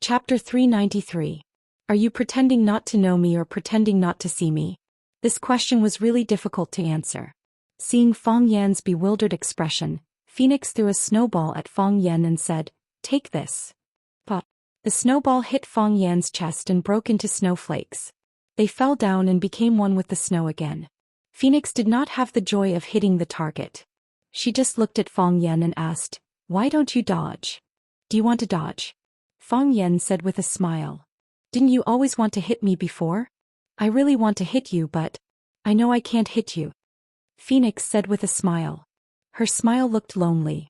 Chapter 393. Are you pretending not to know me or pretending not to see me? This question was really difficult to answer. Seeing Fang Yan's bewildered expression, Phoenix threw a snowball at Fang Yan and said, "Take this." Pop. The snowball hit Fang Yan's chest and broke into snowflakes. They fell down and became one with the snow again. Phoenix did not have the joy of hitting the target. She just looked at Fang Yan and asked, "Why don't you dodge? Do you want to dodge?" Fang Yan said with a smile. "Didn't you always want to hit me before? I really want to hit you, but I know I can't hit you." Phoenix said with a smile. Her smile looked lonely.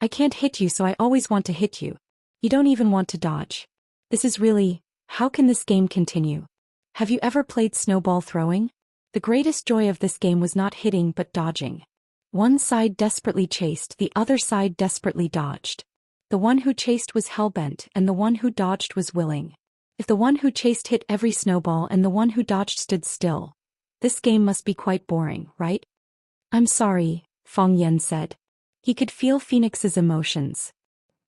"I can't hit you, so I always want to hit you. You don't even want to dodge. This is really, how can this game continue? Have you ever played snowball throwing? The greatest joy of this game was not hitting but dodging. One side desperately chased, the other side desperately dodged. The one who chased was hell-bent and the one who dodged was willing. If the one who chased hit every snowball and the one who dodged stood still, this game must be quite boring, right?" "I'm sorry," Fang Yan said. He could feel Phoenix's emotions.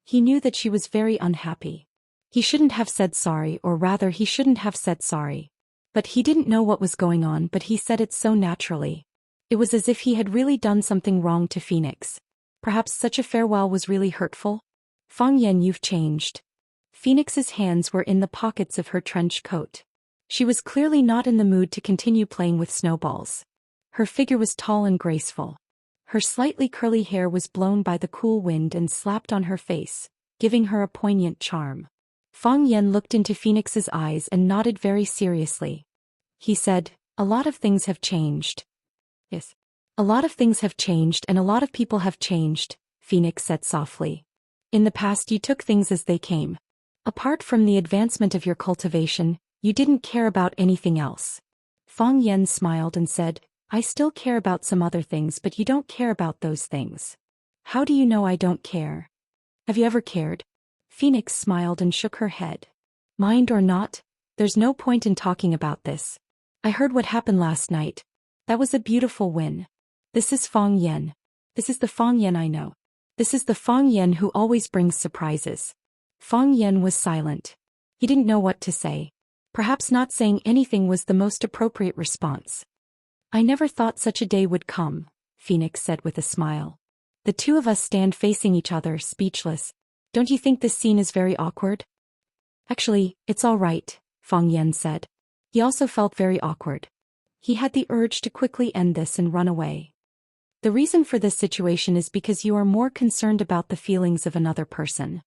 He knew that she was very unhappy. He shouldn't have said sorry, or rather he shouldn't have said sorry. But he didn't know what was going on, but he said it so naturally. It was as if he had really done something wrong to Phoenix. Perhaps such a farewell was really hurtful? "Fang Yan, you've changed." Phoenix's hands were in the pockets of her trench coat. She was clearly not in the mood to continue playing with snowballs. Her figure was tall and graceful. Her slightly curly hair was blown by the cool wind and slapped on her face, giving her a poignant charm. Fang Yan looked into Phoenix's eyes and nodded very seriously. He said, "A lot of things have changed." "Yes. A lot of things have changed and a lot of people have changed," Phoenix said softly. "In the past you took things as they came. Apart from the advancement of your cultivation, you didn't care about anything else." Fang Yan smiled and said, "I still care about some other things, but you don't care about those things." "How do you know I don't care? Have you ever cared?" Phoenix smiled and shook her head. "Mind or not, there's no point in talking about this. I heard what happened last night. That was a beautiful win. This is Fang Yan. This is the Fang Yan I know. This is the Fang Yan who always brings surprises." Fang Yan was silent. He didn't know what to say. Perhaps not saying anything was the most appropriate response. "I never thought such a day would come," Phoenix said with a smile. "The two of us stand facing each other, speechless. Don't you think this scene is very awkward?" "Actually, it's all right," Fang Yan said. He also felt very awkward. He had the urge to quickly end this and run away. "The reason for this situation is because you are more concerned about the feelings of another person."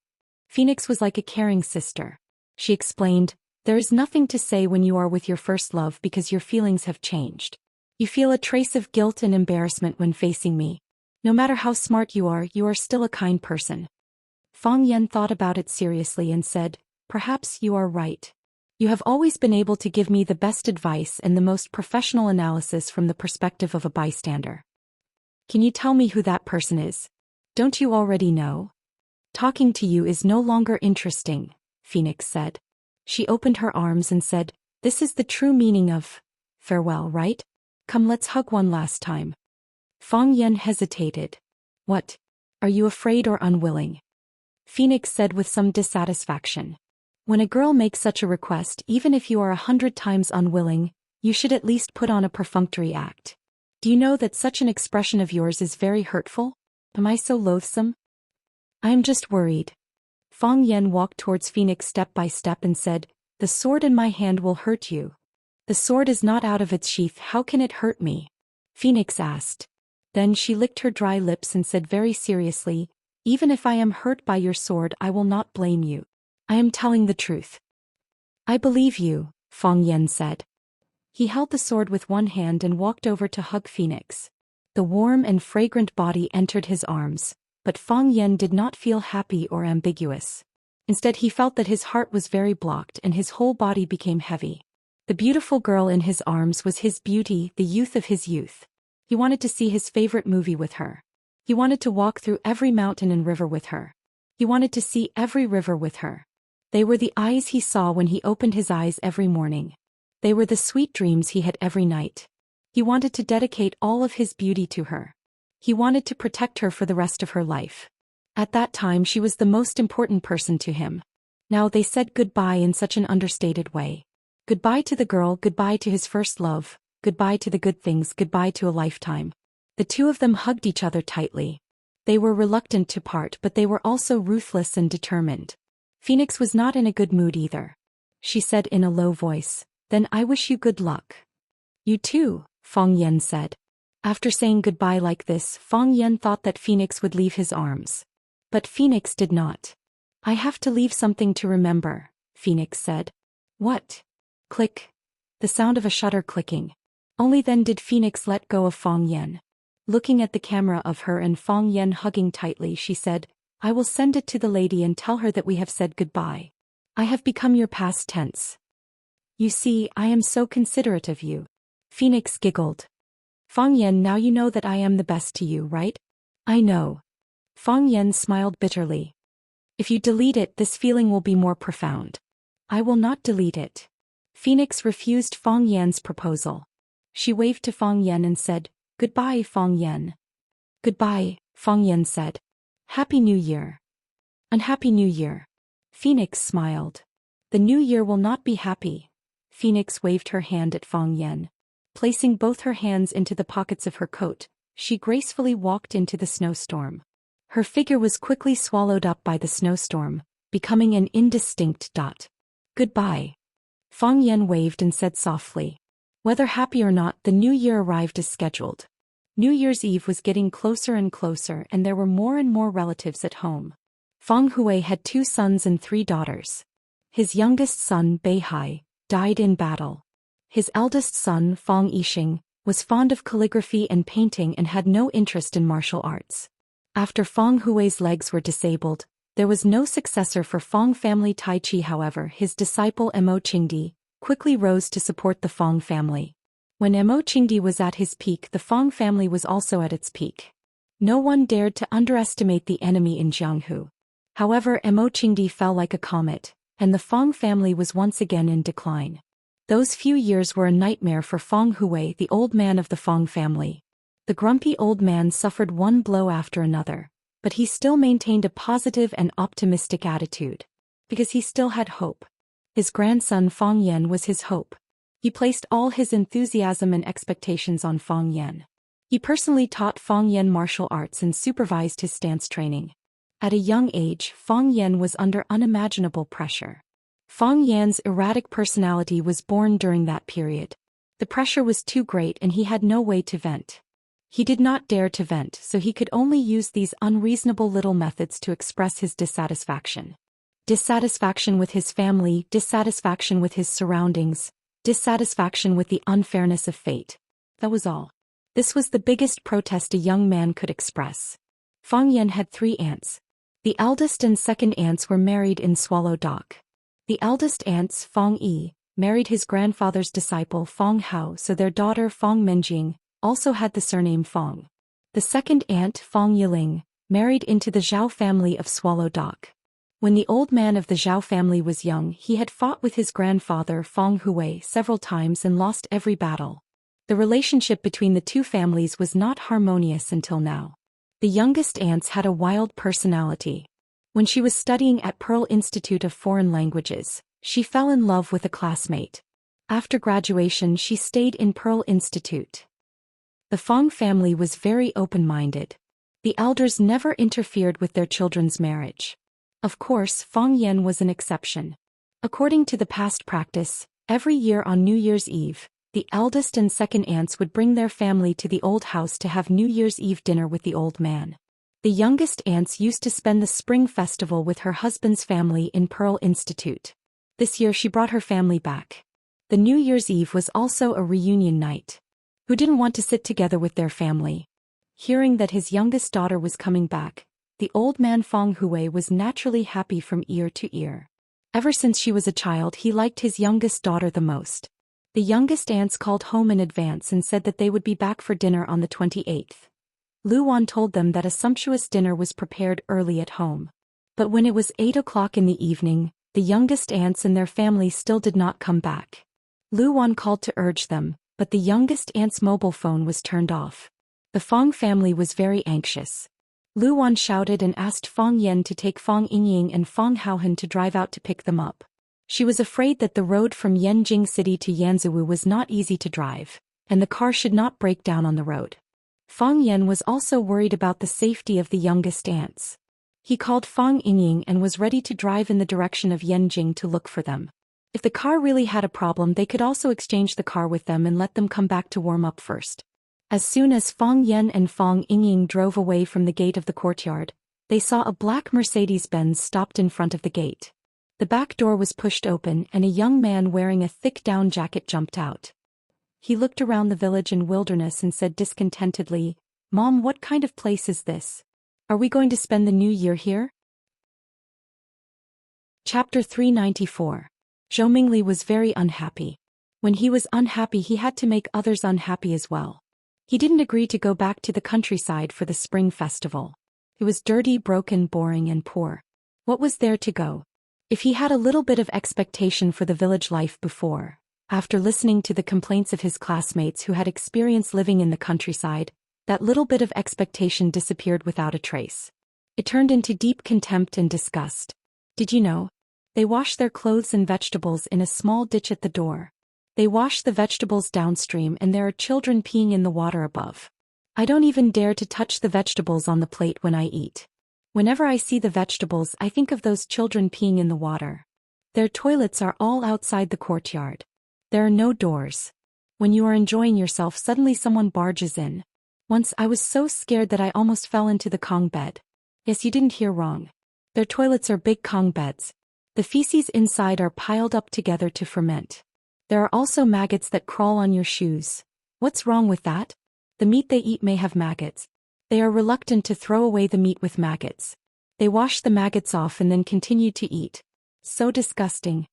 Phoenix was like a caring sister. She explained, "There is nothing to say when you are with your first love because your feelings have changed. You feel a trace of guilt and embarrassment when facing me. No matter how smart you are still a kind person." Fang Yan thought about it seriously and said, "Perhaps you are right. You have always been able to give me the best advice and the most professional analysis from the perspective of a bystander. Can you tell me who that person is? Don't you already know?" "Talking to you is no longer interesting," Phoenix said. She opened her arms and said, "This is the true meaning of farewell, right? Come, let's hug one last time." Fang Yan hesitated. "What? Are you afraid or unwilling?" Phoenix said with some dissatisfaction. "When a girl makes such a request, even if you are 100 times unwilling, you should at least put on a perfunctory act. Do you know that such an expression of yours is very hurtful? Am I so loathsome?" "I am just worried." Fang Yan walked towards Phoenix step by step and said, "The sword in my hand will hurt you." "The sword is not out of its sheath, how can it hurt me?" Phoenix asked. Then she licked her dry lips and said very seriously, "Even if I am hurt by your sword, I will not blame you. I am telling the truth." "I believe you," Fang Yan said. He held the sword with one hand and walked over to hug Phoenix. The warm and fragrant body entered his arms, but Fang Yan did not feel happy or ambiguous. Instead, he felt that his heart was very blocked and his whole body became heavy. The beautiful girl in his arms was his beauty, the youth of his youth. He wanted to see his favorite movie with her. He wanted to walk through every mountain and river with her. He wanted to see every river with her. They were the eyes he saw when he opened his eyes every morning. They were the sweet dreams he had every night. He wanted to dedicate all of his beauty to her. He wanted to protect her for the rest of her life. At that time she was the most important person to him. Now they said goodbye in such an understated way. Goodbye to the girl, goodbye to his first love, goodbye to the good things, goodbye to a lifetime. The two of them hugged each other tightly. They were reluctant to part, but they were also ruthless and determined. Phoenix was not in a good mood either. She said in a low voice, "Then I wish you good luck." "You too," Fong Yen said. After saying goodbye like this, Fong Yen thought that Phoenix would leave his arms. But Phoenix did not. "I have to leave something to remember," Phoenix said. "What?" Click. The sound of a shutter clicking. Only then did Phoenix let go of Fong Yen. Looking at the camera of her and Fong Yen hugging tightly, she said, "I will send it to the lady and tell her that we have said goodbye. I have become your past tense. You see, I am so considerate of you." Phoenix giggled. "Fong Yen, now you know that I am the best to you, right?" "I know." Fong Yen smiled bitterly. "If you delete it, this feeling will be more profound." "I will not delete it." Phoenix refused Fong Yen's proposal. She waved to Fong Yen and said, "Goodbye, Fong Yen." "Goodbye," Fong Yen said. "Happy New Year." "Unhappy New Year." Phoenix smiled. "The new year will not be happy." Phoenix waved her hand at Fong Yen. Placing both her hands into the pockets of her coat, she gracefully walked into the snowstorm. Her figure was quickly swallowed up by the snowstorm, becoming an indistinct dot. "Goodbye." Fong Yen waved and said softly. Whether happy or not, the new year arrived as scheduled. New Year's Eve was getting closer and closer, and there were more and more relatives at home. Fong Hui had 2 sons and 3 daughters. His youngest son, Beihai, died in battle. His eldest son, Fong Yixing, was fond of calligraphy and painting and had no interest in martial arts. After Fong Hui's legs were disabled, there was no successor for Fong family Tai Chi. However, his disciple Mo Qingdi quickly rose to support the Fong family. When Mo Qingdi was at his peak, the Fong family was also at its peak. No one dared to underestimate the enemy in Jianghu. However, Mo Qingdi fell like a comet, and the Fong family was once again in decline. Those few years were a nightmare for Fong Hui, the old man of the Fong family. The grumpy old man suffered one blow after another, but he still maintained a positive and optimistic attitude. Because he still had hope. His grandson Fong Yen was his hope. He placed all his enthusiasm and expectations on Fong Yen. He personally taught Fong Yen martial arts and supervised his stance training. At a young age, Fong Yen was under unimaginable pressure. Fong Yan's erratic personality was born during that period. The pressure was too great and he had no way to vent. He did not dare to vent, so he could only use these unreasonable little methods to express his dissatisfaction. Dissatisfaction with his family, dissatisfaction with his surroundings, dissatisfaction with the unfairness of fate. That was all. This was the biggest protest a young man could express. Fong Yen had 3 aunts. The eldest and second aunts were married in Swallow Dock. The eldest aunts, Fong Yi, married his grandfather's disciple Fong Hao, so their daughter Fong Menjing also had the surname Fong. The second aunt, Fong Yiling, married into the Zhao family of Swallow Dock. When the old man of the Zhao family was young, he had fought with his grandfather Fong Hui several times and lost every battle. The relationship between the two families was not harmonious until now. The youngest aunts had a wild personality. When she was studying at Pearl Institute of Foreign Languages, she fell in love with a classmate. After graduation, she stayed in Pearl Institute. The Fong family was very open-minded. The elders never interfered with their children's marriage. Of course, Fong Yen was an exception. According to the past practice, every year on New Year's Eve, the eldest and second aunts would bring their family to the old house to have New Year's Eve dinner with the old man. The youngest aunts used to spend the spring festival with her husband's family in Pearl Institute. This year she brought her family back. The New Year's Eve was also a reunion night. Who didn't want to sit together with their family? Hearing that his youngest daughter was coming back, the old man Fong Hui was naturally happy from ear to ear. Ever since she was a child, he liked his youngest daughter the most. The youngest aunts called home in advance and said that they would be back for dinner on the 28th. Lu Wan told them that a sumptuous dinner was prepared early at home. But when it was 8 o'clock in the evening, the youngest aunts and their family still did not come back. Lu Wan called to urge them, but the youngest aunt's mobile phone was turned off. The Fong family was very anxious. Lu Wan shouted and asked Fang Yan to take Fang Yingying and Fang Haohan to drive out to pick them up. She was afraid that the road from Yanjing City to Yanzhou was not easy to drive, and the car should not break down on the road. Fang Yan was also worried about the safety of the youngest ants. He called Fang Yingying and was ready to drive in the direction of Yanjing to look for them. If the car really had a problem, they could also exchange the car with them and let them come back to warm up first. As soon as Fang Yan and Fang Yingying drove away from the gate of the courtyard, they saw a black Mercedes-Benz stopped in front of the gate. The back door was pushed open and a young man wearing a thick down jacket jumped out. He looked around the village and wilderness and said discontentedly, "Mom, what kind of place is this? Are we going to spend the new year here?" Chapter 394. Zhou Mingli was very unhappy. When he was unhappy, he had to make others unhappy as well. He didn't agree to go back to the countryside for the spring festival. It was dirty, broken, boring, and poor. What was there to go? If he had a little bit of expectation for the village life before, after listening to the complaints of his classmates who had experience living in the countryside, that little bit of expectation disappeared without a trace. It turned into deep contempt and disgust. Did you know? They wash their clothes and vegetables in a small ditch at the door. They wash the vegetables downstream and there are children peeing in the water above. I don't even dare to touch the vegetables on the plate when I eat. Whenever I see the vegetables, I think of those children peeing in the water. Their toilets are all outside the courtyard. There are no doors. When you are enjoying yourself, suddenly someone barges in. Once I was so scared that I almost fell into the Kong bed. Yes, you didn't hear wrong. Their toilets are big Kong beds. The feces inside are piled up together to ferment. There are also maggots that crawl on your shoes. What's wrong with that? The meat they eat may have maggots. They are reluctant to throw away the meat with maggots. They wash the maggots off and then continue to eat. So disgusting.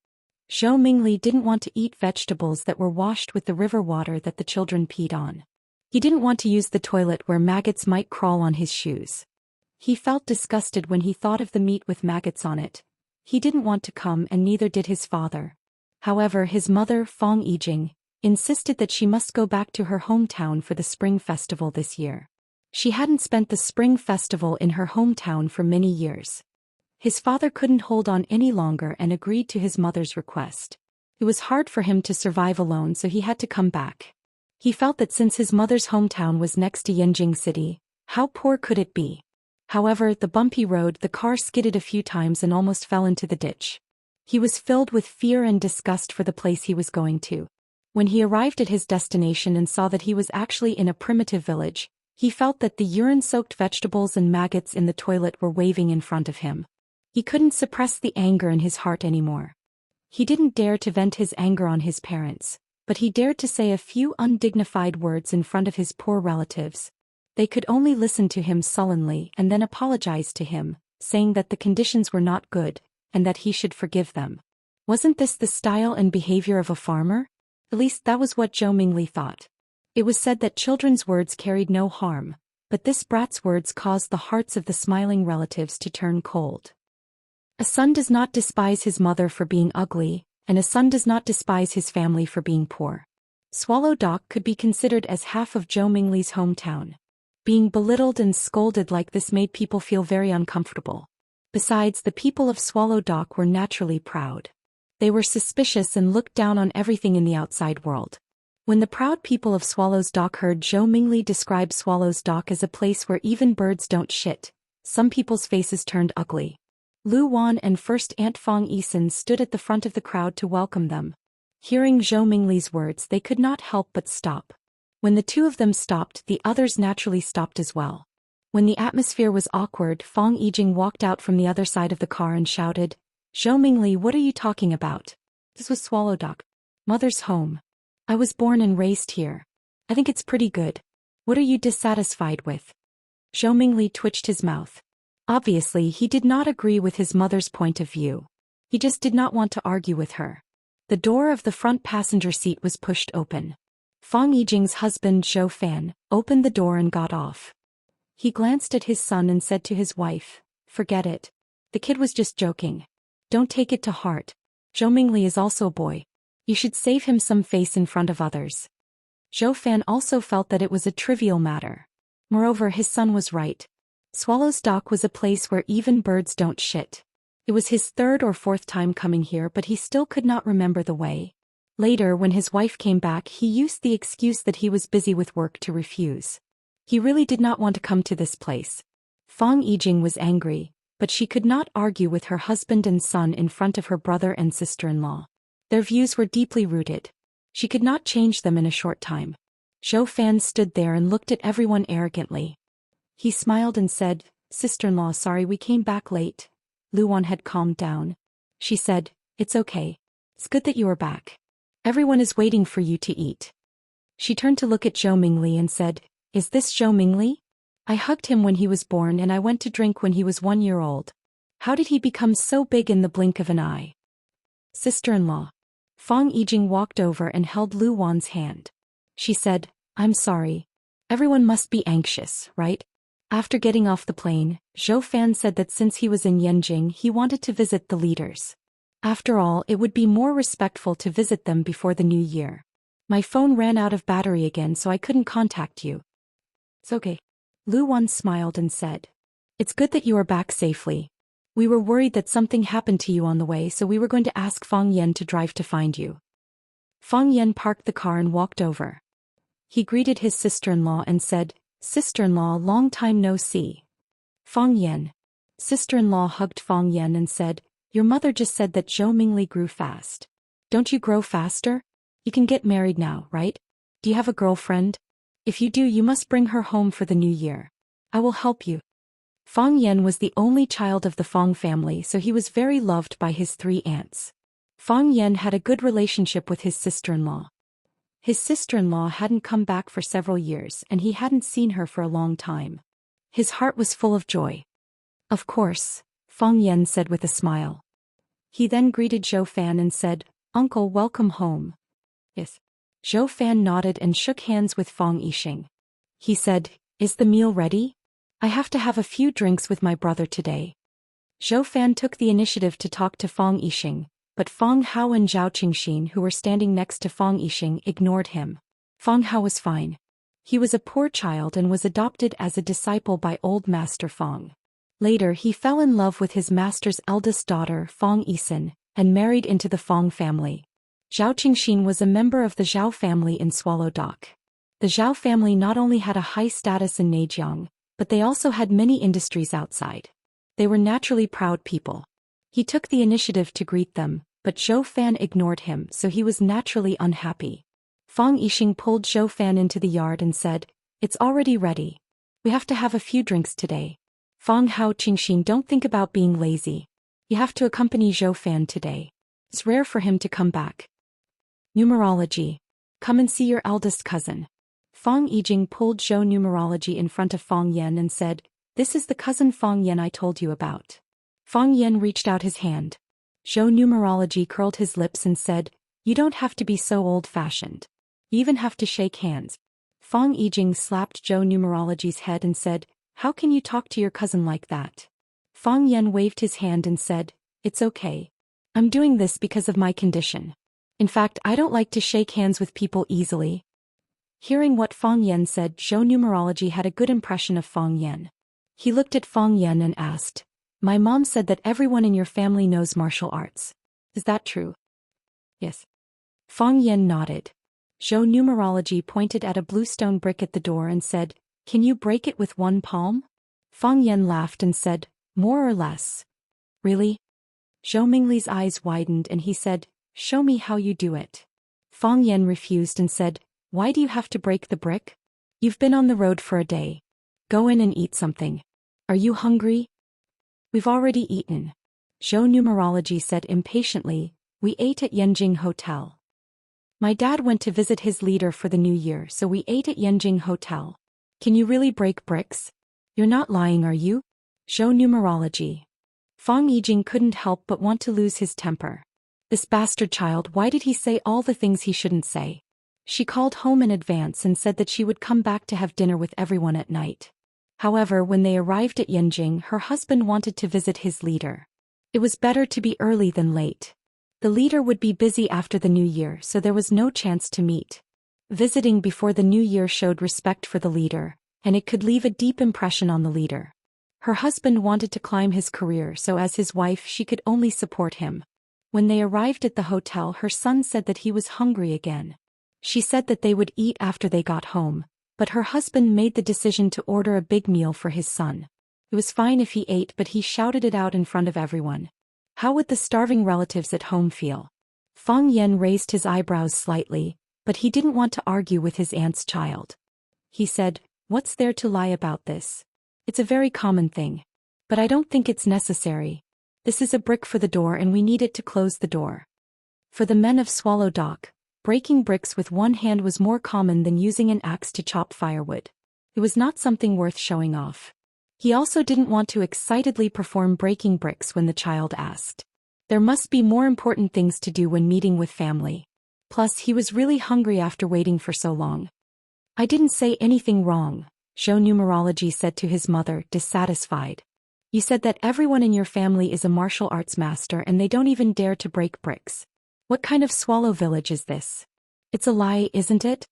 Zhou Mingli didn't want to eat vegetables that were washed with the river water that the children peed on. He didn't want to use the toilet where maggots might crawl on his shoes. He felt disgusted when he thought of the meat with maggots on it. He didn't want to come, and neither did his father. However, his mother, Fang Yijing, insisted that she must go back to her hometown for the spring festival this year. She hadn't spent the spring festival in her hometown for many years. His father couldn't hold on any longer and agreed to his mother's request. It was hard for him to survive alone, so he had to come back. He felt that since his mother's hometown was next to Yanjing City, how poor could it be? However, the bumpy road, the car skidded a few times and almost fell into the ditch. He was filled with fear and disgust for the place he was going to. When he arrived at his destination and saw that he was actually in a primitive village, he felt that the urine-soaked vegetables and maggots in the toilet were waving in front of him. He couldn't suppress the anger in his heart anymore. He didn't dare to vent his anger on his parents, but he dared to say a few undignified words in front of his poor relatives. They could only listen to him sullenly and then apologize to him, saying that the conditions were not good, and that he should forgive them. Wasn't this the style and behavior of a farmer? At least that was what Zhou Mingli thought. It was said that children's words carried no harm, but this brat's words caused the hearts of the smiling relatives to turn cold. A son does not despise his mother for being ugly, and a son does not despise his family for being poor. Swallow Dock could be considered as half of Zhou Mingli's hometown. Being belittled and scolded like this made people feel very uncomfortable. Besides, the people of Swallow Dock were naturally proud. They were suspicious and looked down on everything in the outside world. When the proud people of Swallow's Dock heard Zhou Mingli describe Swallow's Dock as a place where even birds don't shit, some people's faces turned ugly. Lu Wan and First Aunt Fang Yisan stood at the front of the crowd to welcome them. Hearing Zhou Mingli's words, they could not help but stop. When the two of them stopped, the others naturally stopped as well. When the atmosphere was awkward, Fang Yijing walked out from the other side of the car and shouted, "Zhou Mingli, what are you talking about? This was Swallow Dock. Mother's home. I was born and raised here. I think it's pretty good. What are you dissatisfied with?" Zhou Mingli twitched his mouth. Obviously, he did not agree with his mother's point of view. He just did not want to argue with her. The door of the front passenger seat was pushed open. Fang Yijing's husband, Zhou Fan, opened the door and got off. He glanced at his son and said to his wife, "Forget it. The kid was just joking. Don't take it to heart. Zhou Mingli is also a boy. You should save him some face in front of others." Zhou Fan also felt that it was a trivial matter. Moreover, his son was right. Swallow's Dock was a place where even birds don't shit. It was his third or fourth time coming here, but he still could not remember the way. Later, when his wife came back, he used the excuse that he was busy with work to refuse. He really did not want to come to this place. Fang Yijing was angry, but she could not argue with her husband and son in front of her brother and sister-in-law. Their views were deeply rooted. She could not change them in a short time. Zhou Fan stood there and looked at everyone arrogantly. He smiled and said, "Sister-in-law, sorry we came back late." Luan had calmed down. She said, "It's okay. It's good that you are back. Everyone is waiting for you to eat." She turned to look at Zhou Mingli and said, "Is this Zhou Mingli? I hugged him when he was born and I went to drink when he was 1 year old. How did he become so big in the blink of an eye?" "Sister-in-law." Fang Yijing walked over and held Lu Wan's hand. She said, "I'm sorry. Everyone must be anxious, right?" After getting off the plane, Zhou Fan said that since he was in Yenjing he wanted to visit the leaders. After all, it would be more respectful to visit them before the new year. "My phone ran out of battery again so I couldn't contact you." "It's okay." Lu Wan smiled and said, "It's good that you are back safely. We were worried that something happened to you on the way, so we were going to ask Fang Yan to drive to find you." Fang Yan parked the car and walked over. He greeted his sister-in-law and said, "Sister-in-law, long time no see." Fang Yan. Sister-in-law hugged Fang Yan and said, "Your mother just said that Zhou Mingli grew fast. Don't you grow faster? You can get married now, right? Do you have a girlfriend? If you do, you must bring her home for the new year. I will help you." Fang Yan was the only child of the Fang family, so he was very loved by his 3 aunts. Fang Yan had a good relationship with his sister-in-law. His sister-in-law hadn't come back for several years and he hadn't seen her for a long time. His heart was full of joy. "Of course," Fang Yan said with a smile. He then greeted Zhou Fan and said, "Uncle, welcome home." "Yes." Zhou Fan nodded and shook hands with Fang Yixing. He said, "Is the meal ready? I have to have a few drinks with my brother today." Zhou Fan took the initiative to talk to Fang Yixing, but Fang Hao and Zhao Qingxin, who were standing next to Fang Yixing, ignored him. Fang Hao was fine. He was a poor child and was adopted as a disciple by old Master Fang. Later he fell in love with his master's eldest daughter, Fang Yisin, and married into the Fang family. Zhao Qingxin was a member of the Zhao family in Swallow Dock. The Zhao family not only had a high status in Neijiang, but they also had many industries outside. They were naturally proud people. He took the initiative to greet them, but Zhou Fan ignored him, so he was naturally unhappy. Fang Yixing pulled Zhou Fan into the yard and said, "It's already ready. We have to have a few drinks today. Fang Hao Qingxin, don't think about being lazy. You have to accompany Zhou Fan today. It's rare for him to come back." Numerology. "Come and see your eldest cousin." Fang Yijing pulled Zhou Numerology in front of Fang Yan and said, "This is the cousin Fang Yan I told you about." Fang Yan reached out his hand. Zhou Numerology curled his lips and said, "You don't have to be so old-fashioned. You even have to shake hands." Fang Yijing slapped Zhou Numerology's head and said, "How can you talk to your cousin like that?" Fang Yan waved his hand and said, "It's okay. I'm doing this because of my condition. In fact, I don't like to shake hands with people easily." Hearing what Fang Yan said, Zhou Numerology had a good impression of Fang Yan. He looked at Fang Yan and asked, "My mom said that everyone in your family knows martial arts. Is that true?" "Yes." Fang Yan nodded. Zhou Numerology pointed at a bluestone brick at the door and said, "Can you break it with one palm?" Fang Yan laughed and said, "More or less." "Really?" Zhou Mingli's eyes widened and he said, "Show me how you do it." Fang Yan refused and said, "Why do you have to break the brick? You've been on the road for a day. Go in and eat something. Are you hungry?" "We've already eaten." Zhou Numerology said impatiently, "We ate at Yenjing Hotel. My dad went to visit his leader for the new year, so we ate at Yenjing Hotel. Can you really break bricks? You're not lying, are you?" Zhou Numerology. Fang Yijing couldn't help but want to lose his temper. This bastard child, why did he say all the things he shouldn't say? She called home in advance and said that she would come back to have dinner with everyone at night. However, when they arrived at Yenjing, her husband wanted to visit his leader. It was better to be early than late. The leader would be busy after the new year, so there was no chance to meet. Visiting before the new year showed respect for the leader, and it could leave a deep impression on the leader. Her husband wanted to climb his career, so as his wife she could only support him. When they arrived at the hotel, her son said that he was hungry again. She said that they would eat after they got home, but her husband made the decision to order a big meal for his son. It was fine if he ate, but he shouted it out in front of everyone. How would the starving relatives at home feel? Fang Yan raised his eyebrows slightly, but he didn't want to argue with his aunt's child. He said, "What's there to lie about this? It's a very common thing. But I don't think it's necessary. This is a brick for the door and we need it to close the door." For the men of Swallow Dock, breaking bricks with one hand was more common than using an axe to chop firewood. It was not something worth showing off. He also didn't want to excitedly perform breaking bricks when the child asked. There must be more important things to do when meeting with family. Plus, he was really hungry after waiting for so long. "I didn't say anything wrong," Zhou Numerology said to his mother, dissatisfied. "You said that everyone in your family is a martial arts master and they don't even dare to break bricks. What kind of swallow village is this? It's a lie, isn't it?"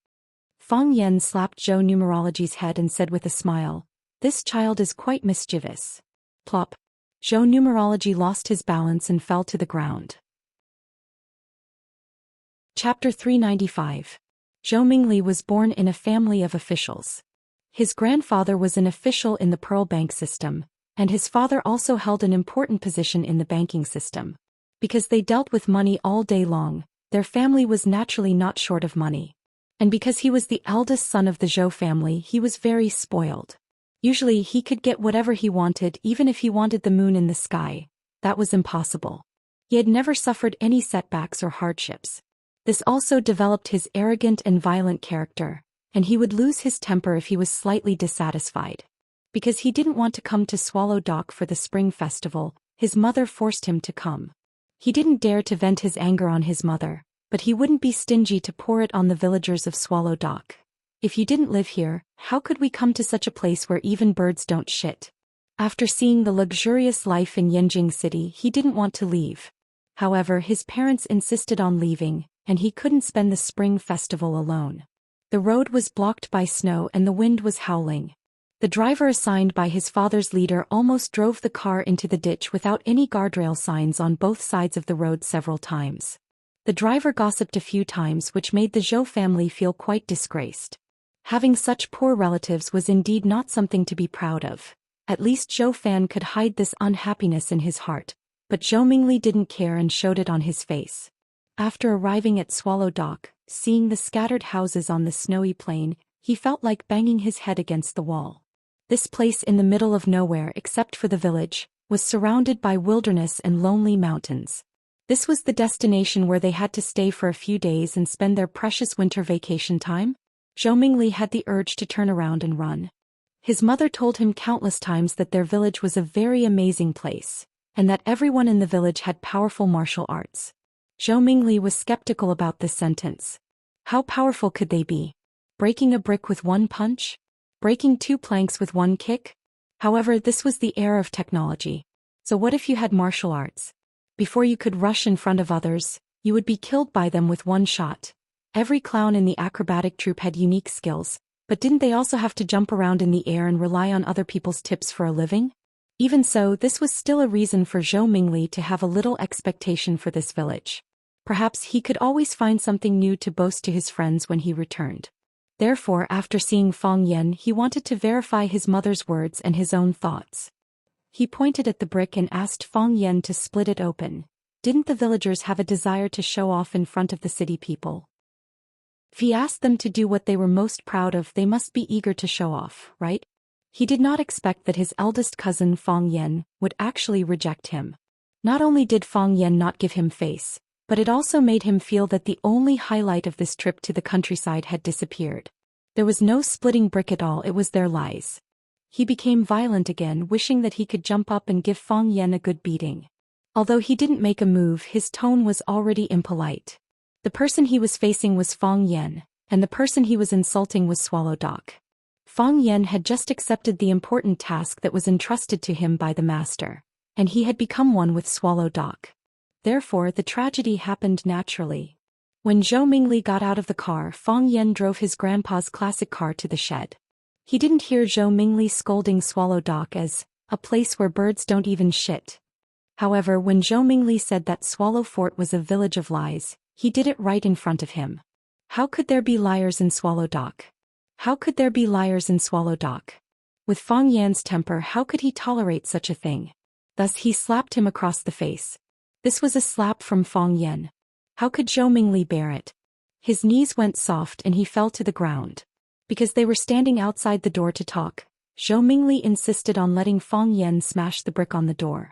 Fang Yan slapped Zhou Numerology's head and said with a smile, "This child is quite mischievous." Plop. Zhou Numerology lost his balance and fell to the ground. Chapter 395. Zhou Mingli was born in a family of officials. His grandfather was an official in the Pearl Bank system, and his father also held an important position in the banking system. Because they dealt with money all day long, their family was naturally not short of money. And because he was the eldest son of the Zhou family, he was very spoiled. Usually he could get whatever he wanted, even if he wanted the moon in the sky. That was impossible. He had never suffered any setbacks or hardships. This also developed his arrogant and violent character, and he would lose his temper if he was slightly dissatisfied. Because he didn't want to come to Swallow Dock for the spring festival, his mother forced him to come. He didn't dare to vent his anger on his mother, but he wouldn't be stingy to pour it on the villagers of Swallow Dock. "If you didn't live here, how could we come to such a place where even birds don't shit?" After seeing the luxurious life in Yanjing City, he didn't want to leave. However, his parents insisted on leaving, and he couldn't spend the spring festival alone. The road was blocked by snow and the wind was howling. The driver assigned by his father's leader almost drove the car into the ditch without any guardrail signs on both sides of the road several times. The driver gossiped a few times, which made the Zhou family feel quite disgraced. Having such poor relatives was indeed not something to be proud of. At least Zhou Fan could hide this unhappiness in his heart, but Zhou Mingli didn't care and showed it on his face. After arriving at Swallow Dock, seeing the scattered houses on the snowy plain, he felt like banging his head against the wall. This place in the middle of nowhere except for the village, was surrounded by wilderness and lonely mountains. This was the destination where they had to stay for a few days and spend their precious winter vacation time? Zhou Mingli had the urge to turn around and run. His mother told him countless times that their village was a very amazing place, and that everyone in the village had powerful martial arts. Zhou Mingli was skeptical about this sentence. How powerful could they be? Breaking a brick with one punch? Breaking 2 planks with one kick? However, this was the era of technology. So what if you had martial arts? Before you could rush in front of others, you would be killed by them with one shot. Every clown in the acrobatic troupe had unique skills, but didn't they also have to jump around in the air and rely on other people's tips for a living? Even so, this was still a reason for Zhou Mingli to have a little expectation for this village. Perhaps he could always find something new to boast to his friends when he returned. Therefore, after seeing Fang Yan, he wanted to verify his mother's words and his own thoughts. He pointed at the brick and asked Fang Yan to split it open. Didn't the villagers have a desire to show off in front of the city people? If he asked them to do what they were most proud of, they must be eager to show off, right? He did not expect that his eldest cousin Fang Yan would actually reject him. Not only did Fang Yan not give him face, but it also made him feel that the only highlight of this trip to the countryside had disappeared. There was no splitting brick at all, it was their lies. He became violent again, wishing that he could jump up and give Fang Yan a good beating. Although he didn't make a move, his tone was already impolite. The person he was facing was Fang Yan, and the person he was insulting was Swallow Dock. Fang Yan had just accepted the important task that was entrusted to him by the master, and he had become one with Swallow Dock. Therefore, the tragedy happened naturally. When Zhou Mingli got out of the car, Fang Yan drove his grandpa's classic car to the shed. He didn't hear Zhou Mingli scolding Swallow Dock as, a place where birds don't even shit. However, when Zhou Mingli said that Swallow Fort was a village of lies, he did it right in front of him. How could there be liars in Swallow Dock? How could there be liars in Swallow Dock? With Fang Yan's temper, how could he tolerate such a thing? Thus he slapped him across the face. This was a slap from Fang Yan. How could Zhou Mingli bear it? His knees went soft and he fell to the ground. Because they were standing outside the door to talk, Zhou Mingli insisted on letting Fang Yan smash the brick on the door.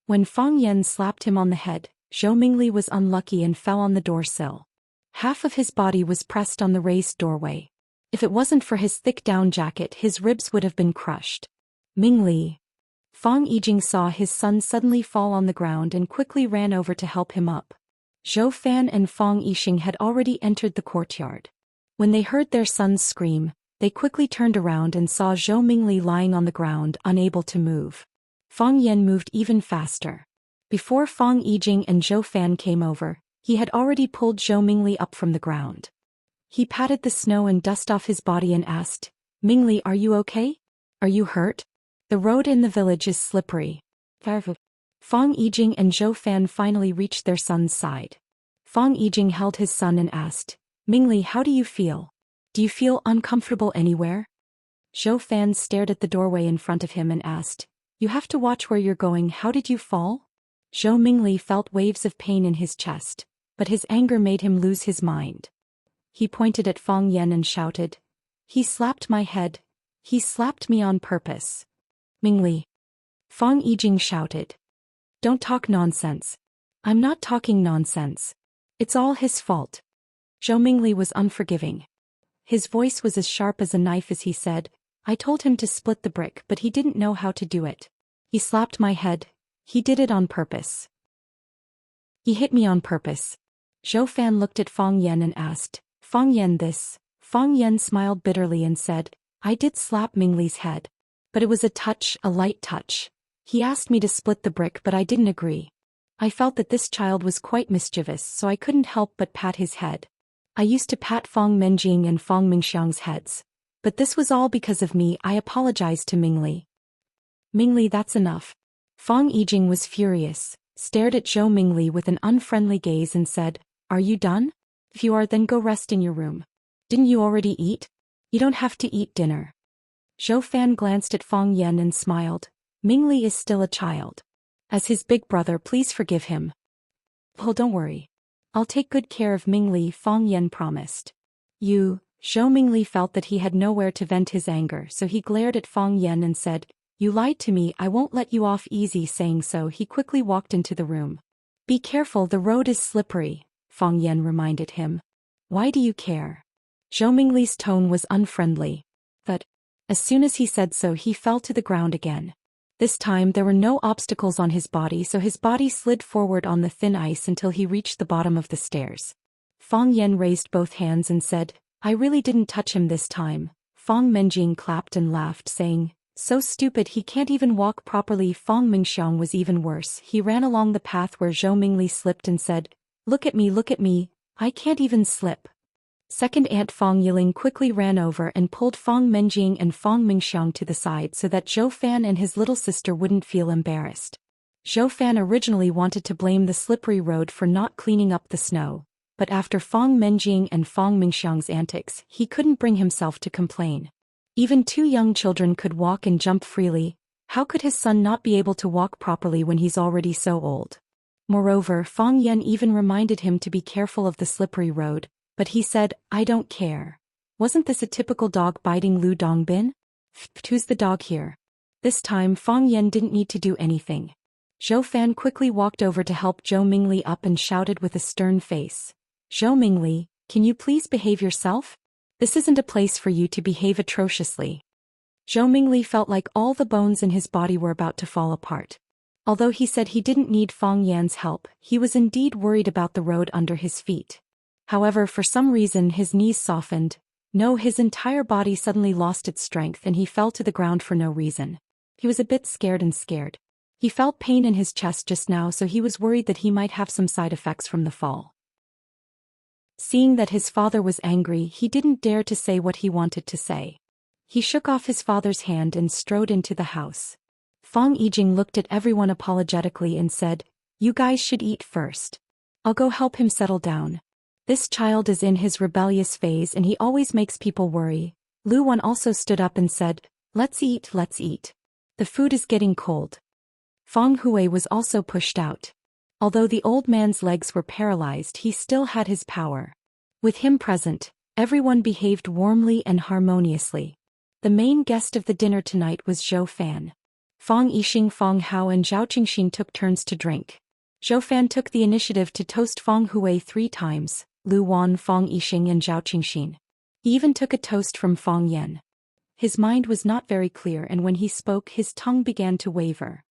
When Fang Yan slapped him on the head, Zhou Mingli was unlucky and fell on the door sill. Half of his body was pressed on the raised doorway. If it wasn't for his thick down jacket, his ribs would have been crushed. Mingli. Fang Yijing saw his son suddenly fall on the ground and quickly ran over to help him up. Zhou Fan and Fang Yixing had already entered the courtyard. When they heard their sons scream, they quickly turned around and saw Zhou Mingli lying on the ground, unable to move. Fang Yan moved even faster. Before Fang Yijing and Zhou Fan came over, he had already pulled Zhou Mingli up from the ground. He patted the snow and dust off his body and asked, "Mingli, are you okay? Are you hurt? The road in the village is slippery." Fang Yijing and Zhou Fan finally reached their son's side. Fang Yijing held his son and asked, "Mingli, how do you feel? Do you feel uncomfortable anywhere?" Zhou Fan stared at the doorway in front of him and asked, "You have to watch where you're going. How did you fall?" Zhou Mingli felt waves of pain in his chest, but his anger made him lose his mind. He pointed at Fang Yan and shouted, "He slapped my head. He slapped me on purpose." "Mingli." Fang Yijing shouted. "Don't talk nonsense." "I'm not talking nonsense. It's all his fault." Zhou Mingli was unforgiving. His voice was as sharp as a knife as he said, "I told him to split the brick, but he didn't know how to do it. He slapped my head. He did it on purpose. He hit me on purpose." Zhou Fan looked at Fang Yan and asked, "Fang Yan this?" Fang Yan smiled bitterly and said, "I did slap Mingli's head. But it was a touch, a light touch. He asked me to split the brick, but I didn't agree. I felt that this child was quite mischievous, so I couldn't help but pat his head. I used to pat Fang Menjing and Fang Mingxiang's heads. But this was all because of me. I apologized to Mingli." "Mingli, that's enough." Fang Yijing was furious, stared at Zhou Mingli with an unfriendly gaze and said, "Are you done? If you are, then go rest in your room. Didn't you already eat? You don't have to eat dinner." Zhou Fan glanced at Fang Yan and smiled. "Mingli is still a child. As his big brother, please forgive him." "Oh, don't worry. I'll take good care of Mingli," Fang Yan promised. Zhou Mingli felt that he had nowhere to vent his anger, so he glared at Fang Yan and said, "You lied to me. I won't let you off easy." Saying so, he quickly walked into the room. "Be careful, the road is slippery," Fang Yan reminded him. "Why do you care?" Zhou Mingli's tone was unfriendly. But as soon as he said so, he fell to the ground again. This time there were no obstacles on his body, so his body slid forward on the thin ice until he reached the bottom of the stairs. Fang Yan raised both hands and said, "I really didn't touch him this time." Fang Menjing clapped and laughed, saying, "So stupid, he can't even walk properly." Fang Mingxiang was even worse. He ran along the path where Zhou Mingli slipped and said, look at me, I can't even slip." Second Aunt Fang Yiling quickly ran over and pulled Fang Menjing and Fang Mingxiang to the side so that Zhou Fan and his little sister wouldn't feel embarrassed. Zhou Fan originally wanted to blame the slippery road for not cleaning up the snow, but after Fang Menjing and Fang Mingxiang's antics, he couldn't bring himself to complain. Even two young children could walk and jump freely. How could his son not be able to walk properly when he's already so old? Moreover, Fang Yan even reminded him to be careful of the slippery road, but he said, "I don't care. Wasn't this a typical dog biting Lu Dongbin? Who's the dog here?" This time Fang Yan didn't need to do anything. Zhou Fan quickly walked over to help Zhou Mingli up and shouted with a stern face, "Zhou Mingli, can you please behave yourself? This isn't a place for you to behave atrociously." Zhou Mingli felt like all the bones in his body were about to fall apart. Although he said he didn't need Fang Yan's help, he was indeed worried about the road under his feet. However, for some reason his knees softened. No, his entire body suddenly lost its strength and he fell to the ground for no reason. He was a bit scared. He felt pain in his chest just now, so he was worried that he might have some side effects from the fall. Seeing that his father was angry, he didn't dare to say what he wanted to say. He shook off his father's hand and strode into the house. Fong Yijing looked at everyone apologetically and said, "You guys should eat first. I'll go help him settle down. This child is in his rebellious phase and he always makes people worry." Lu Wan also stood up and said, let's eat. The food is getting cold." Fong Hui was also pushed out. Although the old man's legs were paralyzed, he still had his power. With him present, everyone behaved warmly and harmoniously. The main guest of the dinner tonight was Zhou Fan. Fong Yixing, Fong Hao and Zhao Qingxin took turns to drink. Zhou Fan took the initiative to toast Fong Hui 3 times, Lu Wan, Fong Yixing and Zhao Qingxin. He even took a toast from Fong Yan. His mind was not very clear, and when he spoke his tongue began to waver.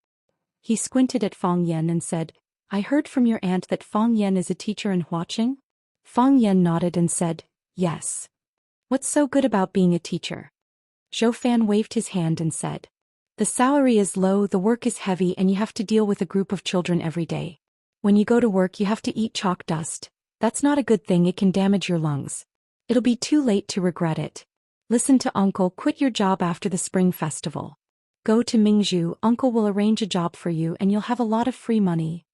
He squinted at Fong Yan and said, "I heard from your aunt that Fong Yan is a teacher in Huaqing?" Fong Yan nodded and said, "Yes." "What's so good about being a teacher?" Zhou Fan waved his hand and said, "The salary is low, the work is heavy, and you have to deal with a group of children every day. When you go to work you have to eat chalk dust. That's not a good thing, it can damage your lungs. It'll be too late to regret it. Listen to uncle, quit your job after the spring festival. Go to Mingzhu, uncle will arrange a job for you and you'll have a lot of free money."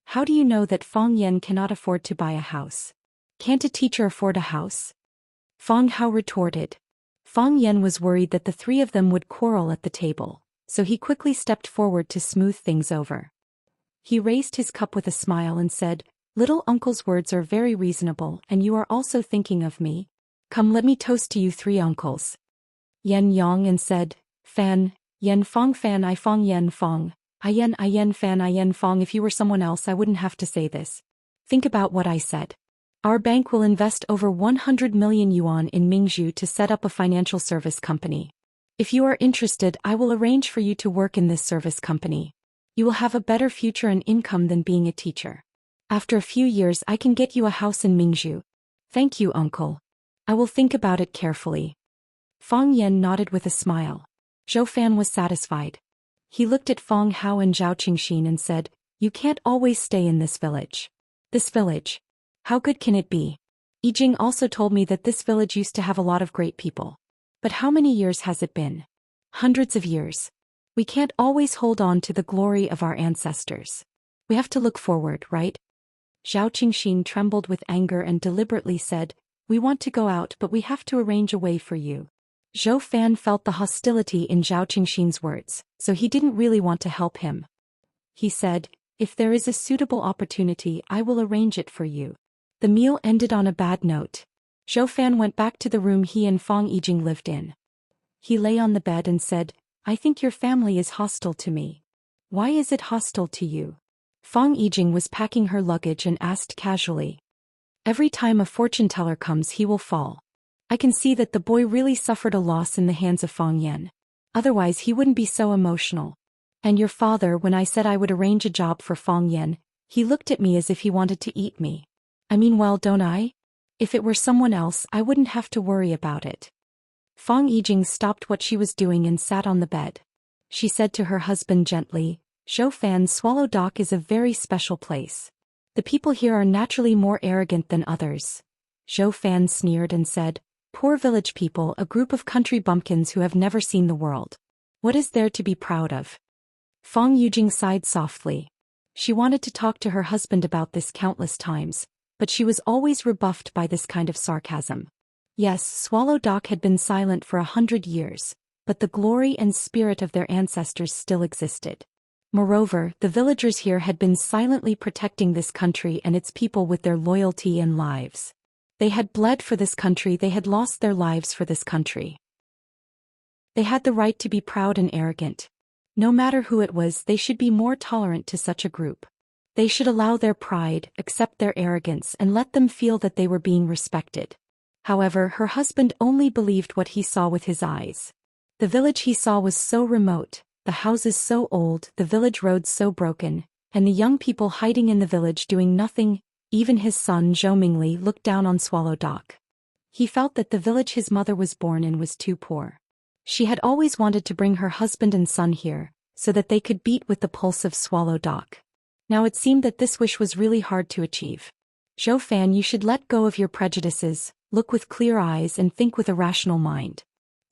How do you know that Fong Yan cannot afford to buy a house? Can't a teacher afford a house? Fong Hao retorted. Fong Yan was worried that the 3 of them would quarrel at the table, so he quickly stepped forward to smooth things over. He raised his cup with a smile and said, "Little uncle's words are very reasonable and you are also thinking of me. Come, let me toast to you 3 uncles." Yan Yang and said, "Fan, Yan Fong Fan I Fong Yan Fong, I Yan Fan I Yan Fong. If you were someone else I wouldn't have to say this. Think about what I said. Our bank will invest over 100 million yuan in Mingzhu to set up a financial service company. If you are interested, I will arrange for you to work in this service company. You will have a better future and income than being a teacher. After a few years I can get you a house in Mingzhu." "Thank you, uncle. I will think about it carefully." Fong Yan nodded with a smile. Zhou Fan was satisfied. He looked at Fong Hao and Zhao Qingxin and said, "You can't always stay in this village. This village. How good can it be? Yijing also told me that this village used to have a lot of great people. But how many years has it been? Hundreds of years. We can't always hold on to the glory of our ancestors. We have to look forward, right?" Zhao Qingxin trembled with anger and deliberately said, "We want to go out, but we have to arrange a way for you." Zhou Fan felt the hostility in Zhao Qingxin's words, so he didn't really want to help him. He said, "If there is a suitable opportunity I will arrange it for you." The meal ended on a bad note. Zhou Fan went back to the room he and Fong Yijing lived in. He lay on the bed and said, "I think your family is hostile to me." "Why is it hostile to you?" Fong Yijing was packing her luggage and asked casually. "Every time a fortune teller comes he will fall. I can see that the boy really suffered a loss in the hands of Fong Yan. Otherwise he wouldn't be so emotional. And your father, when I said I would arrange a job for Fong Yan, he looked at me as if he wanted to eat me. I mean, well, don't I? If it were someone else I wouldn't have to worry about it." Fong Yijing stopped what she was doing and sat on the bed. She said to her husband gently, "Zhou Fan, Swallow Dock is a very special place. The people here are naturally more arrogant than others." Zhou Fan sneered and said, "Poor village people, a group of country bumpkins who have never seen the world. What is there to be proud of?" Fong Yijing sighed softly. She wanted to talk to her husband about this countless times, but she was always rebuffed by this kind of sarcasm. Yes, Swallow Dock had been silent for 100 years, but the glory and spirit of their ancestors still existed. Moreover, the villagers here had been silently protecting this country and its people with their loyalty and lives. They had bled for this country, they had lost their lives for this country. They had the right to be proud and arrogant. No matter who it was, they should be more tolerant to such a group. They should allow their pride, accept their arrogance, and let them feel that they were being respected. However, her husband only believed what he saw with his eyes. The village he saw was so remote, the houses so old, the village roads so broken, and the young people hiding in the village doing nothing. Even his son Zhou Mingli looked down on Swallow Dock. He felt that the village his mother was born in was too poor. She had always wanted to bring her husband and son here, so that they could beat with the pulse of Swallow Dock. Now it seemed that this wish was really hard to achieve. "Zhou Fan, you should let go of your prejudices, look with clear eyes and think with a rational mind.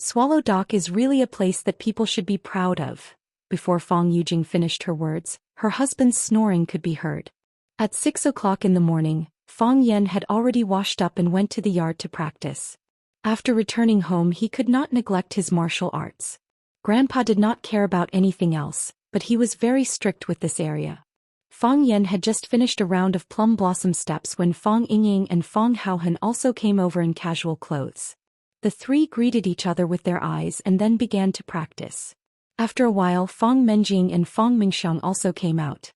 Swallow Dock is really a place that people should be proud of. Before Fong Yujing finished her words, her husband's snoring could be heard. At 6 o'clock in the morning, Fong Yen had already washed up and went to the yard to practice. After returning home, he could not neglect his martial arts. Grandpa did not care about anything else, but he was very strict with this area. Fong Yen had just finished a round of plum blossom steps when Fong Yingying and Fong Haohan also came over in casual clothes. The three greeted each other with their eyes and then began to practice. After a while, Fong Menjing and Fong Mingxiang also came out.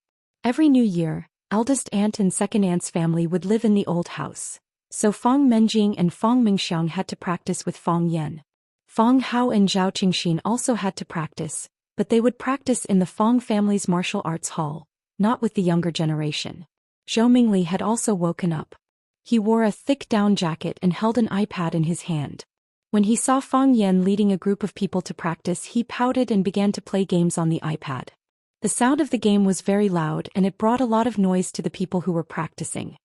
Every new year, eldest aunt and second aunt's family would live in the old house. So Fong Menjing and Fong Mingxiang had to practice with Fong Yen. Fong Hao and Zhao Qingxin also had to practice, but they would practice in the Fong family's martial arts hall, not with the younger generation. Zhou Mingli had also woken up. He wore a thick down jacket and held an iPad in his hand. When he saw Fong Yen leading a group of people to practice, he pouted and began to play games on the iPad. The sound of the game was very loud and it brought a lot of noise to the people who were practicing.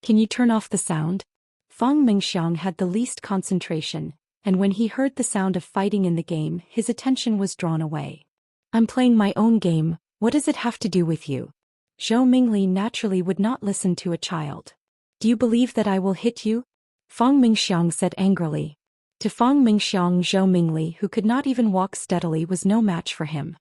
Can you turn off the sound? Fong Mingxiang had the least concentration, and when he heard the sound of fighting in the game, his attention was drawn away. I'm playing my own game, what does it have to do with you? Zhou Mingli naturally would not listen to a child. Do you believe that I will hit you? Fong Mingxiang said angrily. To Fong Mingxiang, Zhou Mingli, who could not even walk steadily, was no match for him.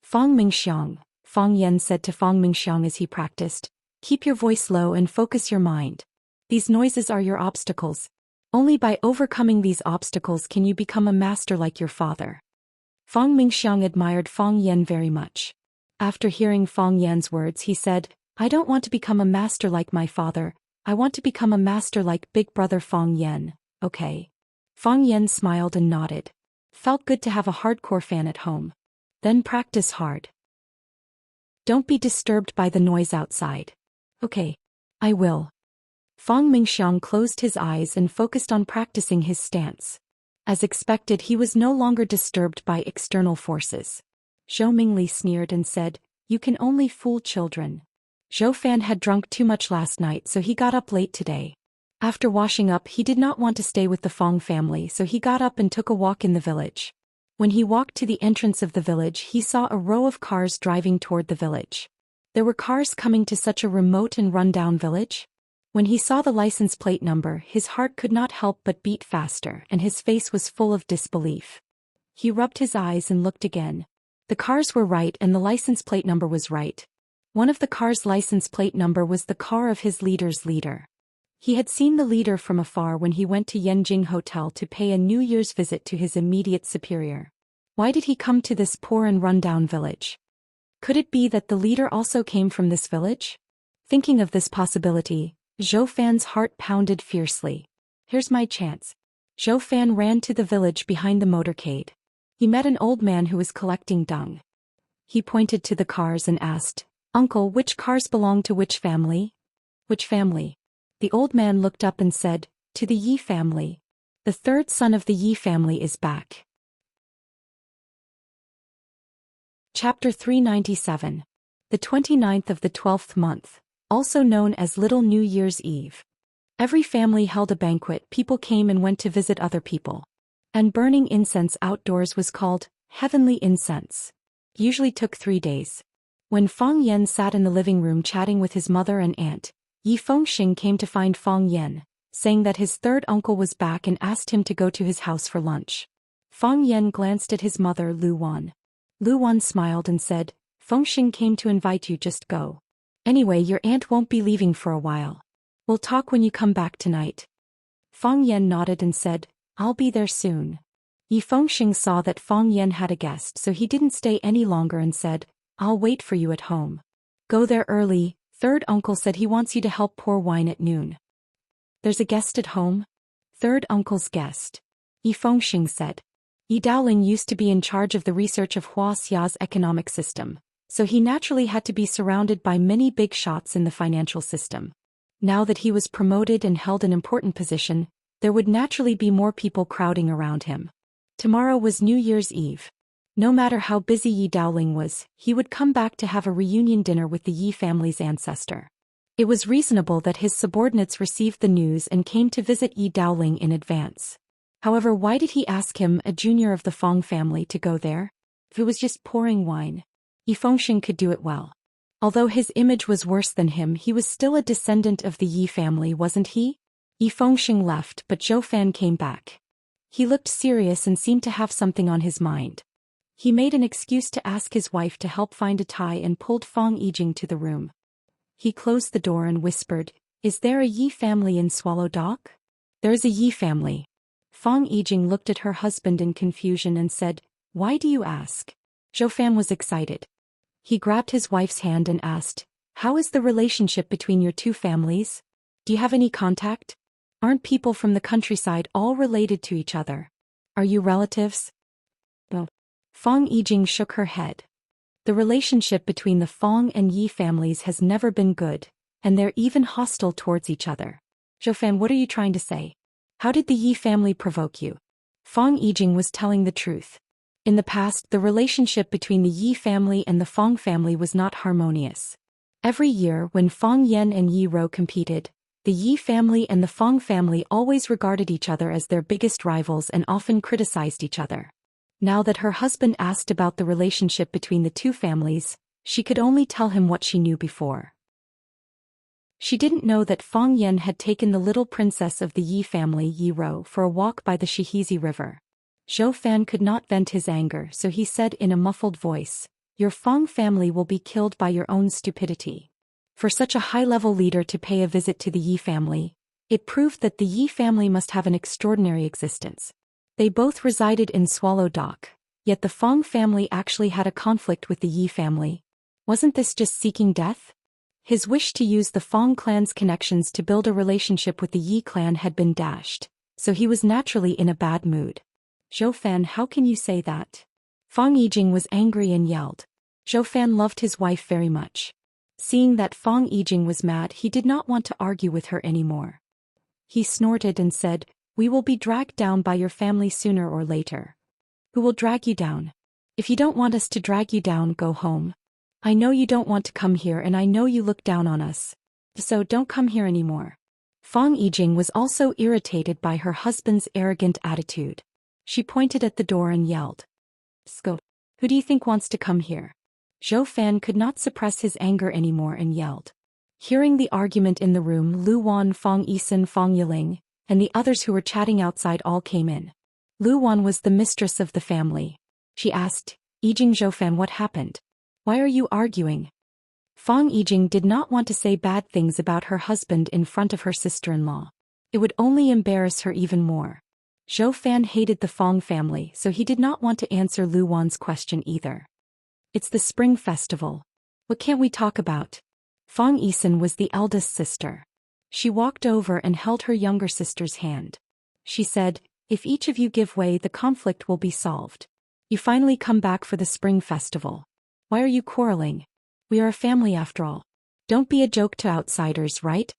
Fong Mingxiang, Fong Yen said to Fong Mingxiang as he practiced, keep your voice low and focus your mind. These noises are your obstacles. Only by overcoming these obstacles can you become a master like your father. Fong Mingxiang admired Fong Yen very much. After hearing Fong Yan's words, he said, I don't want to become a master like my father, I want to become a master like big brother Fong Yen, okay? Fong Yen smiled and nodded. Felt good to have a hardcore fan at home. Then practice hard. Don't be disturbed by the noise outside. Okay. I will. Fong Mingxiang closed his eyes and focused on practicing his stance. As expected, he was no longer disturbed by external forces. Zhou Mingli sneered and said, you can only fool children. Zhou Fan had drunk too much last night, so he got up late today. After washing up, he did not want to stay with the Fong family, so he got up and took a walk in the village. When he walked to the entrance of the village, he saw a row of cars driving toward the village. There were cars coming to such a remote and run-down village? When he saw the license plate number, his heart could not help but beat faster, and his face was full of disbelief. He rubbed his eyes and looked again. The cars were right and the license plate number was right. One of the cars' license plate number was the car of his leader's leader. He had seen the leader from afar when he went to Yanjing Hotel to pay a New Year's visit to his immediate superior. Why did he come to this poor and run-down village? Could it be that the leader also came from this village? Thinking of this possibility, Zhou Fan's heart pounded fiercely. Here's my chance. Zhou Fan ran to the village behind the motorcade. He met an old man who was collecting dung. He pointed to the cars and asked, Uncle, which cars belong to which family? Which family? The old man looked up and said, to the Yi family. The third son of the Yi family is back. Chapter 397. The 29th of the 12th month, also known as Little New Year's Eve. Every family held a banquet, people came and went to visit other people. And burning incense outdoors was called heavenly incense. Usually took 3 days. When Fong Yen sat in the living room chatting with his mother and aunt, Yi Fengxing came to find Fong Yen, saying that his third uncle was back and asked him to go to his house for lunch. Fong Yen glanced at his mother Lu Wan. Lu Wan smiled and said, Fengxing came to invite you, just go. Anyway, your aunt won't be leaving for a while. We'll talk when you come back tonight. Fong Yen nodded and said, I'll be there soon. Yi Fengxing saw that Fong Yen had a guest, so he didn't stay any longer and said, I'll wait for you at home. Go there early, third uncle said he wants you to help pour wine at noon. There's a guest at home? Third uncle's guest. Yi Fengxing said. Yi Daoling used to be in charge of the research of Hua Xia's economic system, so he naturally had to be surrounded by many big shots in the financial system. Now that he was promoted and held an important position, there would naturally be more people crowding around him. Tomorrow was New Year's Eve. No matter how busy Yi Daoling was, he would come back to have a reunion dinner with the Yi family's ancestor. It was reasonable that his subordinates received the news and came to visit Yi Daoling in advance. However, why did he ask him, a junior of the Fong family, to go there? If it was just pouring wine, Yi Fengxing could do it well. Although his image was worse than him, he was still a descendant of the Yi family, wasn't he? Yi Fengxing left, but Zhou Fan came back. He looked serious and seemed to have something on his mind. He made an excuse to ask his wife to help find a tie and pulled Fong Yijing to the room. He closed the door and whispered, "Is there a Yi family in Swallow Dock?" "There is a Yi family." Fong Yijing looked at her husband in confusion and said, "Why do you ask?" Zhou Fan was excited. He grabbed his wife's hand and asked, "How is the relationship between your two families? Do you have any contact? Aren't people from the countryside all related to each other? Are you relatives?" No. Fong Yijing shook her head. The relationship between the Fong and Yi families has never been good, and they're even hostile towards each other. "Zhou Fan, what are you trying to say? How did the Yi family provoke you?" Fong Yijing was telling the truth. In the past, the relationship between the Yi family and the Fong family was not harmonious. Every year, when Fong Yan and Yi Rou competed, the Yi family and the Fong family always regarded each other as their biggest rivals and often criticized each other. Now that her husband asked about the relationship between the two families, she could only tell him what she knew before. She didn't know that Fong Yan had taken the little princess of the Yi family, Yi Rou, for a walk by the Shihizi River. Zhou Fan could not vent his anger, so he said in a muffled voice, "Your Fong family will be killed by your own stupidity." For such a high-level leader to pay a visit to the Yi family, it proved that the Yi family must have an extraordinary existence. They both resided in Swallow Dock, yet the Fong family actually had a conflict with the Yi family. Wasn't this just seeking death? His wish to use the Fong clan's connections to build a relationship with the Yi clan had been dashed, so he was naturally in a bad mood. "Zhou Fan, how can you say that?" Fong Yijing was angry and yelled. Zhou Fan loved his wife very much. Seeing that Fong Yijing was mad, he did not want to argue with her anymore. He snorted and said, "We will be dragged down by your family sooner or later." "Who will drag you down?" "If you don't want us to drag you down, go home. I know you don't want to come here and I know you look down on us. So don't come here anymore." Fong Yijing was also irritated by her husband's arrogant attitude. She pointed at the door and yelled, "Sko, who do you think wants to come here?" Zhou Fan could not suppress his anger anymore and yelled. Hearing the argument in the room, Lu Wan, Fong Yisan, Fong Yiling, and the others who were chatting outside all came in. Lu Wan was the mistress of the family. She asked, "Yijing, Zhou Fan, what happened? Why are you arguing?" Fong Yijing did not want to say bad things about her husband in front of her sister-in-law. It would only embarrass her even more. Zhou Fan hated the Fong family, so he did not want to answer Lu Wan's question either. "It's the Spring Festival. What can't we talk about?" Fong Yisan was the eldest sister. She walked over and held her younger sister's hand. She said, "If each of you give way, the conflict will be solved. You finally come back for the Spring Festival. Why are you quarreling? We are a family after all. Don't be a joke to outsiders, right?"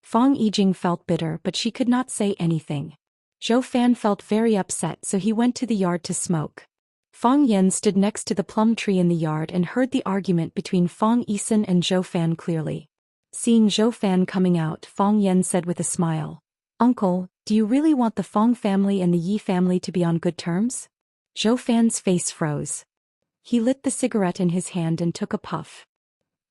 Fong Yijing felt bitter, but she could not say anything. Zhou Fan felt very upset, so he went to the yard to smoke. Fong Yan stood next to the plum tree in the yard and heard the argument between Fong Yisan and Zhou Fan clearly. Seeing Zhou Fan coming out, Fong Yan said with a smile, "Uncle, do you really want the Fong family and the Yi family to be on good terms?" Zhou Fan's face froze. He lit the cigarette in his hand and took a puff.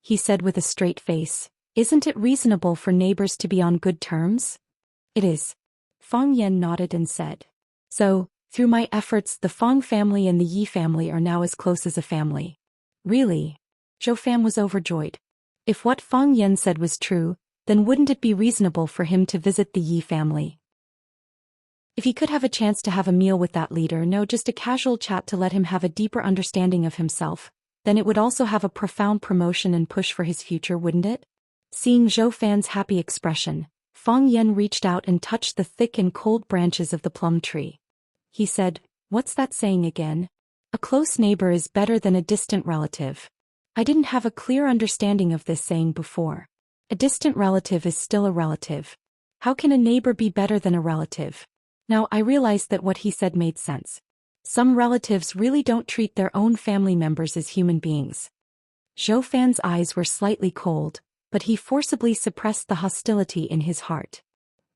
He said with a straight face, "Isn't it reasonable for neighbors to be on good terms?" "It is." Fong Yan nodded and said, "So, through my efforts, the Fong family and the Yi family are now as close as a family." "Really?" Zhou Fan was overjoyed. If what Fong Yan said was true, then wouldn't it be reasonable for him to visit the Yi family? If he could have a chance to have a meal with that leader, no, just a casual chat to let him have a deeper understanding of himself, then it would also have a profound promotion and push for his future, wouldn't it? Seeing Zhou Fan's happy expression, Fong Yan reached out and touched the thick and cold branches of the plum tree. He said, "What's that saying again? A close neighbor is better than a distant relative." I didn't have a clear understanding of this saying before. A distant relative is still a relative. How can a neighbor be better than a relative? Now I realized that what he said made sense. Some relatives really don't treat their own family members as human beings. Zhou Fan's eyes were slightly cold, but he forcibly suppressed the hostility in his heart.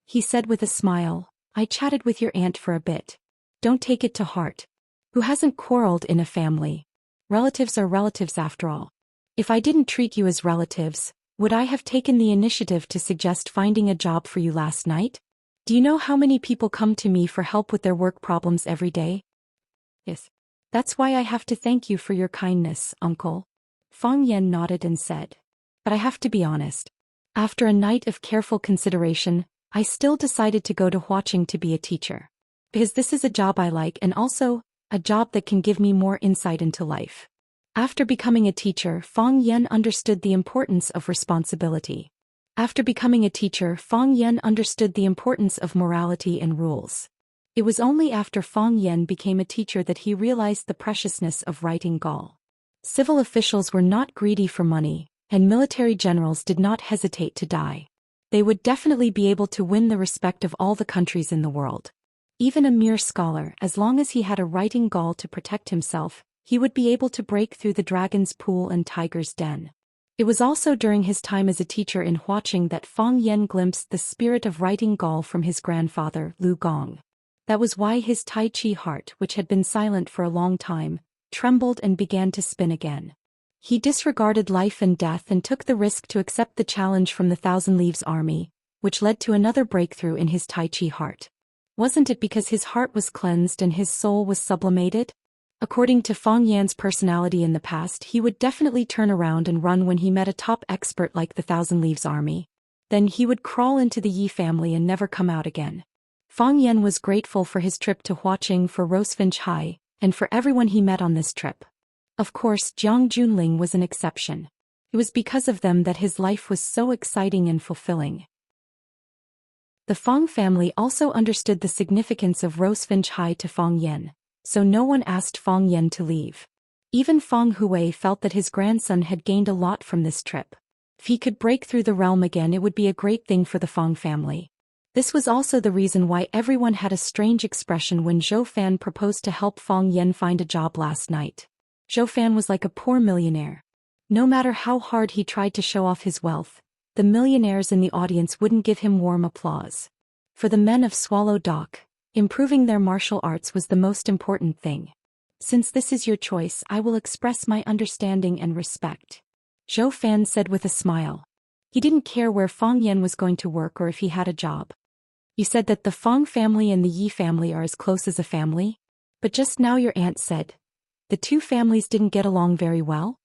He said with a smile, I chatted with your aunt for a bit. Don't take it to heart. Who hasn't quarreled in a family? Relatives are relatives after all. If I didn't treat you as relatives, would I have taken the initiative to suggest finding a job for you last night? Do you know how many people come to me for help with their work problems every day? Yes. That's why I have to thank you for your kindness, uncle. Fang Yan nodded and said. But I have to be honest. After a night of careful consideration, I still decided to go to Huaqing to be a teacher. Because this is a job I like and also a job that can give me more insight into life. After becoming a teacher, Fang Yan understood the importance of responsibility. After becoming a teacher, Fang Yan understood the importance of morality and rules. It was only after Fang Yan became a teacher that he realized the preciousness of writing Gaul. Civil officials were not greedy for money, and military generals did not hesitate to die. They would definitely be able to win the respect of all the countries in the world. Even a mere scholar, as long as he had a writing Gaul to protect himself, he would be able to break through the dragon's pool and tiger's den. It was also during his time as a teacher in Huaqing that Fang Yan glimpsed the spirit of writing Gaul from his grandfather, Lu Gong. That was why his Tai Chi heart, which had been silent for a long time, trembled and began to spin again. He disregarded life and death and took the risk to accept the challenge from the Thousand Leaves army, which led to another breakthrough in his Tai Chi heart. Wasn't it because his heart was cleansed and his soul was sublimated? According to Fang Yan's personality in the past, he would definitely turn around and run when he met a top expert like the Thousand Leaves army. Then he would crawl into the Yi family and never come out again. Fang Yan was grateful for his trip to Huaqing, for Rosefinch High, and for everyone he met on this trip. Of course, Jiang Junling was an exception. It was because of them that his life was so exciting and fulfilling. The Fang family also understood the significance of Rosefinch High to Fang Yan, so no one asked Fang Yan to leave. Even Fang Hui felt that his grandson had gained a lot from this trip. If he could break through the realm again, it would be a great thing for the Fang family. This was also the reason why everyone had a strange expression when Zhou Fan proposed to help Fang Yan find a job last night. Zhou Fan was like a poor millionaire. No matter how hard he tried to show off his wealth, the millionaires in the audience wouldn't give him warm applause. For the men of Swallow Dock, improving their martial arts was the most important thing. Since this is your choice, I will express my understanding and respect. Zhou Fan said with a smile. He didn't care where Fang Yan was going to work or if he had a job. You said that the Fang family and the Yi family are as close as a family? But just now your aunt said the two families didn't get along very well?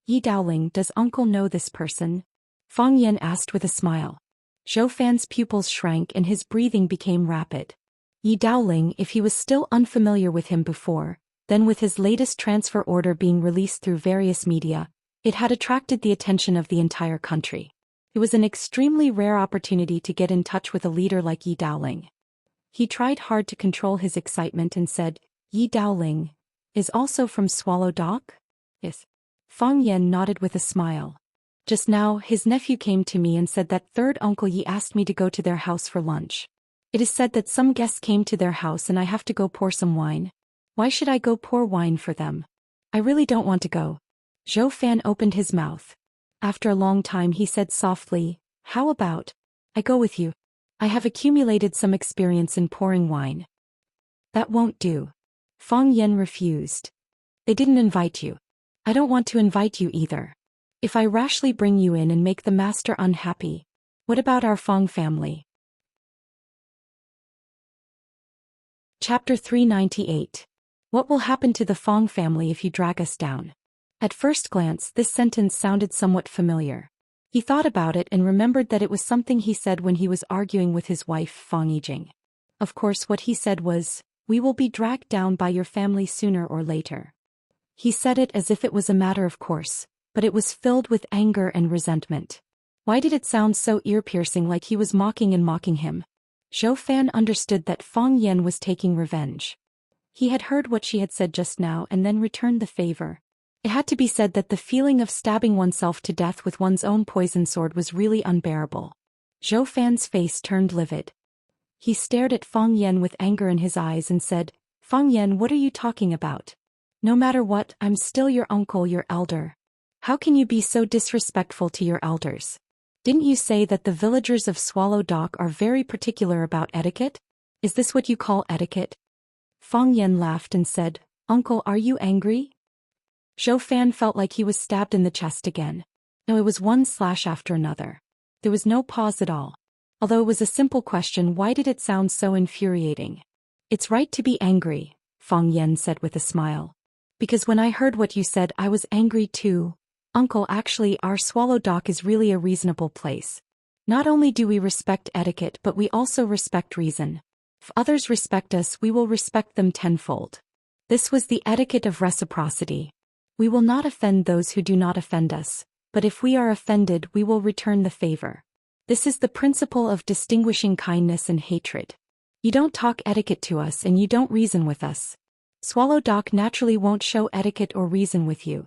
Yi Daoling, does uncle know this person? Fang Yan asked with a smile. Zhou Fan's pupils shrank and his breathing became rapid. Yi Daoling, if he was still unfamiliar with him before, then with his latest transfer order being released through various media, it had attracted the attention of the entire country. It was an extremely rare opportunity to get in touch with a leader like Yi Daoling. He tried hard to control his excitement and said, Yi Daoling is also from Swallow Dock? Yes. Fang Yan nodded with a smile. Just now, his nephew came to me and said that third uncle Yi asked me to go to their house for lunch. It is said that some guests came to their house and I have to go pour some wine. Why should I go pour wine for them? I really don't want to go. Zhou Fan opened his mouth. After a long time he said softly, how about I go with you? I have accumulated some experience in pouring wine. That won't do. Fang Yan refused. They didn't invite you. I don't want to invite you either. If I rashly bring you in and make the master unhappy, what about our Fang family? Chapter 398. What will happen to the Fang family if you drag us down? At first glance, this sentence sounded somewhat familiar. He thought about it and remembered that it was something he said when he was arguing with his wife, Fang Yijing. Of course, what he said was, we will be dragged down by your family sooner or later. He said it as if it was a matter of course, but it was filled with anger and resentment. Why did it sound so ear-piercing, like he was mocking him? Zhou Fan understood that Fang Yan was taking revenge. He had heard what she had said just now and then returned the favor. It had to be said that the feeling of stabbing oneself to death with one's own poison sword was really unbearable. Zhou Fan's face turned livid. He stared at Fang Yan with anger in his eyes and said, Fang Yan, what are you talking about? No matter what, I'm still your uncle, your elder. How can you be so disrespectful to your elders? Didn't you say that the villagers of Swallow Dock are very particular about etiquette? Is this what you call etiquette? Fang Yan laughed and said, Uncle, are you angry? Zhou Fan felt like he was stabbed in the chest again. No, it was one slash after another. There was no pause at all. Although it was a simple question, why did it sound so infuriating? It's right to be angry, Fang Yan said with a smile. Because when I heard what you said, I was angry too. Uncle, actually, our Swallow Dock is really a reasonable place. Not only do we respect etiquette, but we also respect reason. If others respect us, we will respect them tenfold. This was the etiquette of reciprocity. We will not offend those who do not offend us, but if we are offended, we will return the favor. This is the principle of distinguishing kindness and hatred. You don't talk etiquette to us and you don't reason with us. Swallow Dock naturally won't show etiquette or reason with you.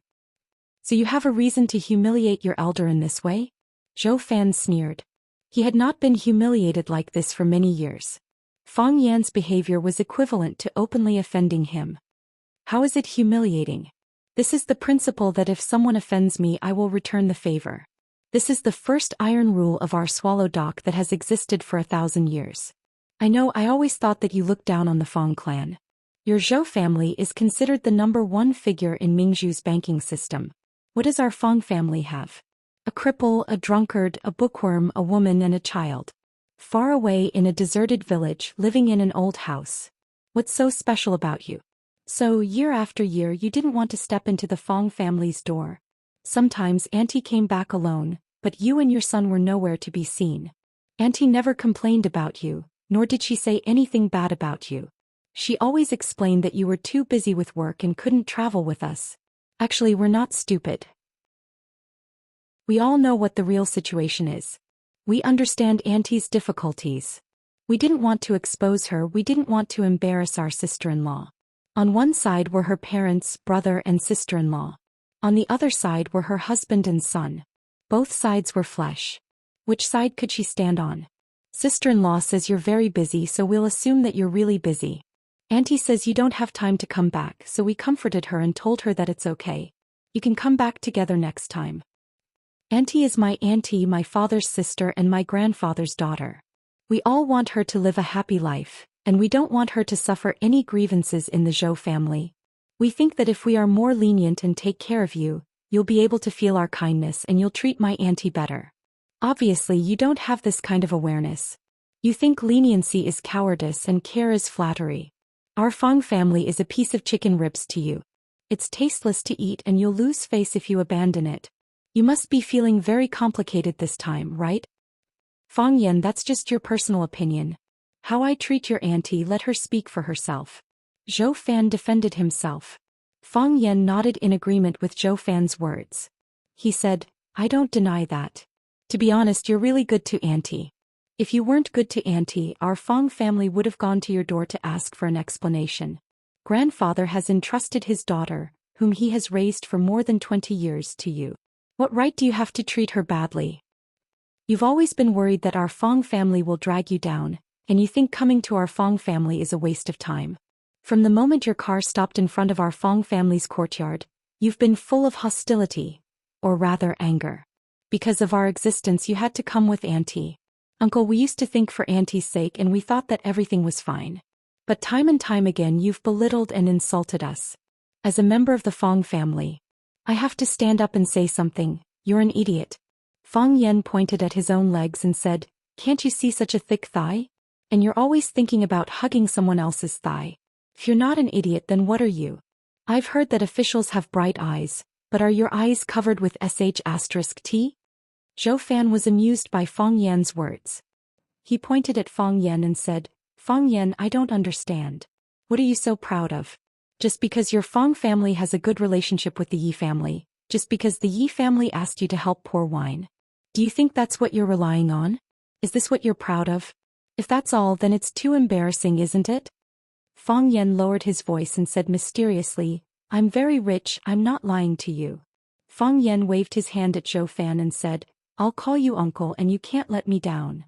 So you have a reason to humiliate your elder in this way? Zhou Fan sneered. He had not been humiliated like this for many years. Fang Yan's behavior was equivalent to openly offending him. How is it humiliating? This is the principle that if someone offends me, I will return the favor. This is the first iron rule of our Swallow Dock that has existed for 1,000 years. I know, I always thought that you looked down on the Fang clan. Your Zhou family is considered the #1 figure in Mingzhu's banking system. What does our Fang family have? A cripple, a drunkard, a bookworm, a woman and a child. Far away in a deserted village, living in an old house. What's so special about you? So, year after year, you didn't want to step into the Fang family's door. Sometimes Auntie came back alone, but you and your son were nowhere to be seen. Auntie never complained about you, nor did she say anything bad about you. She always explained that you were too busy with work and couldn't travel with us. Actually, we're not stupid. We all know what the real situation is. We understand Auntie's difficulties. We didn't want to expose her, we didn't want to embarrass our sister-in-law. On one side were her parents, brother and sister-in-law. On the other side were her husband and son. Both sides were flesh. Which side could she stand on? Sister-in-law says you're very busy, so we'll assume that you're really busy. Auntie says you don't have time to come back, so we comforted her and told her that it's okay. You can come back together next time. Auntie is my auntie, my father's sister and my grandfather's daughter. We all want her to live a happy life, and we don't want her to suffer any grievances in the Zhou family. We think that if we are more lenient and take care of you, you'll be able to feel our kindness and you'll treat my auntie better. Obviously, you don't have this kind of awareness. You think leniency is cowardice and care is flattery. Our Fang family is a piece of chicken ribs to you. It's tasteless to eat and you'll lose face if you abandon it. You must be feeling very complicated this time, right? Fang Yan, that's just your personal opinion. How I treat your auntie, let her speak for herself. Zhou Fan defended himself. Fang Yan nodded in agreement with Zhou Fan's words. He said, I don't deny that. To be honest, you're really good to auntie. If you weren't good to auntie, our Fang family would have gone to your door to ask for an explanation. Grandfather has entrusted his daughter, whom he has raised for more than 20 years, to you. What right do you have to treat her badly? You've always been worried that our Fang family will drag you down, and you think coming to our Fang family is a waste of time. From the moment your car stopped in front of our Fang family's courtyard, you've been full of hostility, or rather anger. Because of our existence you had to come with auntie. Uncle, we used to think for auntie's sake and we thought that everything was fine. But time and time again you've belittled and insulted us. As a member of the Fang family, I have to stand up and say something. You're an idiot. Fang Yan pointed at his own legs and said, can't you see such a thick thigh? And you're always thinking about hugging someone else's thigh. If you're not an idiot, then what are you? I've heard that officials have bright eyes, but are your eyes covered with sh*t? Zhou Fan was amused by Fang Yan's words. He pointed at Fang Yan and said, Fang Yan, I don't understand. What are you so proud of? Just because your Fang family has a good relationship with the Yi family, just because the Yi family asked you to help pour wine. Do you think that's what you're relying on? Is this what you're proud of? If that's all, then it's too embarrassing, isn't it? Fang Yan lowered his voice and said mysteriously, I'm very rich, I'm not lying to you. Fang Yan waved his hand at Zhou Fan and said, I'll call you uncle and you can't let me down.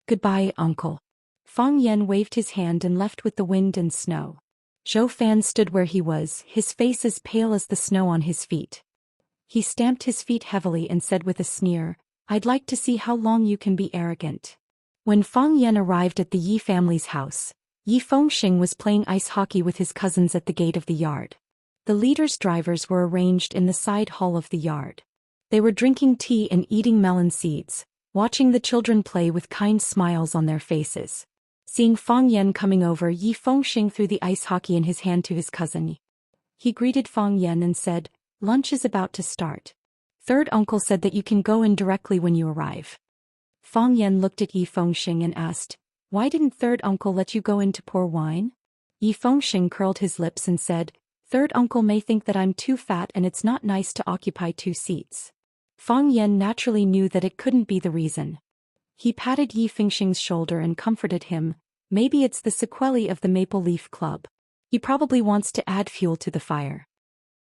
Goodbye, uncle. Fang Yan waved his hand and left with the wind and snow. Zhou Fan stood where he was, his face as pale as the snow on his feet. He stamped his feet heavily and said with a sneer, I'd like to see how long you can be arrogant. When Fang Yan arrived at the Yi family's house, Yi Fengxing was playing ice hockey with his cousins at the gate of the yard. The leaders' drivers were arranged in the side hall of the yard. They were drinking tea and eating melon seeds, watching the children play with kind smiles on their faces. Seeing Fang Yan coming over, Yi Fengxing threw the ice hockey in his hand to his cousin. He greeted Fang Yan and said, "Lunch is about to start. Third uncle said that you can go in directly when you arrive." Fang Yan looked at Yi Fengxing and asked, "Why didn't third uncle let you go in to pour wine?" Yi Fengxing curled his lips and said, "Third uncle may think that I'm too fat and it's not nice to occupy 2 seats." Fang Yan naturally knew that it couldn't be the reason. He patted Yi Fengxing's shoulder and comforted him. "Maybe it's the sequelae of the Maple Leaf Club. He probably wants to add fuel to the fire."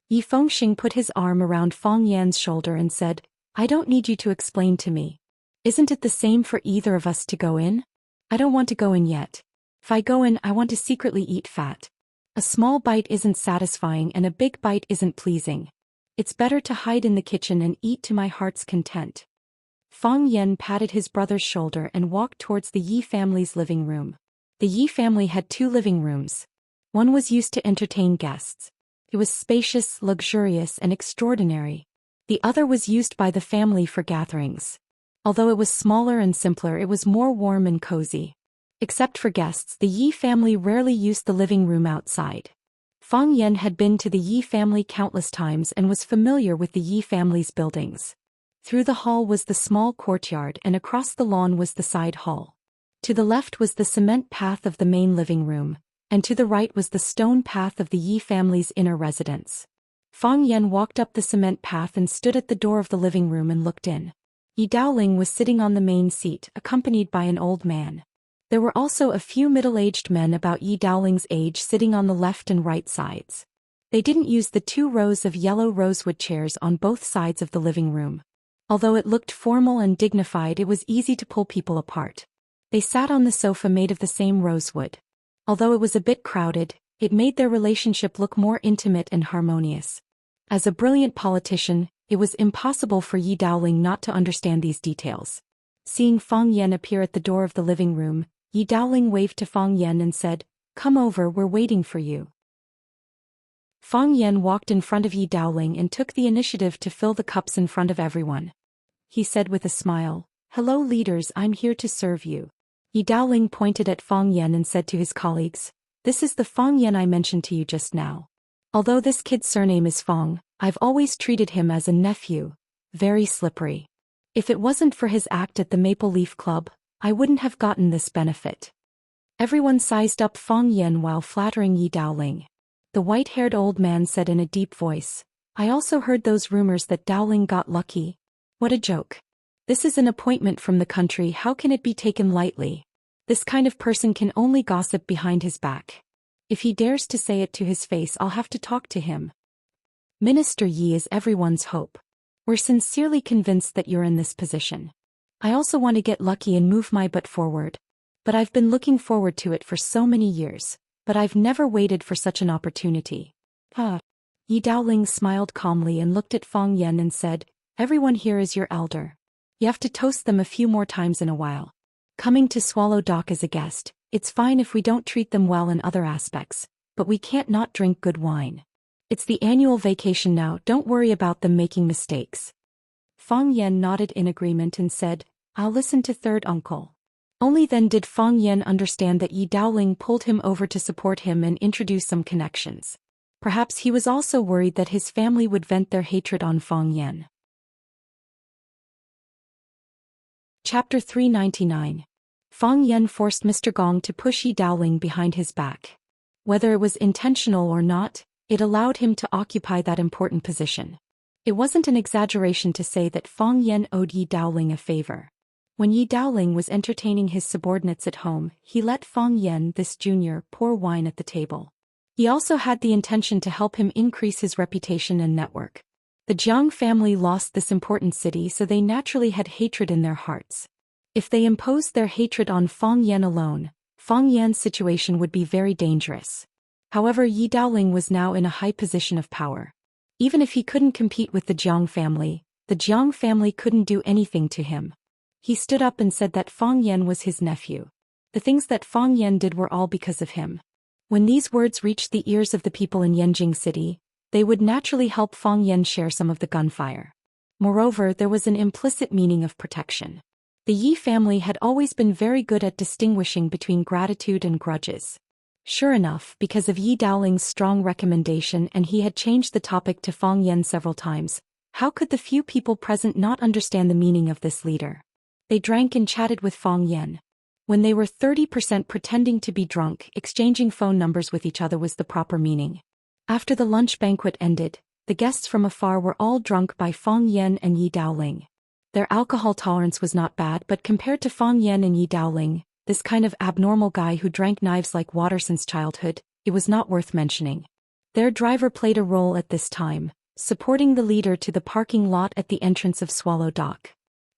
Yi Fengxing put his arm around Fang Yan's shoulder and said, "I don't need you to explain to me. Isn't it the same for either of us to go in? I don't want to go in yet. If I go in, I want to secretly eat fat. A small bite isn't satisfying and a big bite isn't pleasing. It's better to hide in the kitchen and eat to my heart's content." Fang Yan patted his brother's shoulder and walked towards the Yi family's living room. The Yi family had 2 living rooms. One was used to entertain guests. It was spacious, luxurious, and extraordinary. The other was used by the family for gatherings. Although it was smaller and simpler, it was more warm and cozy. Except for guests, the Yi family rarely used the living room outside. Fang Yan had been to the Yi family countless times and was familiar with the Yi family's buildings. Through the hall was the small courtyard and across the lawn was the side hall. To the left was the cement path of the main living room, and to the right was the stone path of the Yi family's inner residence. Fang Yan walked up the cement path and stood at the door of the living room and looked in. Yi Daoling was sitting on the main seat, accompanied by an old man. There were also a few middle-aged men about Yi Daoling's age sitting on the left and right sides. They didn't use the 2 rows of yellow rosewood chairs on both sides of the living room. Although it looked formal and dignified, it was easy to pull people apart. They sat on the sofa made of the same rosewood. Although it was a bit crowded, it made their relationship look more intimate and harmonious. As a brilliant politician, it was impossible for Yi Daoling not to understand these details. Seeing Fang Yan appear at the door of the living room, Yi Daoling waved to Fang Yan and said, "Come over, we're waiting for you." Fang Yan walked in front of Yi Daoling and took the initiative to fill the cups in front of everyone. He said with a smile, "Hello leaders, I'm here to serve you." Yi Daoling pointed at Fang Yan and said to his colleagues, "This is the Fang Yan I mentioned to you just now. Although this kid's surname is Fang, I've always treated him as a nephew. Very slippery. If it wasn't for his act at the Maple Leaf Club, I wouldn't have gotten this benefit." Everyone sized up Fang Yan while flattering Yi Daoling. The white-haired old man said in a deep voice, "I also heard those rumors that Daoling got lucky. What a joke. This is an appointment from the country, how can it be taken lightly? This kind of person can only gossip behind his back. If he dares to say it to his face, I'll have to talk to him. Minister Yi is everyone's hope. We're sincerely convinced that you're in this position. I also want to get lucky and move my butt forward. But I've been looking forward to it for so many years, but I've never waited for such an opportunity." Yi Daoling smiled calmly and looked at Fang Yan and said, "Everyone here is your elder. You have to toast them a few more times in a while. Coming to Swallow Dock as a guest, it's fine if we don't treat them well in other aspects, but we can't not drink good wine. It's the annual vacation now, don't worry about them making mistakes." Fang Yan nodded in agreement and said, "I'll listen to third uncle." Only then did Fang Yan understand that Yi Daoling pulled him over to support him and introduce some connections. Perhaps he was also worried that his family would vent their hatred on Fang Yan. Chapter 399. Fang Yan forced Mr. Gong to push Yi Daoling behind his back. Whether it was intentional or not, it allowed him to occupy that important position. It wasn't an exaggeration to say that Fang Yan owed Yi Daoling a favor. When Yi Daoling was entertaining his subordinates at home, he let Fang Yan, this junior, pour wine at the table. He also had the intention to help him increase his reputation and network. The Jiang family lost this important city, so they naturally had hatred in their hearts. If they imposed their hatred on Fang Yan alone, Fang Yan's situation would be very dangerous. However, Yi Daoling was now in a high position of power. Even if he couldn't compete with the Jiang family couldn't do anything to him. He stood up and said that Fang Yan was his nephew. The things that Fang Yan did were all because of him. When these words reached the ears of the people in Yanjing City, they would naturally help Fang Yan share some of the gunfire. Moreover, there was an implicit meaning of protection. The Yi family had always been very good at distinguishing between gratitude and grudges. Sure enough, because of Yi Daoling's strong recommendation and he had changed the topic to Fang Yan several times, how could the few people present not understand the meaning of this leader? They drank and chatted with Fang Yan. When they were 30% pretending to be drunk, exchanging phone numbers with each other was the proper meaning. After the lunch banquet ended, the guests from afar were all drunk by Fang Yan and Yi Daoling. Their alcohol tolerance was not bad, but compared to Fang Yan and Yi Daoling, this kind of abnormal guy who drank knives like water since childhood, it was not worth mentioning. Their driver played a role at this time, supporting the leader to the parking lot at the entrance of Swallow Dock.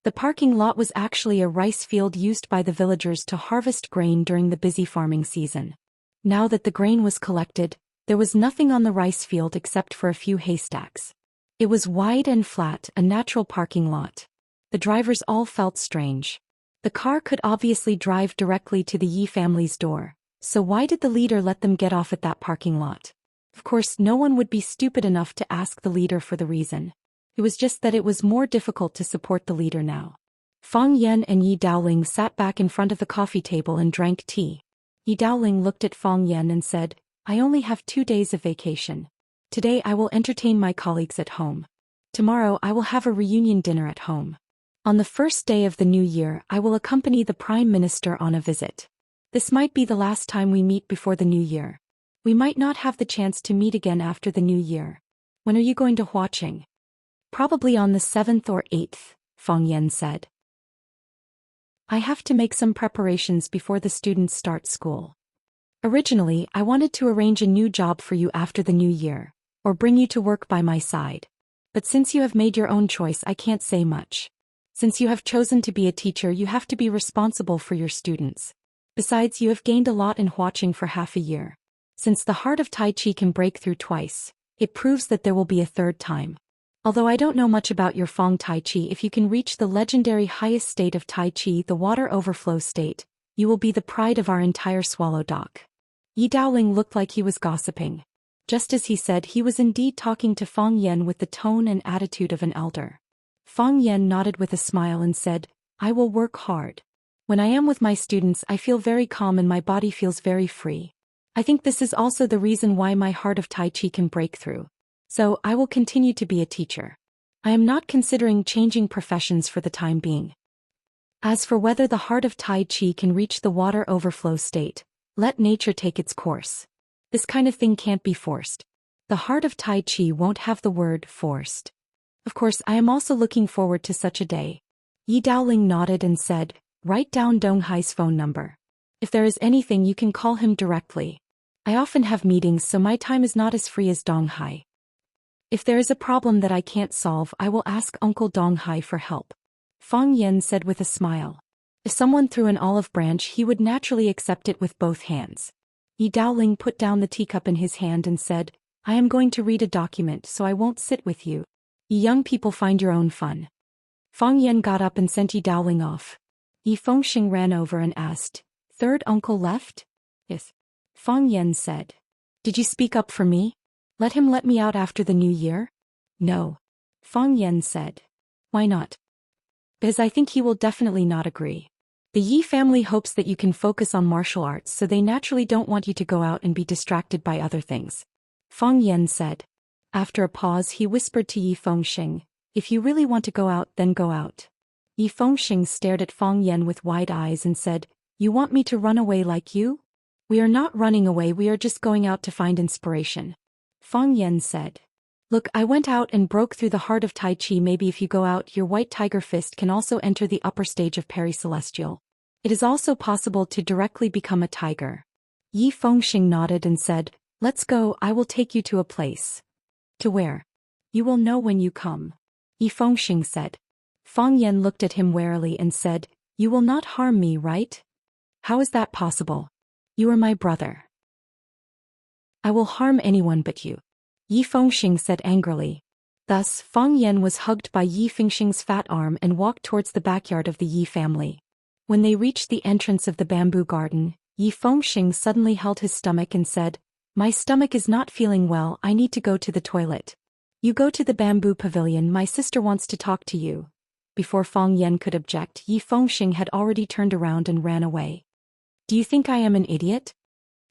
The parking lot was actually a rice field used by the villagers to harvest grain during the busy farming season. Now that the grain was collected, there was nothing on the rice field except for a few haystacks. It was wide and flat, a natural parking lot. The drivers all felt strange. The car could obviously drive directly to the Yi family's door, so why did the leader let them get off at that parking lot? Of course, no one would be stupid enough to ask the leader for the reason. It was just that it was more difficult to support the leader now. Fang Yan and Yi Daoling sat back in front of the coffee table and drank tea. Yi Daoling looked at Fang Yan and said, "I only have 2 days of vacation. Today I will entertain my colleagues at home. Tomorrow I will have a reunion dinner at home. On the first day of the new year I will accompany the Prime Minister on a visit. This might be the last time we meet before the new year. We might not have the chance to meet again after the new year. When are you going to Huaqing?" "Probably on the 7th or 8th, Fang Yan said. "I have to make some preparations before the students start school. Originally, I wanted to arrange a new job for you after the new year, or bring you to work by my side. But since you have made your own choice, I can't say much. Since you have chosen to be a teacher, you have to be responsible for your students. Besides, you have gained a lot in Huaqing for half a year. Since the heart of Tai Chi can break through twice, it proves that there will be a third time. Although I don't know much about your Feng Tai Chi, if you can reach the legendary highest state of Tai Chi, the water overflow state, you will be the pride of our entire Swallow Dock." Yi Daoling looked like he was gossiping. Just as he said, he was indeed talking to Fang Yan with the tone and attitude of an elder. Fang Yan nodded with a smile and said, "I will work hard. When I am with my students, I feel very calm and my body feels very free. I think this is also the reason why my heart of Tai Chi can break through. So, I will continue to be a teacher. I am not considering changing professions for the time being. As for whether the heart of Tai Chi can reach the water overflow state, let nature take its course. This kind of thing can't be forced. The heart of Tai Chi won't have the word forced. Of course, I am also looking forward to such a day." Yi Daoling nodded and said, "Write down Dong Hai's phone number. If there is anything, you can call him directly. I often have meetings, so my time is not as free as Dong Hai. If there is a problem that I can't solve, I will ask Uncle Dong Hai for help." Fang Yan said with a smile. If someone threw an olive branch, he would naturally accept it with both hands. Yi Daoling put down the teacup in his hand and said, "I am going to read a document, so I won't sit with you. You young people find your own fun." Fang Yan got up and sent Yi Daoling off. Yi Fengxing ran over and asked, "Third uncle left?" "Yes." Fang Yan said. "Did you speak up for me? Let him let me out after the new year?" "No." Fang Yan said. "Why not?" "Because I think he will definitely not agree. The Yi family hopes that you can focus on martial arts, so they naturally don't want you to go out and be distracted by other things," Fang Yan said. After a pause, he whispered to Yi Fengxing, "If you really want to go out, then go out." Yi Fengxing stared at Fang Yan with wide eyes and said, "You want me to run away like you?" "We are not running away, we are just going out to find inspiration," Fang Yan said. "Look, I went out and broke through the heart of Tai Chi. Maybe if you go out, your white tiger fist can also enter the upper stage of Peri-Celestial. It is also possible to directly become a tiger." Yi Fengxing nodded and said, "Let's go, I will take you to a place." "To where?" "You will know when you come," Yi Fengxing said. Fang Yan looked at him warily and said, "You will not harm me, right?" "How is that possible? You are my brother." "I will harm anyone but you," Yi Fengxing said angrily. Thus, Fang Yan was hugged by Yi Fengxing's fat arm and walked towards the backyard of the Yi family. When they reached the entrance of the bamboo garden, Yi Fengxing suddenly held his stomach and said, "My stomach is not feeling well, I need to go to the toilet. You go to the bamboo pavilion, my sister wants to talk to you." Before Fang Yan could object, Yi Fengxing had already turned around and ran away. "Do you think I am an idiot?"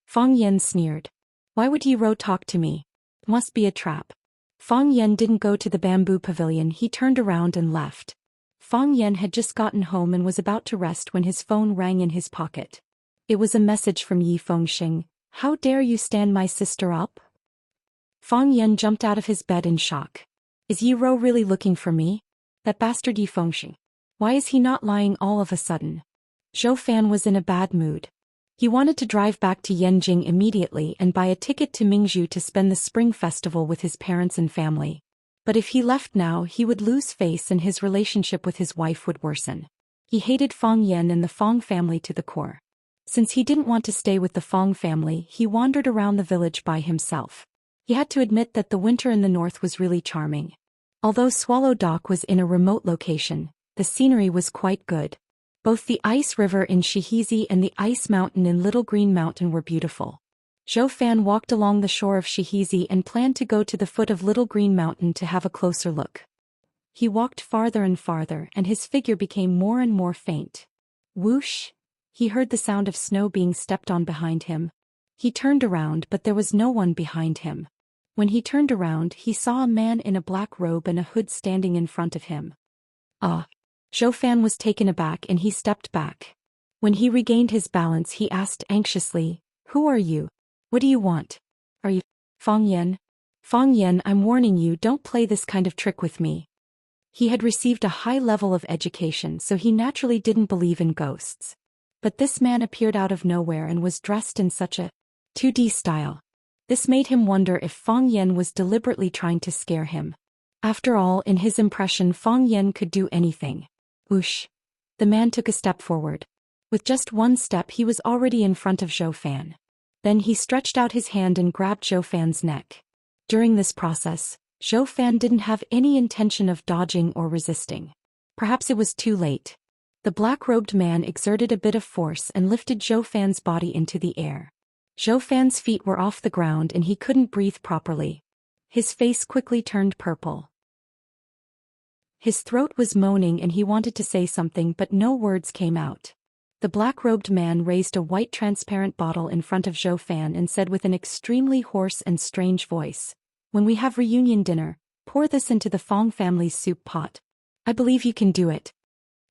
Fang Yan sneered. "Why would Yi Ro talk to me? Must be a trap." Fang Yan didn't go to the bamboo pavilion, he turned around and left. Fang Yan had just gotten home and was about to rest when his phone rang in his pocket. It was a message from Yi Fengxing. "How dare you stand my sister up?" Fang Yan jumped out of his bed in shock. "Is Yi Ro really looking for me? That bastard Yi Fengxing. Why is he not lying all of a sudden?" Zhou Fan was in a bad mood. He wanted to drive back to Yanjing immediately and buy a ticket to Mingzhu to spend the Spring Festival with his parents and family. But if he left now, he would lose face and his relationship with his wife would worsen. He hated Fang Yan and the Fang family to the core. Since he didn't want to stay with the Fang family, he wandered around the village by himself. He had to admit that the winter in the north was really charming. Although Swallow Dock was in a remote location, the scenery was quite good. Both the ice river in Shihizi and the ice mountain in Little Green Mountain were beautiful. Zhou Fan walked along the shore of Shihizi and planned to go to the foot of Little Green Mountain to have a closer look. He walked farther and farther and his figure became more and more faint. Whoosh! He heard the sound of snow being stepped on behind him. He turned around but there was no one behind him. When he turned around, he saw a man in a black robe and a hood standing in front of him. "Ah!" Zhou Fan was taken aback and he stepped back. When he regained his balance, he asked anxiously, "Who are you? What do you want? Are you Fang Yan?" "Fang Yan, I'm warning you, don't play this kind of trick with me." He had received a high level of education, so he naturally didn't believe in ghosts. But this man appeared out of nowhere and was dressed in such a 2D style. This made him wonder if Fang Yan was deliberately trying to scare him. After all, in his impression, Fang Yan could do anything. Whoosh! The man took a step forward. With just one step, he was already in front of Zhou Fan. Then he stretched out his hand and grabbed Zhou Fan's neck. During this process, Zhou Fan didn't have any intention of dodging or resisting. Perhaps it was too late. The black-robed man exerted a bit of force and lifted Zhou Fan's body into the air. Zhou Fan's feet were off the ground and he couldn't breathe properly. His face quickly turned purple. His throat was moaning and he wanted to say something but no words came out. The black-robed man raised a white transparent bottle in front of Zhou Fan and said with an extremely hoarse and strange voice, "When we have reunion dinner, pour this into the Fang family's soup pot. I believe you can do it."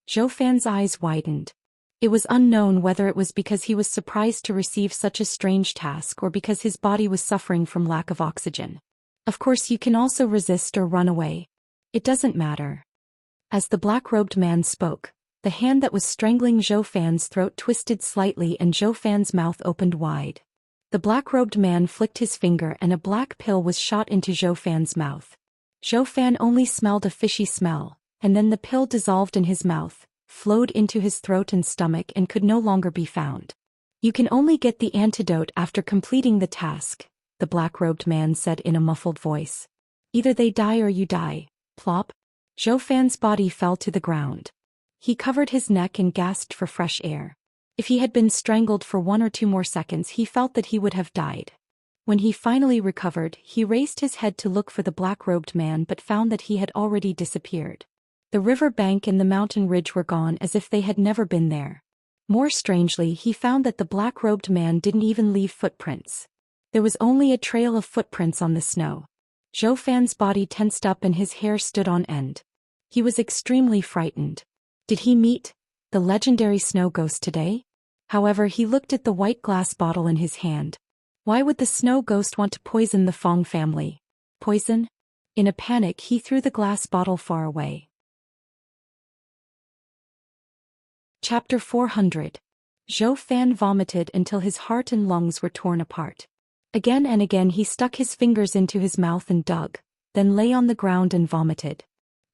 Zhou Fan's eyes widened. It was unknown whether it was because he was surprised to receive such a strange task or because his body was suffering from lack of oxygen. Of course, you can also resist or run away. It doesn't matter. As the black-robed man spoke, the hand that was strangling Zhou Fan's throat twisted slightly and Zhou Fan's mouth opened wide. The black-robed man flicked his finger and a black pill was shot into Zhou Fan's mouth. Zhou Fan only smelled a fishy smell, and then the pill dissolved in his mouth, flowed into his throat and stomach and could no longer be found. "You can only get the antidote after completing the task," the black-robed man said in a muffled voice. "Either they die or you die." Plop! Zhou Fan's body fell to the ground. He covered his neck and gasped for fresh air. If he had been strangled for 1 or 2 more seconds, he felt that he would have died. When he finally recovered, he raised his head to look for the black-robed man but found that he had already disappeared. The river bank and the mountain ridge were gone as if they had never been there. More strangely, he found that the black-robed man didn't even leave footprints. There was only a trail of footprints on the snow. Zhou Fan's body tensed up and his hair stood on end. He was extremely frightened. Did he meet the legendary snow ghost today? However, he looked at the white glass bottle in his hand. Why would the snow ghost want to poison the Fang family? Poison? In a panic, he threw the glass bottle far away. Chapter 400. Zhou Fan vomited until his heart and lungs were torn apart. Again and again he stuck his fingers into his mouth and dug, then lay on the ground and vomited.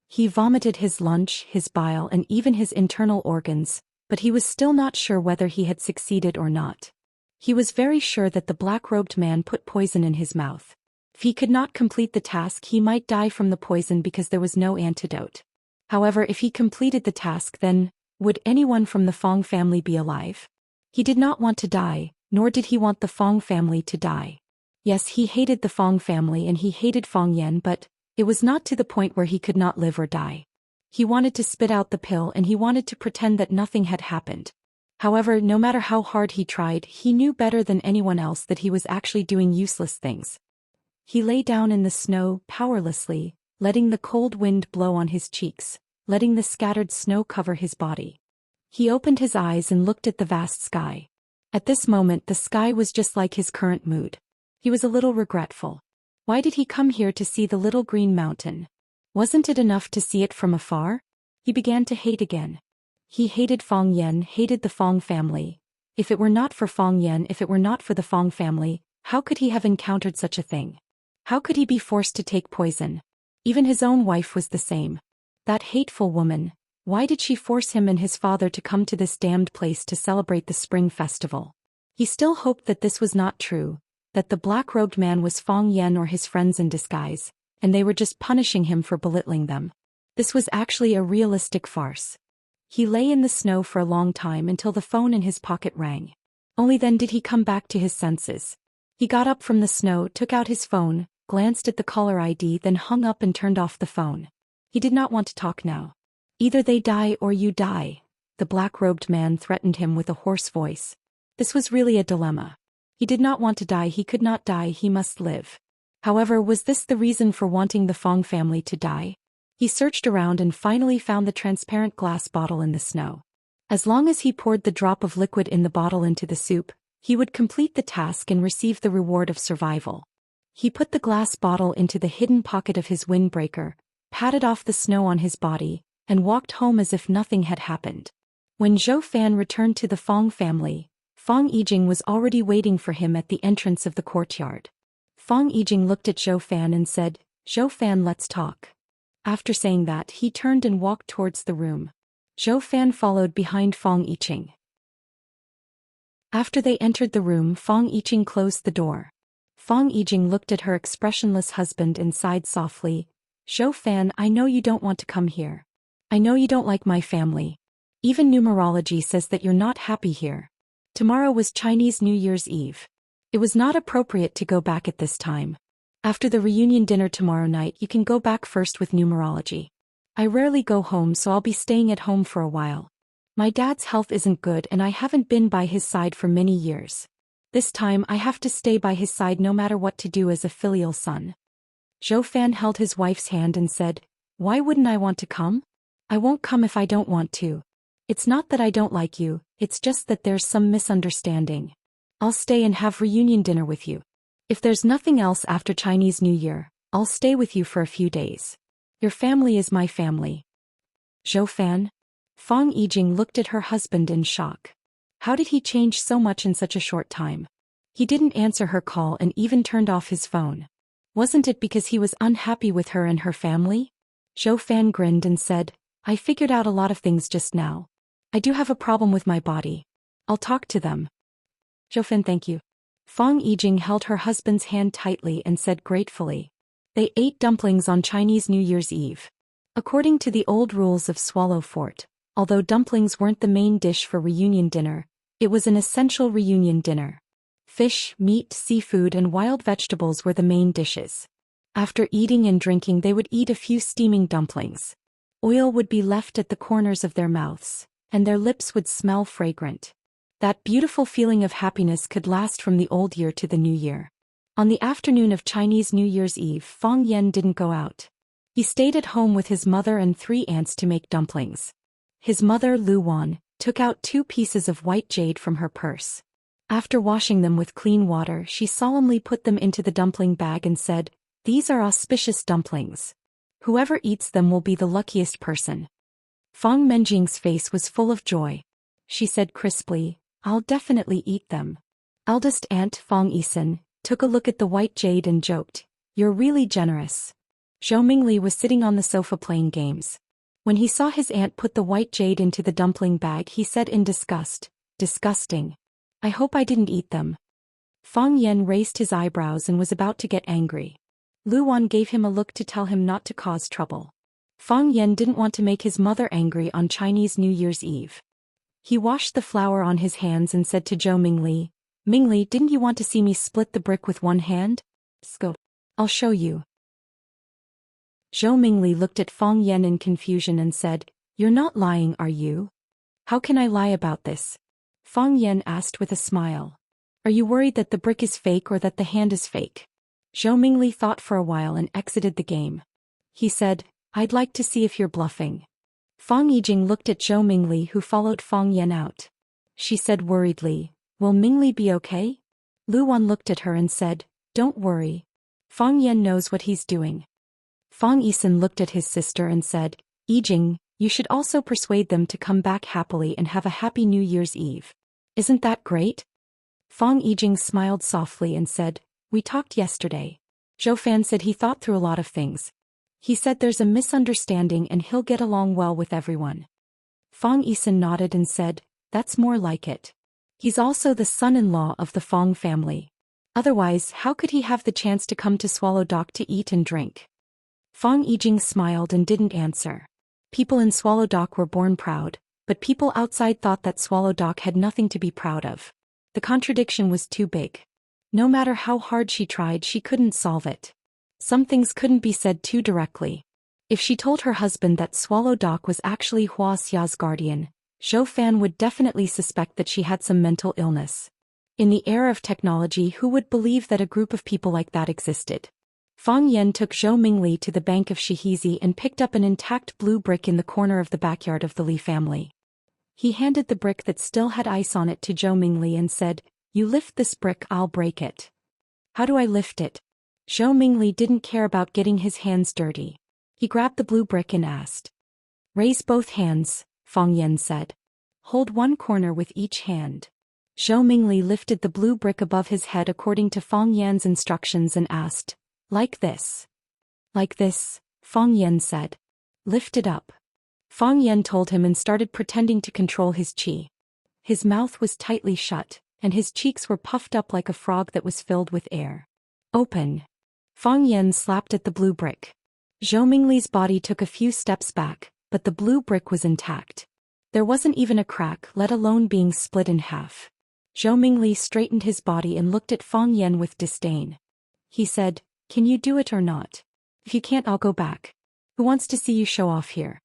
He vomited his lunch, his bile and even his internal organs, but he was still not sure whether he had succeeded or not. He was very sure that the black-robed man put poison in his mouth. If he could not complete the task, he might die from the poison because there was no antidote. However, if he completed the task, then would anyone from the Fong family be alive? He did not want to die, nor did he want the Fong family to die. Yes, he hated the Fong family and he hated Fong Yan, but it was not to the point where he could not live or die. He wanted to spit out the pill and he wanted to pretend that nothing had happened. However, no matter how hard he tried, he knew better than anyone else that he was actually doing useless things. He lay down in the snow, powerlessly, letting the cold wind blow on his cheeks, letting the scattered snow cover his body. He opened his eyes and looked at the vast sky. At this moment, the sky was just like his current mood. He was a little regretful. Why did he come here to see the little green mountain? Wasn't it enough to see it from afar? He began to hate again. He hated Fong Yan, hated the Fong family. If it were not for Fong Yan, if it were not for the Fong family, how could he have encountered such a thing? How could he be forced to take poison? Even his own wife was the same. That hateful woman. Why did she force him and his father to come to this damned place to celebrate the spring festival? He still hoped that this was not true, that the black-robed man was Fong Yan or his friends in disguise, and they were just punishing him for belittling them. This was actually a realistic farce. He lay in the snow for a long time until the phone in his pocket rang. Only then did he come back to his senses. He got up from the snow, took out his phone, glanced at the caller ID, then hung up and turned off the phone. He did not want to talk now. Either they die or you die, the black-robed man threatened him with a hoarse voice. This was really a dilemma. He did not want to die, he could not die, he must live. However, was this the reason for wanting the Fong family to die? He searched around and finally found the transparent glass bottle in the snow. As long as he poured the drop of liquid in the bottle into the soup, he would complete the task and receive the reward of survival. He put the glass bottle into the hidden pocket of his windbreaker, patted off the snow on his body, and walked home as if nothing had happened. When Zhou Fan returned to the Fong family, Fong Yijing was already waiting for him at the entrance of the courtyard. Fong Yijing looked at Zhou Fan and said, "Zhou Fan, let's talk." After saying that, he turned and walked towards the room. Zhou Fan followed behind Fong Yijing. After they entered the room, Fong Yijing closed the door. Fong Yijing looked at her expressionless husband and sighed softly. "Zhou Fan, I know you don't want to come here. I know you don't like my family. Even numerology says that you're not happy here. Tomorrow was Chinese New Year's Eve. It was not appropriate to go back at this time. After the reunion dinner tomorrow night, you can go back first with numerology. I rarely go home, so I'll be staying at home for a while. My dad's health isn't good and I haven't been by his side for many years. This time I have to stay by his side no matter what to do as a filial son." Zhou Fan held his wife's hand and said, "Why wouldn't I want to come? I won't come if I don't want to. It's not that I don't like you, it's just that there's some misunderstanding. I'll stay and have reunion dinner with you. If there's nothing else after Chinese New Year, I'll stay with you for a few days. Your family is my family." "Zhou Fan?" Fong Yijing looked at her husband in shock. How did he change so much in such a short time? He didn't answer her call and even turned off his phone. Wasn't it because he was unhappy with her and her family? Zhou Fan grinned and said, "I figured out a lot of things just now. I do have a problem with my body. I'll talk to them." "Zhou Fan, thank you." Fong Yijing held her husband's hand tightly and said gratefully. They ate dumplings on Chinese New Year's Eve. According to the old rules of Swallow Fort, although dumplings weren't the main dish for reunion dinner, it was an essential reunion dinner. Fish, meat, seafood and wild vegetables were the main dishes. After eating and drinking, they would eat a few steaming dumplings. Oil would be left at the corners of their mouths, and their lips would smell fragrant. That beautiful feeling of happiness could last from the old year to the new year. On the afternoon of Chinese New Year's Eve, Fong Yan didn't go out. He stayed at home with his mother and 3 aunts to make dumplings. His mother, Lu Wan, took out 2 pieces of white jade from her purse. After washing them with clean water, she solemnly put them into the dumpling bag and said, "These are auspicious dumplings. Whoever eats them will be the luckiest person." Fong Menjing's face was full of joy. She said crisply, "I'll definitely eat them." Eldest aunt Fong Yisan took a look at the white jade and joked, "You're really generous." Zhou Mingli was sitting on the sofa playing games. When he saw his aunt put the white jade into the dumpling bag, he said in disgust, "Disgusting. I hope I didn't eat them." Fong Yan raised his eyebrows and was about to get angry. Luan gave him a look to tell him not to cause trouble. Fang Yan didn't want to make his mother angry on Chinese New Year's Eve. He washed the flour on his hands and said to Zhou Mingli, "Mingli, didn't you want to see me split the brick with one hand? Go. I'll show you." Zhou Mingli looked at Fang Yan in confusion and said, "You're not lying, are you?" "How can I lie about this?" Fang Yan asked with a smile. "Are you worried that the brick is fake or that the hand is fake?" Zhou Mingli thought for a while and exited the game. He said, "I'd like to see if you're bluffing." Fang Yijing looked at Zhou Mingli, who followed Fang Yan out. She said worriedly, "Will Mingli be okay?" Luan looked at her and said, "Don't worry. Fang Yan knows what he's doing." Fang Yisan looked at his sister and said, "Yijing, you should also persuade them to come back happily and have a happy New Year's Eve. Isn't that great?" Fang Yijing smiled softly and said, "We talked yesterday. Zhou Fan said he thought through a lot of things. He said there's a misunderstanding and he'll get along well with everyone." Fang Yisan nodded and said, "That's more like it. He's also the son-in-law of the Fang family. Otherwise, how could he have the chance to come to Swallow Dock to eat and drink?" Fang Yijing smiled and didn't answer. People in Swallow Dock were born proud, but people outside thought that Swallow Dock had nothing to be proud of. The contradiction was too big. No matter how hard she tried, she couldn't solve it. Some things couldn't be said too directly. If she told her husband that Swallow Dock was actually Hua Xia's guardian, Zhou Fan would definitely suspect that she had some mental illness. In the era of technology, who would believe that a group of people like that existed? Fang Yan took Zhou Mingli to the bank of Shihizi and picked up an intact blue brick in the corner of the backyard of the Li family. He handed the brick that still had ice on it to Zhou Mingli and said, "You lift this brick, I'll break it." "How do I lift it?" Zhou Mingli didn't care about getting his hands dirty. He grabbed the blue brick and asked. "Raise both hands," Fang Yan said. "Hold one corner with each hand." Zhou Mingli lifted the blue brick above his head according to Fang Yan's instructions and asked, "Like this?" "Like this," Fang Yan said. "Lift it up." Fang Yan told him and started pretending to control his qi. His mouth was tightly shut, and his cheeks were puffed up like a frog that was filled with air. "Open." Fang Yan slapped at the blue brick. Zhou Mingli's body took a few steps back, but the blue brick was intact. There wasn't even a crack, let alone being split in half. Zhou Mingli straightened his body and looked at Fang Yan with disdain. He said, "Can you do it or not? If you can't, I'll go back. Who wants to see you show off here?"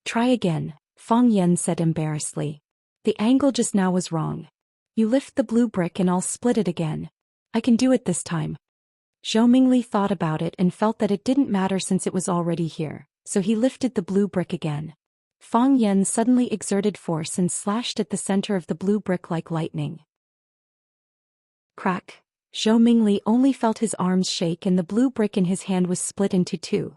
"Try again," Fang Yan said embarrassedly. "The angle just now was wrong. You lift the blue brick and I'll split it again. I can do it this time." Zhou Mingli thought about it and felt that it didn't matter since it was already here, so he lifted the blue brick again. Fang Yan suddenly exerted force and slashed at the center of the blue brick like lightning. Crack! Zhou Mingli only felt his arms shake and the blue brick in his hand was split into two.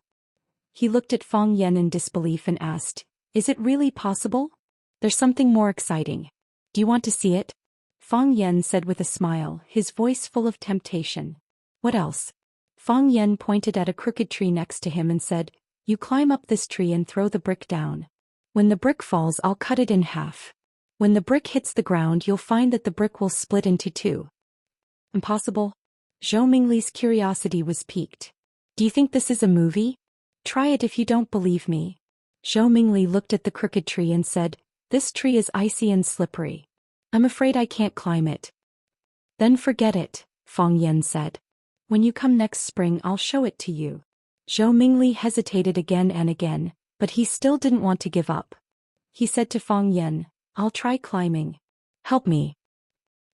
He looked at Fang Yan in disbelief and asked, "Is it really possible? There's something more exciting. Do you want to see it?" Fang Yan said with a smile, his voice full of temptation. "What else?" Fang Yan pointed at a crooked tree next to him and said, "You climb up this tree and throw the brick down. When the brick falls, I'll cut it in half. When the brick hits the ground, you'll find that the brick will split into two." "Impossible?" Zhou Mingli's curiosity was piqued. "Do you think this is a movie? Try it if you don't believe me." Zhou Mingli looked at the crooked tree and said, "This tree is icy and slippery. I'm afraid I can't climb it." "Then forget it," Fang Yan said. "When you come next spring, I'll show it to you." Zhou Mingli hesitated again and again, but he still didn't want to give up. He said to Fang Yan, "I'll try climbing. Help me."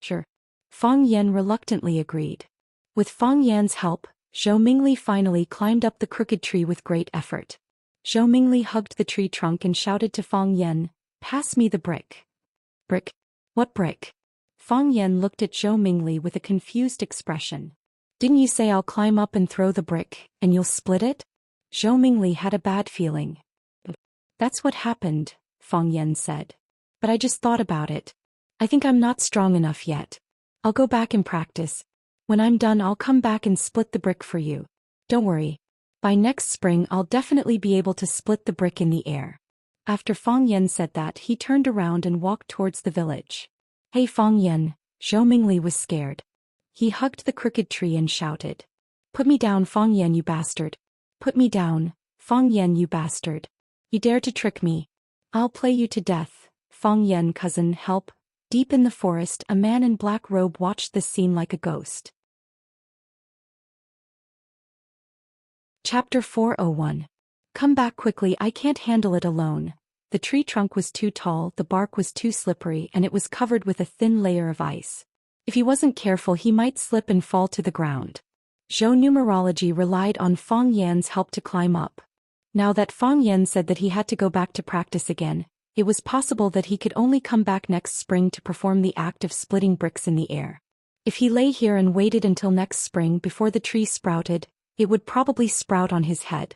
"Sure." Fang Yan reluctantly agreed. With Fang Yan's help, Zhou Mingli finally climbed up the crooked tree with great effort. Zhou Mingli hugged the tree trunk and shouted to Fang Yan, "Pass me the brick." "Brick? What brick?" Fang Yan looked at Zhou Mingli with a confused expression. "Didn't you say I'll climb up and throw the brick, and you'll split it?" Zhou Mingli had a bad feeling. "That's what happened," Fang Yan said. "But I just thought about it. I think I'm not strong enough yet. I'll go back and practice. When I'm done, I'll come back and split the brick for you. Don't worry. By next spring, I'll definitely be able to split the brick in the air." After Fang Yan said that, he turned around and walked towards the village. "Hey Fang Yan," Zhou Mingli was scared. He hugged the crooked tree and shouted, Put me down, Fong Yan, you bastard. Put me down, Fong Yan, you bastard. You dare to trick me. I'll play you to death, Fong Yan, cousin, help. Deep in the forest, a man in black robe watched this scene like a ghost. Chapter 401. Come back quickly, I can't handle it alone. The tree trunk was too tall, the bark was too slippery, and it was covered with a thin layer of ice. If he wasn't careful, he might slip and fall to the ground. Zhou numerology relied on Fong Yan's help to climb up. Now that Fong Yan said that he had to go back to practice again, it was possible that he could only come back next spring to perform the act of splitting bricks in the air. If he lay here and waited until next spring before the tree sprouted, it would probably sprout on his head.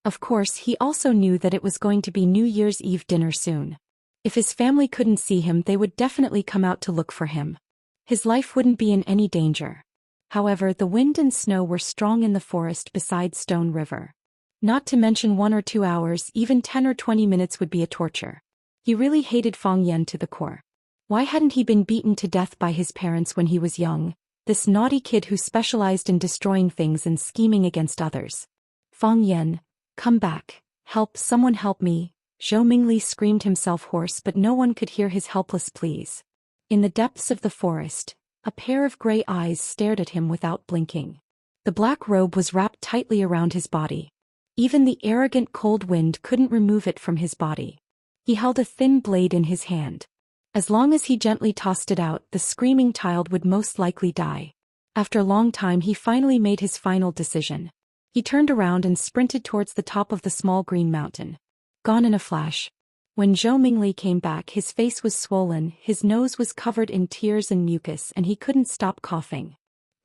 Of course, he also knew that it was going to be New Year's Eve dinner soon. If his family couldn't see him, they would definitely come out to look for him. His life wouldn't be in any danger. However, the wind and snow were strong in the forest beside Stone River. Not to mention 1 or 2 hours, even 10 or 20 minutes would be a torture. He really hated Fong Yan to the core. Why hadn't he been beaten to death by his parents when he was young, this naughty kid who specialized in destroying things and scheming against others? Fong Yan, come back, help, someone help me, Zhou Mingli screamed himself hoarse, but no one could hear his helpless pleas. In the depths of the forest, a pair of gray eyes stared at him without blinking. The black robe was wrapped tightly around his body. Even the arrogant cold wind couldn't remove it from his body. He held a thin blade in his hand. As long as he gently tossed it out, the screaming child would most likely die. After a long time, he finally made his final decision. He turned around and sprinted towards the top of the small green mountain. Gone in a flash. When Zhou Mingli came back, his face was swollen, his nose was covered in tears and mucus, and he couldn't stop coughing.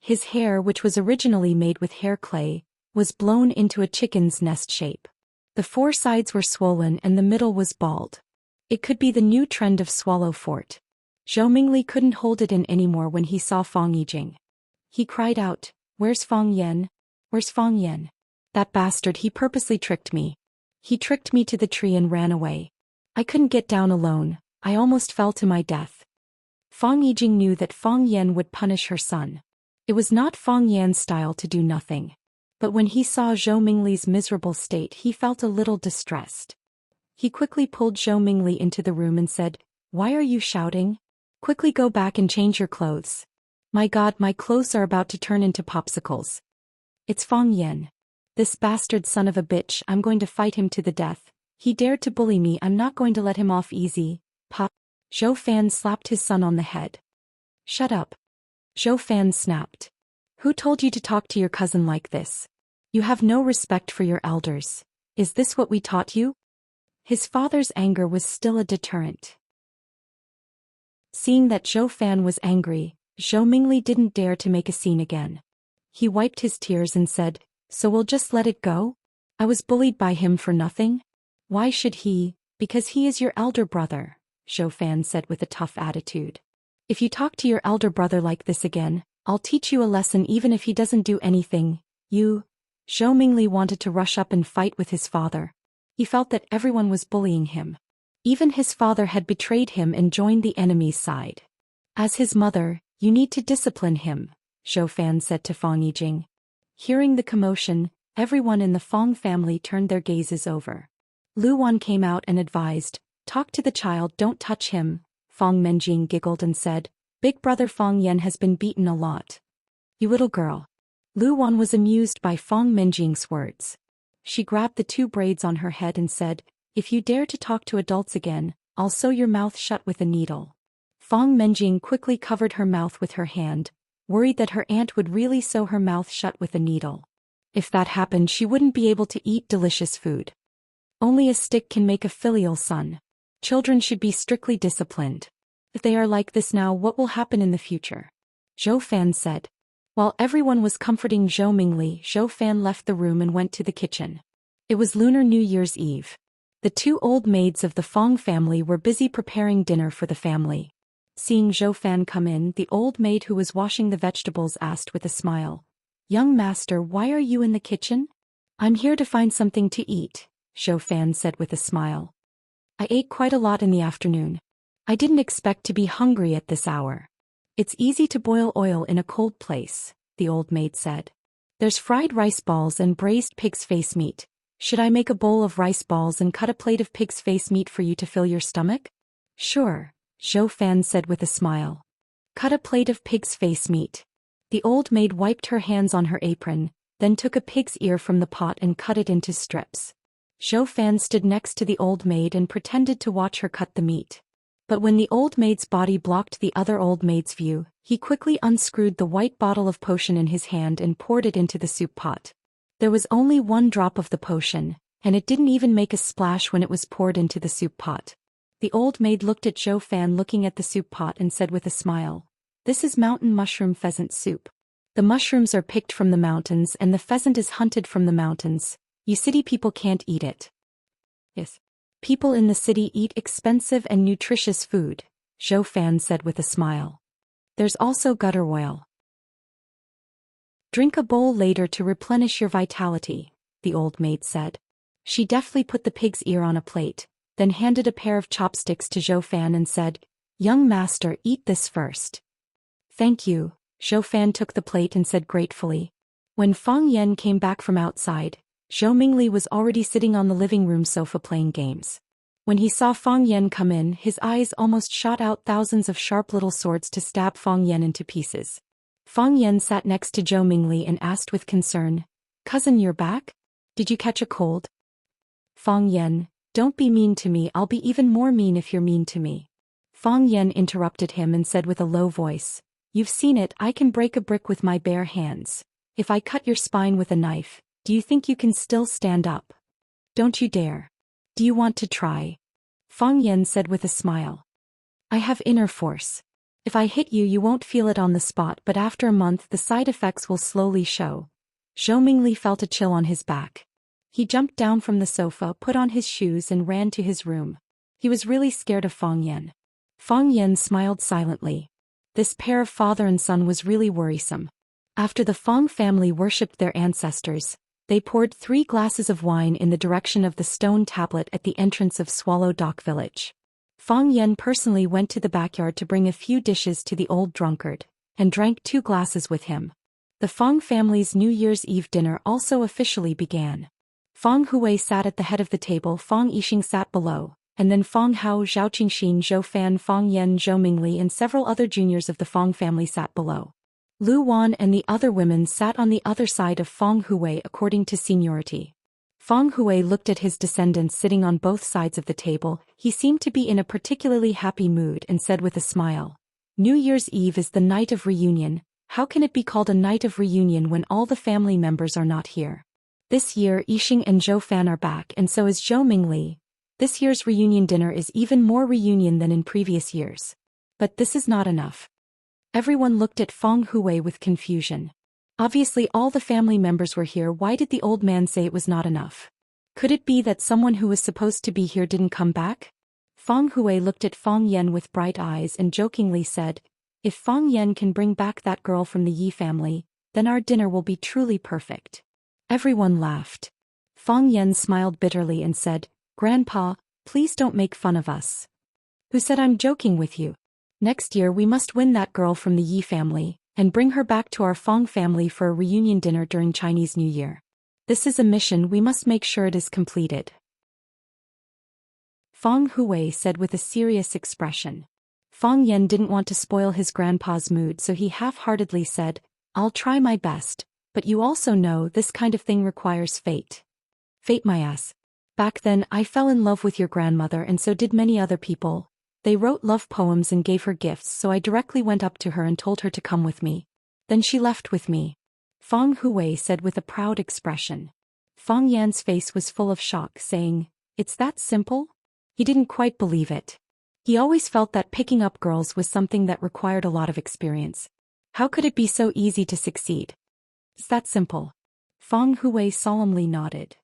His hair, which was originally made with hair clay, was blown into a chicken's nest shape. The 4 sides were swollen and the middle was bald. It could be the new trend of swallow fort. Zhou Mingli couldn't hold it in anymore when he saw Fong Yijing. He cried out, "Where's Fong Yan? Where's Fong Yan? That bastard, he purposely tricked me. He tricked me to the tree and ran away. I couldn't get down alone, I almost fell to my death." Fong Yijing knew that Fong Yan would punish her son. It was not Fong Yan's style to do nothing. But when he saw Zhou Mingli's miserable state, he felt a little distressed. He quickly pulled Zhou Mingli into the room and said, "Why are you shouting? Quickly go back and change your clothes. My God, my clothes are about to turn into popsicles. It's Fong Yan. This bastard son of a bitch, I'm going to fight him to the death. He dared to bully me, I'm not going to let him off easy, Pop." Zhou Fan slapped his son on the head. "Shut up." Zhou Fan snapped. "Who told you to talk to your cousin like this? You have no respect for your elders. Is this what we taught you?" His father's anger was still a deterrent. Seeing that Zhou Fan was angry, Zhou Mingli didn't dare to make a scene again. He wiped his tears and said, "So we'll just let it go? I was bullied by him for nothing? Why should he? Because he is your elder brother," Zhou Fan said with a tough attitude. "If you talk to your elder brother like this again, I'll teach you a lesson even if he doesn't do anything. You..." Zhou Mingli wanted to rush up and fight with his father. He felt that everyone was bullying him. Even his father had betrayed him and joined the enemy's side. As his mother, "You need to discipline him," Zhou Fan said to Fong Yijing. Hearing the commotion, everyone in the Fong family turned their gazes over. Lu Wan came out and advised, "Talk to the child, don't touch him." Fong Menjing giggled and said, "Big brother Fong Yan has been beaten a lot." "You little girl." Lu Wan was amused by Fong Menjing's words. She grabbed the 2 braids on her head and said, "If you dare to talk to adults again, I'll sew your mouth shut with a needle." Fong Menjing quickly covered her mouth with her hand, worried that her aunt would really sew her mouth shut with a needle. If that happened, she wouldn't be able to eat delicious food. Only a stick can make a filial son. Children should be strictly disciplined. If they are like this now, what will happen in the future? Zhou Fan said. While everyone was comforting Zhou Mingli, Zhou Fan left the room and went to the kitchen. It was Lunar New Year's Eve. The 2 old maids of the Fong family were busy preparing dinner for the family. Seeing Zhou Fan come in, the old maid who was washing the vegetables asked with a smile, "Young master, why are you in the kitchen?" "I'm here to find something to eat," Zhou Fan said with a smile. "I ate quite a lot in the afternoon. I didn't expect to be hungry at this hour." "It's easy to boil oil in a cold place," the old maid said. There's fried rice balls and braised pig's face meat. Should I make a bowl of rice balls and cut a plate of pig's face meat for you to fill your stomach? Sure, Zhou Fan said with a smile. Cut a plate of pig's face meat. The old maid wiped her hands on her apron, then took a pig's ear from the pot and cut it into strips. Zhou Fan stood next to the old maid and pretended to watch her cut the meat. But when the old maid's body blocked the other old maid's view, he quickly unscrewed the white bottle of potion in his hand and poured it into the soup pot. There was only one drop of the potion, and it didn't even make a splash when it was poured into the soup pot. The old maid looked at Zhou Fan looking at the soup pot and said with a smile, "This is mountain mushroom pheasant soup. The mushrooms are picked from the mountains and the pheasant is hunted from the mountains. You city people can't eat it." Yes. People in the city eat expensive and nutritious food, Zhou Fan said with a smile. There's also gutter oil. Drink a bowl later to replenish your vitality, the old maid said. She deftly put the pig's ear on a plate, then handed a pair of chopsticks to Zhou Fan and said, "Young master, eat this first." "Thank you," Zhou Fan took the plate and said gratefully. When Fang Yan came back from outside, Zhou Mingli was already sitting on the living room sofa playing games. When he saw Fang Yan come in, his eyes almost shot out thousands of sharp little swords to stab Fang Yan into pieces. Fang Yan sat next to Zhou Mingli and asked with concern, "Cousin, you're back? Did you catch a cold?" "Fang Yan, don't be mean to me, I'll be even more mean if you're mean to me." Fang Yan interrupted him and said with a low voice, "You've seen it, I can break a brick with my bare hands. If I cut your spine with a knife, do you think you can still stand up? Don't you dare. Do you want to try?" Fang Yan said with a smile. "I have inner force. If I hit you, you won't feel it on the spot, but after a month the side effects will slowly show." Zhou Mingli felt a chill on his back. He jumped down from the sofa, put on his shoes and ran to his room. He was really scared of Fang Yan. Fang Yan smiled silently. This pair of father and son was really worrisome. After the Fang family worshipped their ancestors, they poured 3 glasses of wine in the direction of the stone tablet at the entrance of Swallow Dock village. Fang Yan personally went to the backyard to bring a few dishes to the old drunkard, and drank 2 glasses with him. The Fang family's New Year's Eve dinner also officially began. Fang Hui sat at the head of the table, Fang Yixing sat below, and then Fang Hao, Zhao Qingxin, Zhou Fan, Fang Yan, Zhou Mingli and several other juniors of the Fang family sat below. Lu Wan and the other women sat on the other side of Fang Hui according to seniority. Fang Hui looked at his descendants sitting on both sides of the table. He seemed to be in a particularly happy mood and said with a smile, "New Year's Eve is the night of reunion. How can it be called a night of reunion when all the family members are not here? This year Yixing and Zhou Fan are back and so is Zhou Mingli. This year's reunion dinner is even more reunion than in previous years. But this is not enough." Everyone looked at Fang Hui with confusion. Obviously all the family members were here, why did the old man say it was not enough? Could it be that someone who was supposed to be here didn't come back? Fang Hui looked at Fang Yan with bright eyes and jokingly said, "If Fang Yan can bring back that girl from the Yi family, then our dinner will be truly perfect." Everyone laughed. Fang Yan smiled bitterly and said, "Grandpa, please don't make fun of us." "Who said I'm joking with you? Next year we must win that girl from the Yi family, and bring her back to our Fang family for a reunion dinner during Chinese New Year. This is a mission, we must make sure it is completed." Fang Hui said with a serious expression. Fang Yan didn't want to spoil his grandpa's mood, so he half-heartedly said, "I'll try my best, but you also know this kind of thing requires fate." "Fate my ass. Back then I fell in love with your grandmother and so did many other people. They wrote love poems and gave her gifts, so I directly went up to her and told her to come with me. Then she left with me," Fang Hui said with a proud expression. Fang Yan's face was full of shock, saying, "It's that simple?" He didn't quite believe it. He always felt that picking up girls was something that required a lot of experience. How could it be so easy to succeed? "It's that simple." Fang Hui solemnly nodded.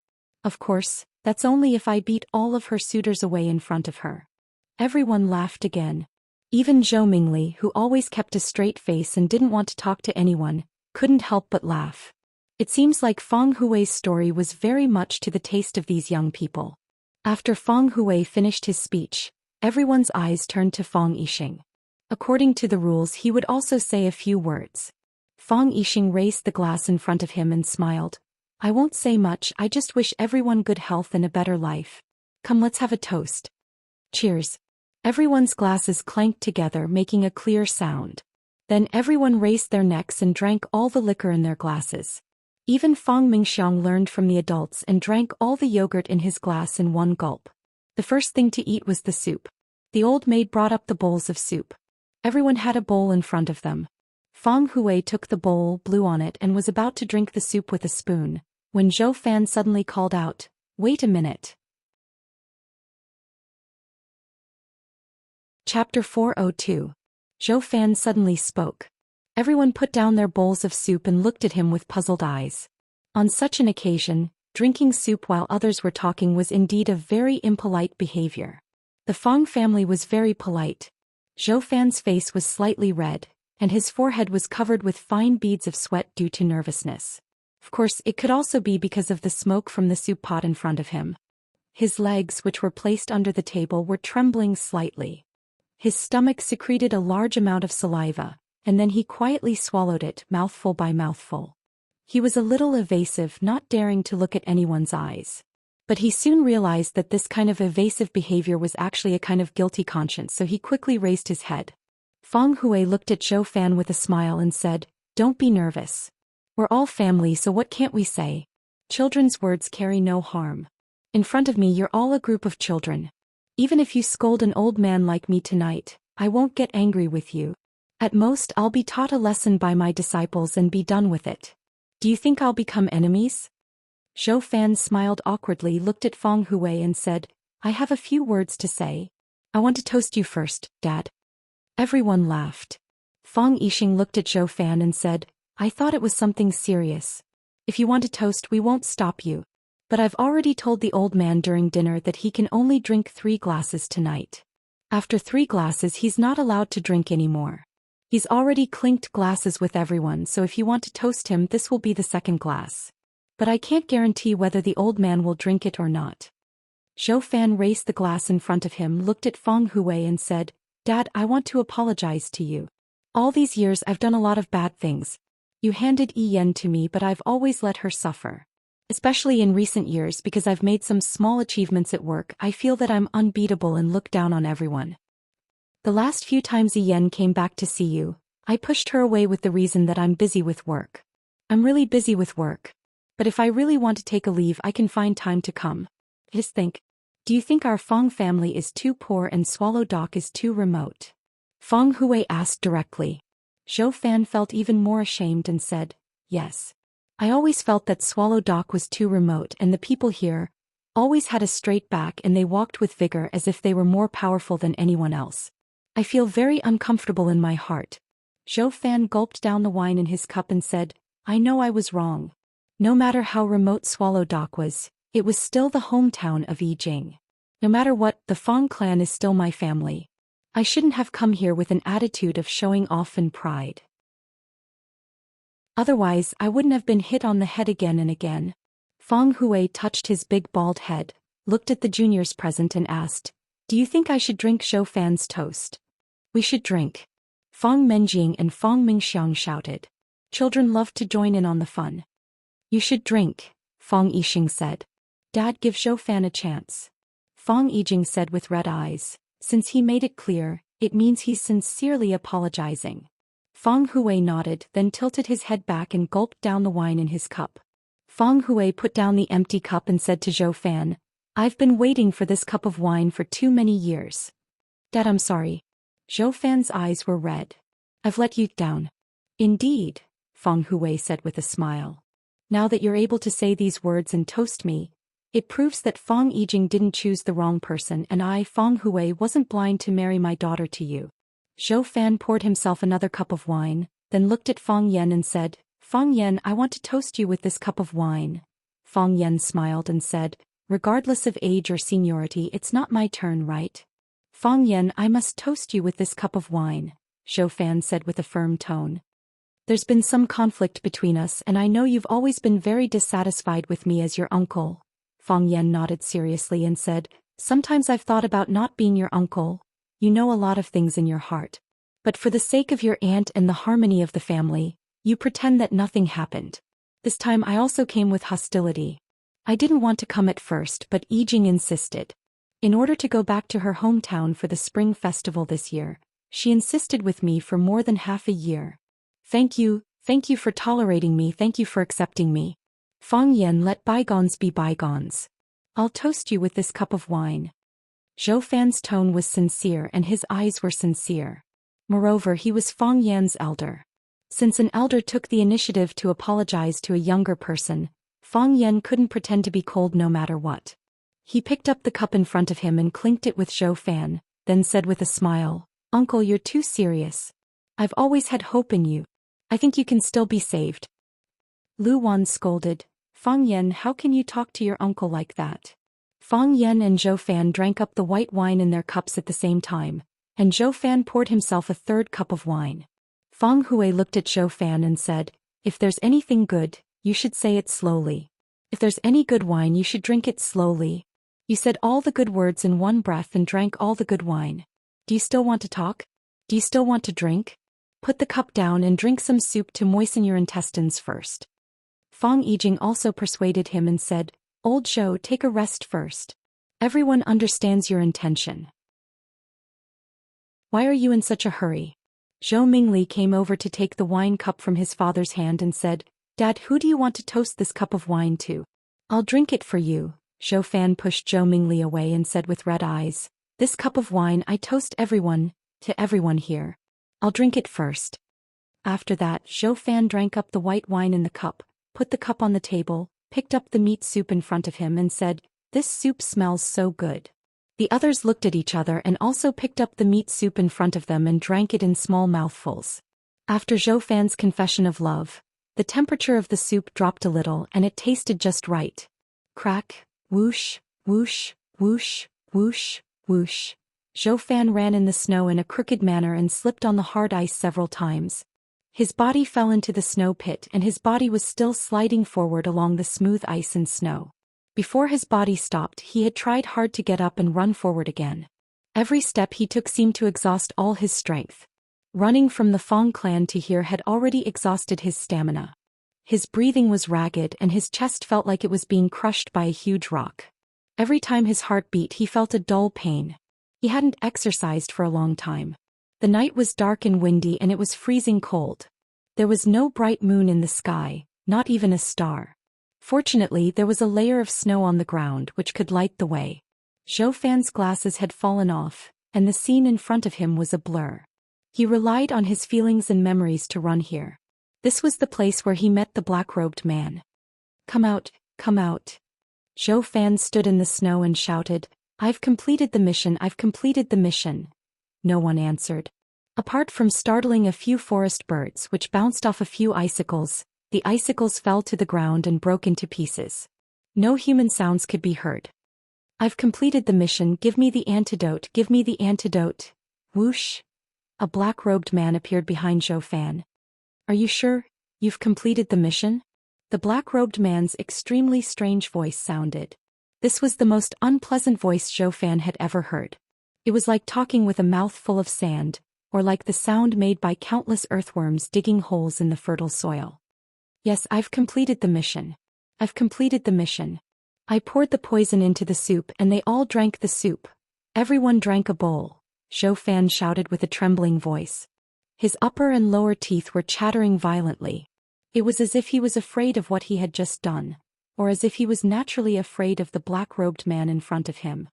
"Of course, that's only if I beat all of her suitors away in front of her." Everyone laughed again. Even Zhou Mingli, who always kept a straight face and didn't want to talk to anyone, couldn't help but laugh. It seems like Fang Hui's story was very much to the taste of these young people. After Fang Hui finished his speech, everyone's eyes turned to Fang Yixing. According to the rules, he would also say a few words. Fong Yixing raised the glass in front of him and smiled. I won't say much, I just wish everyone good health and a better life. Come, let's have a toast. Cheers. Everyone's glasses clanked together, making a clear sound. Then everyone raised their necks and drank all the liquor in their glasses. Even Fong Mingxiang learned from the adults and drank all the yogurt in his glass in one gulp. The first thing to eat was the soup. The old maid brought up the bowls of soup. Everyone had a bowl in front of them. Fong Hui took the bowl, blew on it, and was about to drink the soup with a spoon, when Zhou Fan suddenly called out, "Wait a minute." Chapter 402. Zhou Fan suddenly spoke. Everyone put down their bowls of soup and looked at him with puzzled eyes. On such an occasion, drinking soup while others were talking was indeed a very impolite behavior. The Fong family was very polite. Zhou Fan's face was slightly red, and his forehead was covered with fine beads of sweat due to nervousness. Of course, it could also be because of the smoke from the soup pot in front of him. His legs, which were placed under the table, were trembling slightly. His stomach secreted a large amount of saliva, and then he quietly swallowed it, mouthful by mouthful. He was a little evasive, not daring to look at anyone's eyes. But he soon realized that this kind of evasive behavior was actually a kind of guilty conscience, so he quickly raised his head. Fong Hui looked at Zhou Fan with a smile and said, "Don't be nervous. We're all family, so what can't we say? Children's words carry no harm. In front of me you're all a group of children. Even if you scold an old man like me tonight, I won't get angry with you. At most I'll be taught a lesson by my disciples and be done with it. Do you think I'll become enemies?" Zhou Fan smiled awkwardly, looked at Fong Hui and said, "I have a few words to say. I want to toast you first, Dad." Everyone laughed. Fong Yixing looked at Zhou Fan and said, "I thought it was something serious. If you want to toast, we won't stop you. But I've already told the old man during dinner that he can only drink 3 glasses tonight. After 3 glasses he's not allowed to drink anymore. He's already clinked glasses with everyone, so if you want to toast him, this will be the 2nd glass. But I can't guarantee whether the old man will drink it or not." Zhou Fan raised the glass in front of him, looked at Fong Hui and said, "Dad, I want to apologize to you. All these years I've done a lot of bad things. You handed Yi Yan to me, but I've always let her suffer. Especially in recent years, because I've made some small achievements at work, I feel that I'm unbeatable and look down on everyone. The last few times Yi Yan came back to see you, I pushed her away with the reason that I'm busy with work. I'm really busy with work. But if I really want to take a leave, I can find time to come. Just think. Do you think our Fong family is too poor and Swallow Dock is too remote?" Fong Hui asked directly. Zhou Fan felt even more ashamed and said, "Yes. I always felt that Swallow Dock was too remote, and the people here always had a straight back and they walked with vigor as if they were more powerful than anyone else. I feel very uncomfortable in my heart." Zhou Fan gulped down the wine in his cup and said, "I know I was wrong. No matter how remote Swallow Dock was, it was still the hometown of Yijing. No matter what, the Fong clan is still my family. I shouldn't have come here with an attitude of showing off and pride. Otherwise, I wouldn't have been hit on the head again and again." Fong Hui touched his big bald head, looked at the juniors present and asked, "Do you think I should drink Zhou Fan's toast?" "We should drink." Fong Menjing and Fong Mingxiang shouted. Children loved to join in on the fun. "You should drink," Fong Yixing said. "Dad, give Zhou Fan a chance." Fong Yijing said with red eyes, "Since he made it clear, it means he's sincerely apologizing." Fong Hui nodded, then tilted his head back and gulped down the wine in his cup. Fong Hui put down the empty cup and said to Zhou Fan, "I've been waiting for this cup of wine for too many years. Dad, I'm sorry." Zhou Fan's eyes were red. "I've let you down." "Indeed," Fong Hui said with a smile. "Now that you're able to say these words and toast me, it proves that Fong Yijing didn't choose the wrong person, and I, Fong Hui, wasn't blind to marry my daughter to you." Zhou Fan poured himself another cup of wine, then looked at Fong Yan and said, "Fong Yan, I want to toast you with this cup of wine." Fong Yan smiled and said, "Regardless of age or seniority, it's not my turn, right?" "Fong Yan, I must toast you with this cup of wine," Zhou Fan said with a firm tone. "There's been some conflict between us, and I know you've always been very dissatisfied with me as your uncle." Fong Yan nodded seriously and said, "Sometimes I've thought about not being your uncle. You know a lot of things in your heart. But for the sake of your aunt and the harmony of the family, You pretend that nothing happened. This time I also came with hostility. I didn't want to come at first, but Yijing insisted. In order to go back to her hometown for the spring festival this year, she insisted with me for more than half a year. Thank you for tolerating me, thank you for accepting me. Fang Yan, let bygones be bygones. I'll toast you with this cup of wine. Zhou Fan's tone was sincere and his eyes were sincere. Moreover, he was Fang Yan's elder. Since an elder took the initiative to apologize to a younger person, Fang Yan couldn't pretend to be cold no matter what. He picked up the cup in front of him and clinked it with Zhou Fan, then said with a smile, "Uncle, you're too serious. I've always had hope in you. I think you can still be saved." Lu Wan scolded, "Fang Yan, how can you talk to your uncle like that?" Fang Yan and Zhou Fan drank up the white wine in their cups at the same time, and Zhou Fan poured himself a third cup of wine. Fang Hui looked at Zhou Fan and said, "If there's anything good, you should say it slowly. If there's any good wine, you should drink it slowly. You said all the good words in one breath and drank all the good wine. Do you still want to talk? Do you still want to drink? Put the cup down and drink some soup to moisten your intestines first." Fang Yijing also persuaded him and said, "Old Zhou, take a rest first. Everyone understands your intention. Why are you in such a hurry?" Zhou Mingli came over to take the wine cup from his father's hand and said, "Dad, who do you want to toast this cup of wine to?" "I'll drink it for you." Zhou Fan pushed Zhou Mingli away and said with red eyes, "This cup of wine I toast everyone, to everyone here. I'll drink it first." After that, Zhou Fan drank up the white wine in the cup, put the cup on the table, picked up the meat soup in front of him and said, "This soup smells so good." The others looked at each other and also picked up the meat soup in front of them and drank it in small mouthfuls. After Zhou Fan's confession of love, the temperature of the soup dropped a little and it tasted just right. Crack, whoosh, whoosh, whoosh, whoosh, whoosh. Zhou Fan ran in the snow in a crooked manner and slipped on the hard ice several times. His body fell into the snow pit and his body was still sliding forward along the smooth ice and snow. Before his body stopped, he had tried hard to get up and run forward again. Every step he took seemed to exhaust all his strength. Running from the Fang clan to here had already exhausted his stamina. His breathing was ragged and his chest felt like it was being crushed by a huge rock. Every time his heart beat, he felt a dull pain. He hadn't exercised for a long time. The night was dark and windy and it was freezing cold. There was no bright moon in the sky, not even a star. Fortunately, there was a layer of snow on the ground which could light the way. Zhou Fan's glasses had fallen off, and the scene in front of him was a blur. He relied on his feelings and memories to run here. This was the place where he met the black-robed man. Come out, come out." Zhou Fan stood in the snow and shouted, "I've completed the mission, I've completed the mission." No one answered. Apart from startling a few forest birds which bounced off a few icicles, the icicles fell to the ground and broke into pieces. No human sounds could be heard. "I've completed the mission, give me the antidote, give me the antidote." Whoosh! A black-robed man appeared behind Zhou Fan. "Are you sure you've completed the mission?" The black-robed man's extremely strange voice sounded. This was the most unpleasant voice Zhou Fan had ever heard. It was like talking with a mouth full of sand, or like the sound made by countless earthworms digging holes in the fertile soil. "Yes, I've completed the mission. I've completed the mission. I poured the poison into the soup and they all drank the soup. Everyone drank a bowl," Zhou Fan shouted with a trembling voice. His upper and lower teeth were chattering violently. It was as if he was afraid of what he had just done, or as if he was naturally afraid of the black-robed man in front of him.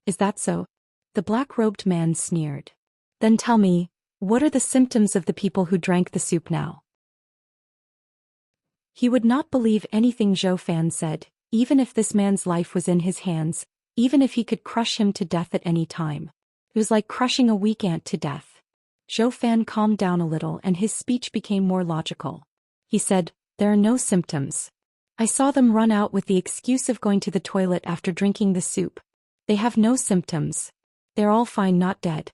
"Is that so?" The black-robed man sneered. "Then tell me, what are the symptoms of the people who drank the soup now?" He would not believe anything Zhou Fan said, even if this man's life was in his hands, even if he could crush him to death at any time. It was like crushing a weak ant to death. Zhou Fan calmed down a little and his speech became more logical. He said, "There are no symptoms. I saw them run out with the excuse of going to the toilet after drinking the soup. They have no symptoms. They're all fine, not dead."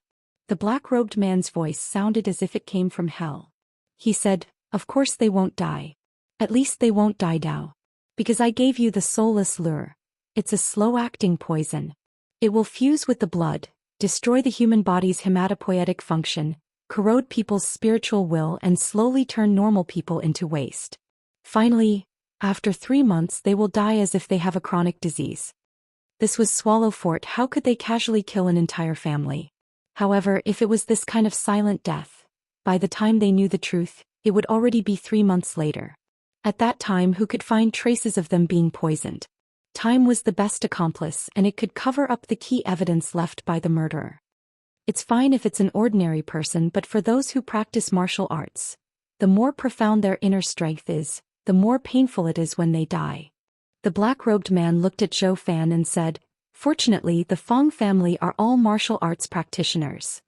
The black-robed man's voice sounded as if it came from hell. He said, "Of course they won't die. At least they won't die now. Because I gave you the soulless lure. It's a slow-acting poison. It will fuse with the blood, destroy the human body's hematopoietic function, corrode people's spiritual will and slowly turn normal people into waste. Finally, after 3 months they will die as if they have a chronic disease. This was Swallow Fort. How could they casually kill an entire family? However, if it was this kind of silent death, by the time they knew the truth, it would already be 3 months later. At that time, who could find traces of them being poisoned? Time was the best accomplice, and it could cover up the key evidence left by the murderer. It's fine if it's an ordinary person, but for those who practice martial arts, the more profound their inner strength is, the more painful it is when they die. The black-robed man looked at Zhou Fan and said, "Fortunately, the Fong family are all martial arts practitioners."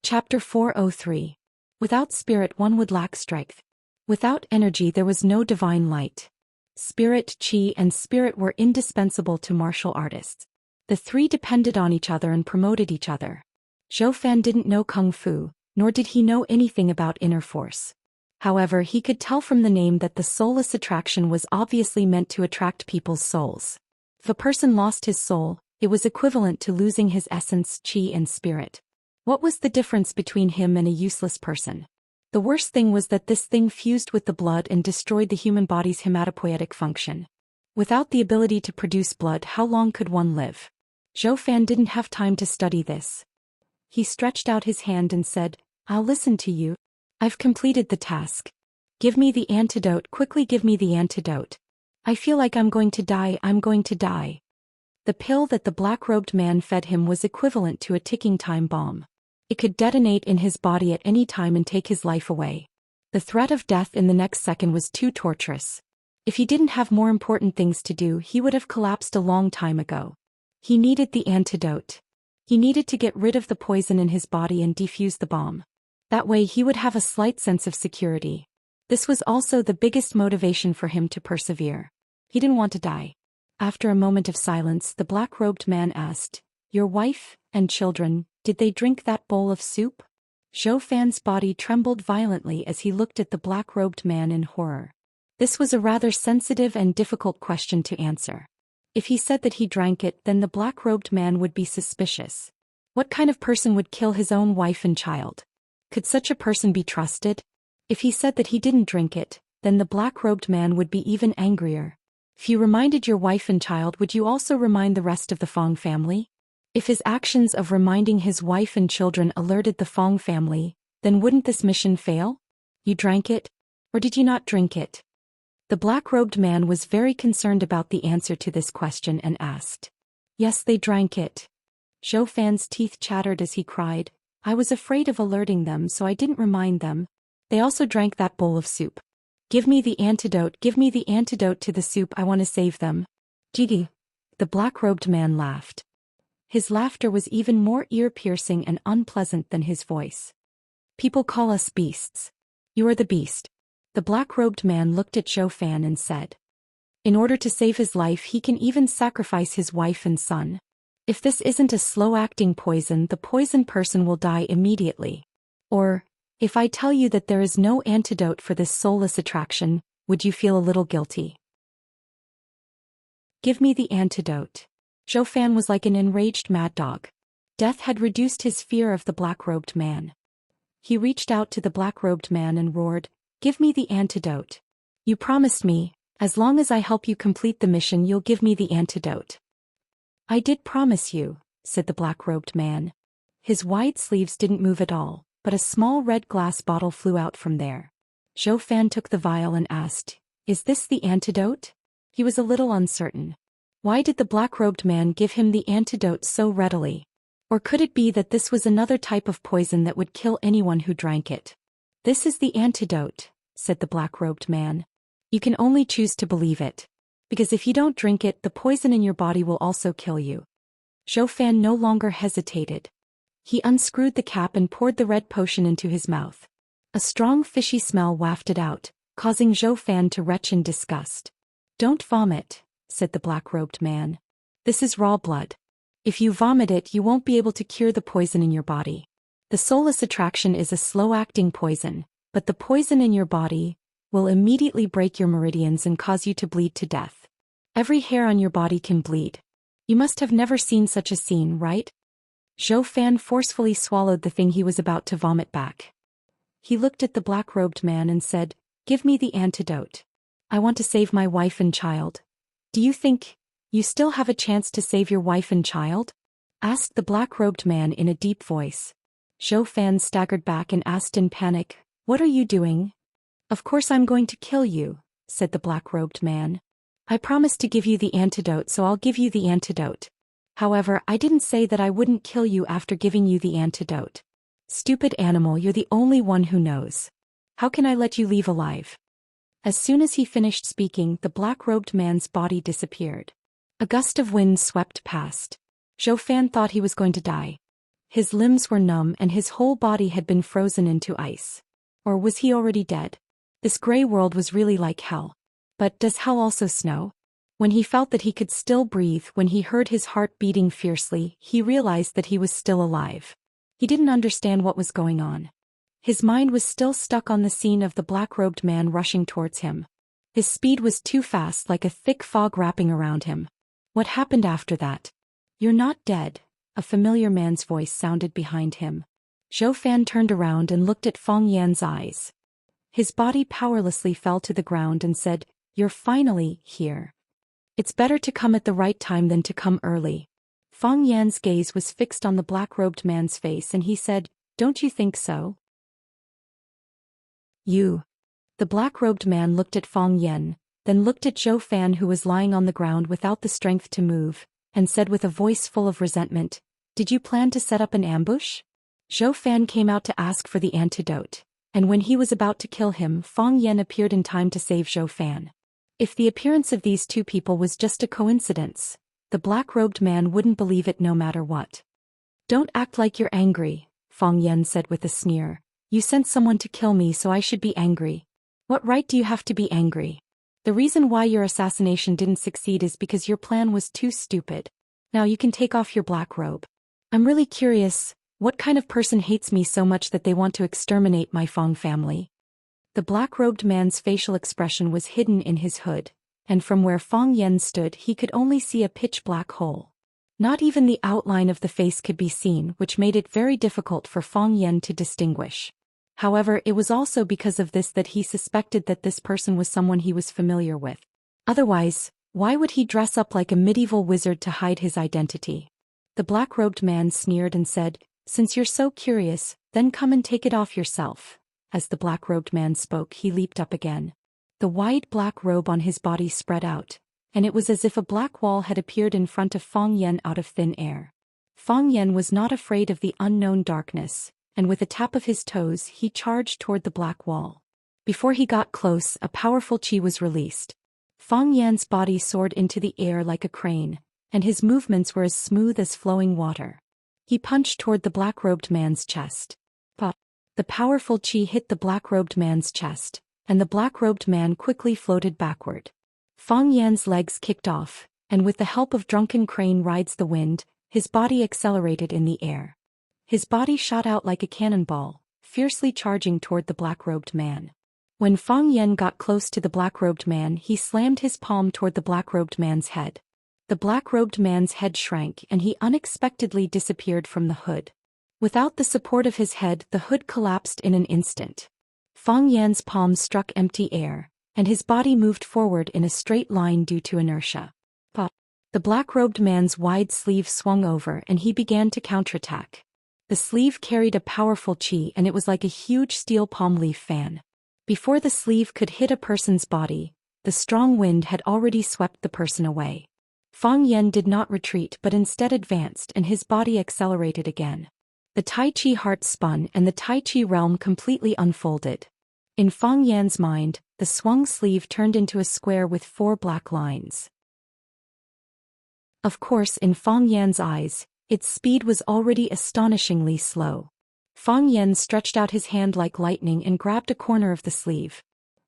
Chapter 403. Without spirit one would lack strength. Without energy there was no divine light. Spirit, chi, and spirit were indispensable to martial artists. The three depended on each other and promoted each other. Zhou Fan didn't know kung fu, nor did he know anything about inner force. However, he could tell from the name that the soulless attraction was obviously meant to attract people's souls. If a person lost his soul, it was equivalent to losing his essence, chi, and spirit. What was the difference between him and a useless person? The worst thing was that this thing fused with the blood and destroyed the human body's hematopoietic function. Without the ability to produce blood, how long could one live? Zhou Fan didn't have time to study this. He stretched out his hand and said, "I'll listen to you. I've completed the task. Give me the antidote, quickly give me the antidote. I feel like I'm going to die, I'm going to die." The pill that the black-robed man fed him was equivalent to a ticking time bomb. It could detonate in his body at any time and take his life away. The threat of death in the next second was too torturous. If he didn't have more important things to do, he would have collapsed a long time ago. He needed the antidote. He needed to get rid of the poison in his body and defuse the bomb. That way he would have a slight sense of security. This was also the biggest motivation for him to persevere. He didn't want to die. After a moment of silence, the black-robed man asked, "Your wife and children, did they drink that bowl of soup?" Zhou Fan's body trembled violently as he looked at the black-robed man in horror. This was a rather sensitive and difficult question to answer. If he said that he drank it, then the black-robed man would be suspicious. What kind of person would kill his own wife and child? Could such a person be trusted? If he said that he didn't drink it, then the black-robed man would be even angrier. If you reminded your wife and child, would you also remind the rest of the Fong family? If his actions of reminding his wife and children alerted the Fong family, then wouldn't this mission fail? You drank it? Or did you not drink it? The black-robed man was very concerned about the answer to this question and asked. "Yes, they drank it." Zhou Fan's teeth chattered as he cried, "I was afraid of alerting them, so I didn't remind them. They also drank that bowl of soup. Give me the antidote to the soup, I want to save them." "Gigi." The black-robed man laughed. His laughter was even more ear-piercing and unpleasant than his voice. "People call us beasts. You are the beast." The black-robed man looked at Zhou Fan and said, "In order to save his life, he can even sacrifice his wife and son. If this isn't a slow-acting poison, the poisoned person will die immediately. Or, if I tell you that there is no antidote for this soulless attraction, would you feel a little guilty?" "Give me the antidote." Zhou Fan was like an enraged mad dog. Death had reduced his fear of the black-robed man. He reached out to the black-robed man and roared, "Give me the antidote. You promised me, as long as I help you complete the mission, you'll give me the antidote." "I did promise you," said the black-robed man. His wide sleeves didn't move at all, but a small red glass bottle flew out from there. Zhou Fan took the vial and asked, "Is this the antidote?" He was a little uncertain. Why did the black-robed man give him the antidote so readily? Or could it be that this was another type of poison that would kill anyone who drank it? "This is the antidote," said the black-robed man. "You can only choose to believe it. Because if you don't drink it, the poison in your body will also kill you." Zhou Fan no longer hesitated. He unscrewed the cap and poured the red potion into his mouth. A strong fishy smell wafted out, causing Zhou Fan to retch in disgust. "Don't vomit," said the black-robed man. "This is raw blood. If you vomit it, you won't be able to cure the poison in your body. The soulless attraction is a slow-acting poison, but the poison in your body will immediately break your meridians and cause you to bleed to death. Every hair on your body can bleed. You must have never seen such a scene, right?" Zhou Fan forcefully swallowed the thing he was about to vomit back. He looked at the black-robed man and said, "Give me the antidote. I want to save my wife and child." "Do you think you still have a chance to save your wife and child?" asked the black-robed man in a deep voice. Zhou Fan staggered back and asked in panic, "What are you doing?" "Of course I'm going to kill you," said the black-robed man. "I promised to give you the antidote, so I'll give you the antidote. However, I didn't say that I wouldn't kill you after giving you the antidote. Stupid animal, you're the only one who knows. How can I let you leave alive?" As soon as he finished speaking, the black-robed man's body disappeared. A gust of wind swept past. Zhou Fan thought he was going to die. His limbs were numb and his whole body had been frozen into ice. Or was he already dead? This gray world was really like hell. But does hell also snow? When he felt that he could still breathe, when he heard his heart beating fiercely, he realized that he was still alive. He didn't understand what was going on. His mind was still stuck on the scene of the black-robed man rushing towards him. His speed was too fast, like a thick fog wrapping around him. What happened after that? "You're not dead," a familiar man's voice sounded behind him. Zhou Fan turned around and looked at Feng Yan's eyes. His body powerlessly fell to the ground and said, "You're finally here. It's better to come at the right time than to come early." Feng Yan's gaze was fixed on the black-robed man's face and he said, "Don't you think so?" "You." The black-robed man looked at Feng Yan, then looked at Zhou Fan who was lying on the ground without the strength to move, and said with a voice full of resentment, "Did you plan to set up an ambush?" Zhou Fan came out to ask for the antidote, and when he was about to kill him, Feng Yan appeared in time to save Zhou Fan. If the appearance of these two people was just a coincidence, the black-robed man wouldn't believe it no matter what. "Don't act like you're angry," Feng Yan said with a sneer. "You sent someone to kill me, so I should be angry. What right do you have to be angry? The reason why your assassination didn't succeed is because your plan was too stupid. Now you can take off your black robe. I'm really curious, what kind of person hates me so much that they want to exterminate my Feng family?" The black-robed man's facial expression was hidden in his hood, and from where Feng Yan stood he could only see a pitch-black hole. Not even the outline of the face could be seen, which made it very difficult for Feng Yan to distinguish. However, it was also because of this that he suspected that this person was someone he was familiar with. Otherwise, why would he dress up like a medieval wizard to hide his identity? The black-robed man sneered and said, "Since you're so curious, then come and take it off yourself." As the black-robed man spoke, he leaped up again. The wide black robe on his body spread out, and it was as if a black wall had appeared in front of Feng Yan out of thin air. Feng Yan was not afraid of the unknown darkness, and with a tap of his toes he charged toward the black wall. Before he got close, a powerful qi was released. Feng Yan's body soared into the air like a crane, and his movements were as smooth as flowing water. He punched toward the black-robed man's chest. Pop! The powerful qi hit the black-robed man's chest, and the black-robed man quickly floated backward. Feng Yan's legs kicked off, and with the help of drunken crane rides the wind, his body accelerated in the air. His body shot out like a cannonball, fiercely charging toward the black-robed man. When Feng Yan got close to the black-robed man, he slammed his palm toward the black-robed man's head. The black-robed man's head shrank and he unexpectedly disappeared from the hood. Without the support of his head, the hood collapsed in an instant. Feng Yan's palm struck empty air, and his body moved forward in a straight line due to inertia. Pop! The black-robed man's wide sleeve swung over and he began to counterattack. The sleeve carried a powerful qi and it was like a huge steel palm leaf fan. Before the sleeve could hit a person's body, the strong wind had already swept the person away. Feng Yan did not retreat but instead advanced and his body accelerated again. The Tai Chi heart spun and the Tai Chi realm completely unfolded. In Feng Yan's mind, the swung sleeve turned into a square with 4 black lines. Of course, in Feng Yan's eyes, its speed was already astonishingly slow. Feng Yan stretched out his hand like lightning and grabbed a corner of the sleeve.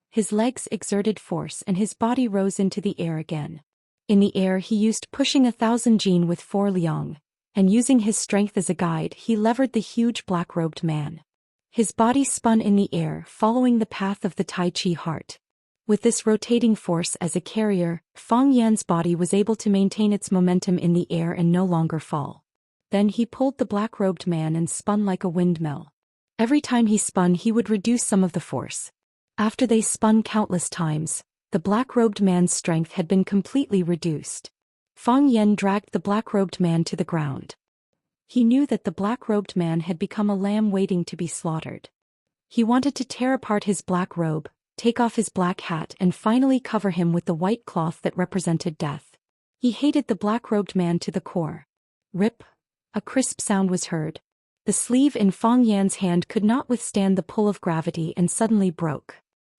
His legs exerted force and his body rose into the air again. In the air he used pushing 1,000 jin with 4 liang, and using his strength as a guide he levered the huge black-robed man. His body spun in the air, following the path of the Tai Chi heart. With this rotating force as a carrier, Feng Yan's body was able to maintain its momentum in the air and no longer fall. Then he pulled the black-robed man and spun like a windmill. Every time he spun he would reduce some of the force. After they spun countless times, the black-robed man's strength had been completely reduced. Fang Yan dragged the black-robed man to the ground. He knew that the black-robed man had become a lamb waiting to be slaughtered. He wanted to tear apart his black robe, take off his black hat and finally cover him with the white cloth that represented death. He hated the black-robed man to the core. Rip! A crisp sound was heard. The sleeve in Fang Yan's hand could not withstand the pull of gravity and suddenly broke.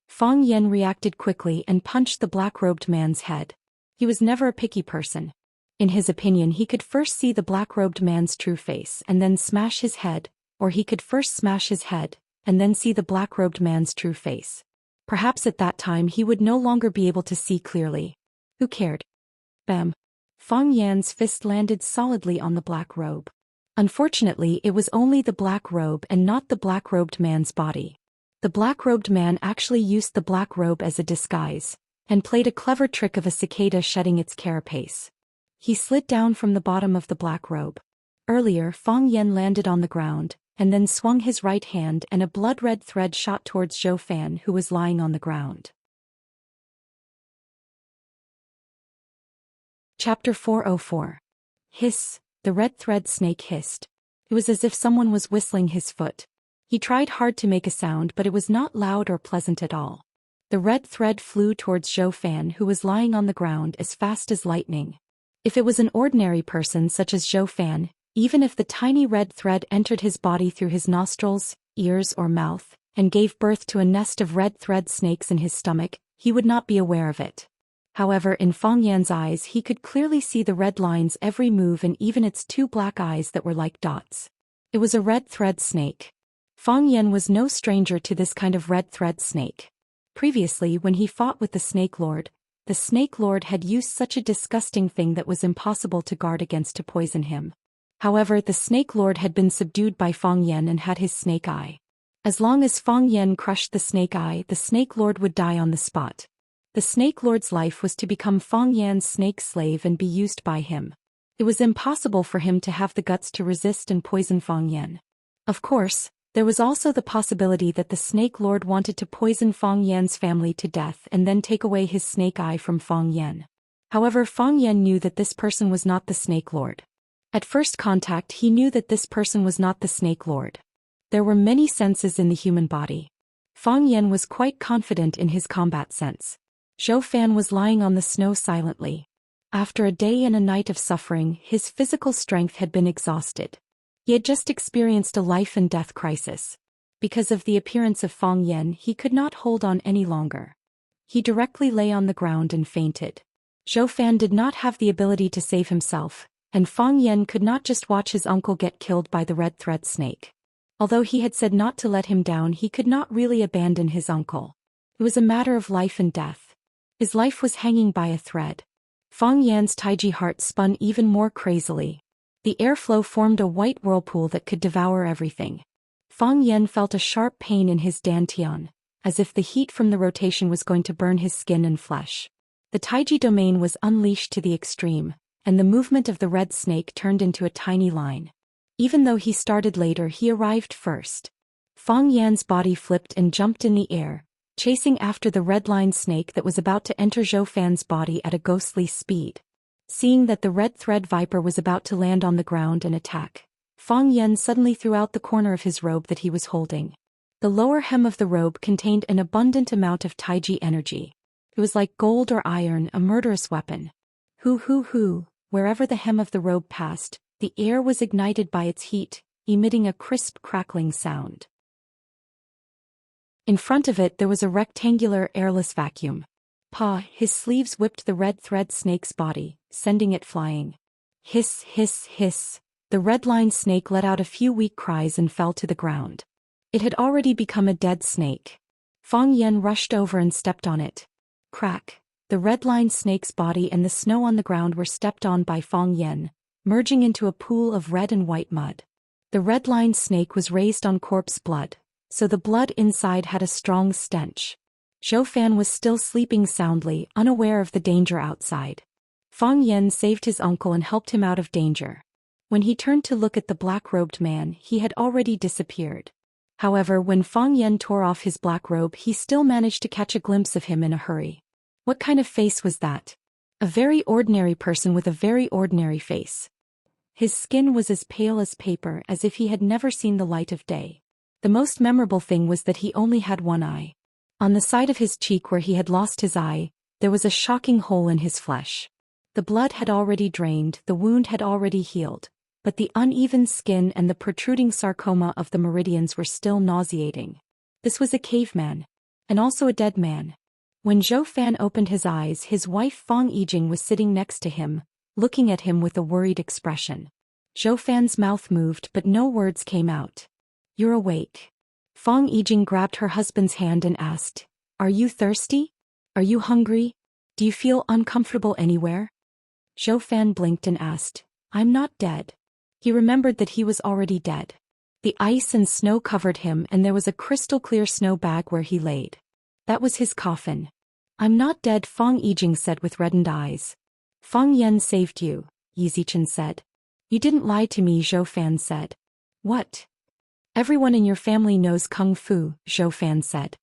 Fang Yan reacted quickly and punched the black-robed man's head. He was never a picky person. In his opinion, he could first see the black-robed man's true face and then smash his head, or he could first smash his head and then see the black-robed man's true face. Perhaps at that time he would no longer be able to see clearly. Who cared? Bam! Fang Yan's fist landed solidly on the black robe. Unfortunately, it was only the black robe and not the black-robed man's body. The black-robed man actually used the black robe as a disguise, and played a clever trick of a cicada shedding its carapace. He slid down from the bottom of the black robe. Earlier, Fang Yan landed on the ground, and then swung his right hand and a blood-red thread shot towards Zhou Fan who was lying on the ground. Chapter 404. Hiss, the red thread snake hissed. It was as if someone was whistling his foot. He tried hard to make a sound but it was not loud or pleasant at all. The red thread flew towards Zhou Fan who was lying on the ground as fast as lightning. If it was an ordinary person such as Zhou Fan, even if the tiny red thread entered his body through his nostrils, ears or mouth, and gave birth to a nest of red thread snakes in his stomach, he would not be aware of it. However, in Fang Yan's eyes he could clearly see the red line's every move and even its two black eyes that were like dots. It was a red thread snake. Fang Yan was no stranger to this kind of red thread snake. Previously, when he fought with the Snake Lord had used such a disgusting thing that was impossible to guard against to poison him. However, the Snake Lord had been subdued by Fang Yan and had his snake eye. As long as Fang Yan crushed the snake eye, the Snake Lord would die on the spot. The Snake Lord's life was to become Fang Yan's snake slave and be used by him. It was impossible for him to have the guts to resist and poison Fang Yan. Of course, there was also the possibility that the Snake Lord wanted to poison Fang Yan's family to death and then take away his snake eye from Fang Yan. However, Fang Yan knew that this person was not the Snake Lord. At first contact he knew that this person was not the Snake Lord. There were many senses in the human body. Fang Yan was quite confident in his combat sense. Zhou Fan was lying on the snow silently. After a day and a night of suffering, his physical strength had been exhausted. He had just experienced a life and death crisis. Because of the appearance of Fang Yan, he could not hold on any longer. He directly lay on the ground and fainted. Zhou Fan did not have the ability to save himself, and Fang Yan could not just watch his uncle get killed by the red thread snake. Although he had said not to let him down, he could not really abandon his uncle. It was a matter of life and death. His life was hanging by a thread. Fang Yan's Taiji heart spun even more crazily. The airflow formed a white whirlpool that could devour everything. Fang Yan felt a sharp pain in his dantian, as if the heat from the rotation was going to burn his skin and flesh. The Taiji domain was unleashed to the extreme, and the movement of the red snake turned into a tiny line. Even though he started later, he arrived first. Fang Yan's body flipped and jumped in the air, chasing after the red-line snake that was about to enter Zhou Fan's body at a ghostly speed. Seeing that the red thread viper was about to land on the ground and attack, Fang Yan suddenly threw out the corner of his robe that he was holding. The lower hem of the robe contained an abundant amount of Taiji energy. It was like gold or iron, a murderous weapon. Hoo, wherever the hem of the robe passed, the air was ignited by its heat, emitting a crisp crackling sound. In front of it there was a rectangular airless vacuum. His sleeves whipped the red thread snake's body, sending it flying. Hiss, hiss, hiss. The red-line snake let out a few weak cries and fell to the ground. It had already become a dead snake. Fang Yan rushed over and stepped on it. Crack. The red-line snake's body and the snow on the ground were stepped on by Fang Yan, merging into a pool of red and white mud. The red-line snake was raised on corpse blood, so the blood inside had a strong stench. Zhou Fan was still sleeping soundly, unaware of the danger outside. Fang Yan saved his uncle and helped him out of danger. When he turned to look at the black-robed man, he had already disappeared. However, when Fang Yan tore off his black robe, he still managed to catch a glimpse of him in a hurry. What kind of face was that? A very ordinary person with a very ordinary face. His skin was as pale as paper, as if he had never seen the light of day. The most memorable thing was that he only had one eye. On the side of his cheek where he had lost his eye, there was a shocking hole in his flesh. The blood had already drained, the wound had already healed, but the uneven skin and the protruding sarcoma of the meridians were still nauseating. This was a caveman. And also a dead man. When Zhou Fan opened his eyes, his wife Fang Yijing was sitting next to him, looking at him with a worried expression. Zhou Fan's mouth moved but no words came out. "You're awake." Fang Yijing grabbed her husband's hand and asked, "Are you thirsty? Are you hungry? Do you feel uncomfortable anywhere?" Zhou Fan blinked and asked, "I'm not dead." He remembered that he was already dead. The ice and snow covered him and there was a crystal-clear snow bag where he laid. That was his coffin. "I'm not dead," Fang Yijing said with reddened eyes. "Fang Yan saved you," Yizichen said. "You didn't lie to me," Zhou Fan said. "What?" "Everyone in your family knows Kung Fu," Zhou Fan said.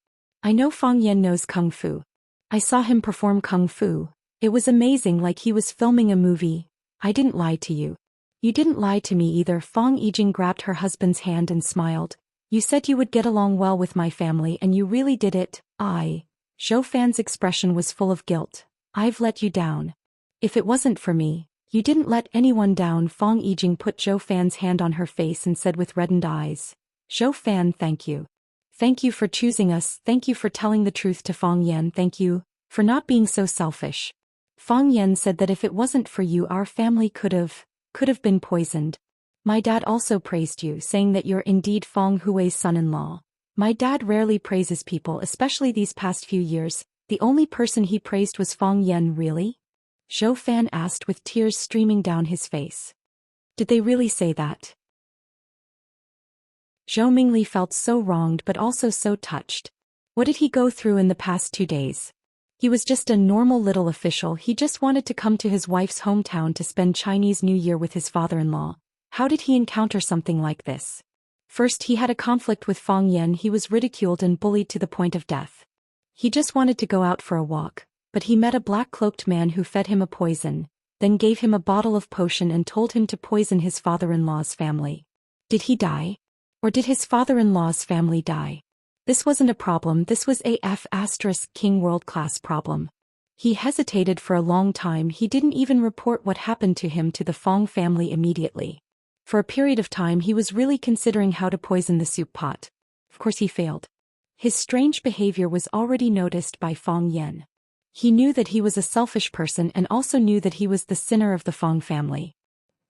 "I know Fang Yan knows Kung Fu. I saw him perform Kung Fu. It was amazing, like he was filming a movie. I didn't lie to you." "You didn't lie to me either." Fang Yijing grabbed her husband's hand and smiled. "You said you would get along well with my family and you really did it." Zhou Fan's expression was full of guilt. "I've let you down. If it wasn't for me, you didn't let anyone down." Fang Yijing put Zhou Fan's hand on her face and said with reddened eyes, "Zhou Fan, thank you. Thank you for choosing us, thank you for telling the truth to Fang Yan, thank you for not being so selfish." Fang Yan said that if it wasn't for you, our family could have been poisoned. "My dad also praised you, saying that you're indeed Fang Hui's son-in-law. My dad rarely praises people, especially these past few years. The only person he praised was Fang Yan." "Really?" Zhou Fan asked with tears streaming down his face. "Did they really say that?" Zhou Mingli felt so wronged but also so touched. What did he go through in the past 2 days? He was just a normal little official. He just wanted to come to his wife's hometown to spend Chinese New Year with his father-in-law. How did he encounter something like this? First, he had a conflict with Fang Yan. He was ridiculed and bullied to the point of death. He just wanted to go out for a walk, but he met a black-cloaked man who fed him a poison, then gave him a bottle of potion and told him to poison his father-in-law's family. Did he die? Or did his father-in-law's family die? This wasn't a problem, this was a King world-class problem. He hesitated for a long time. He didn't even report what happened to him to the Fang family immediately. For a period of time he was really considering how to poison the soup pot. Of course he failed. His strange behavior was already noticed by Fang Yan. He knew that he was a selfish person and also knew that he was the sinner of the Fang family.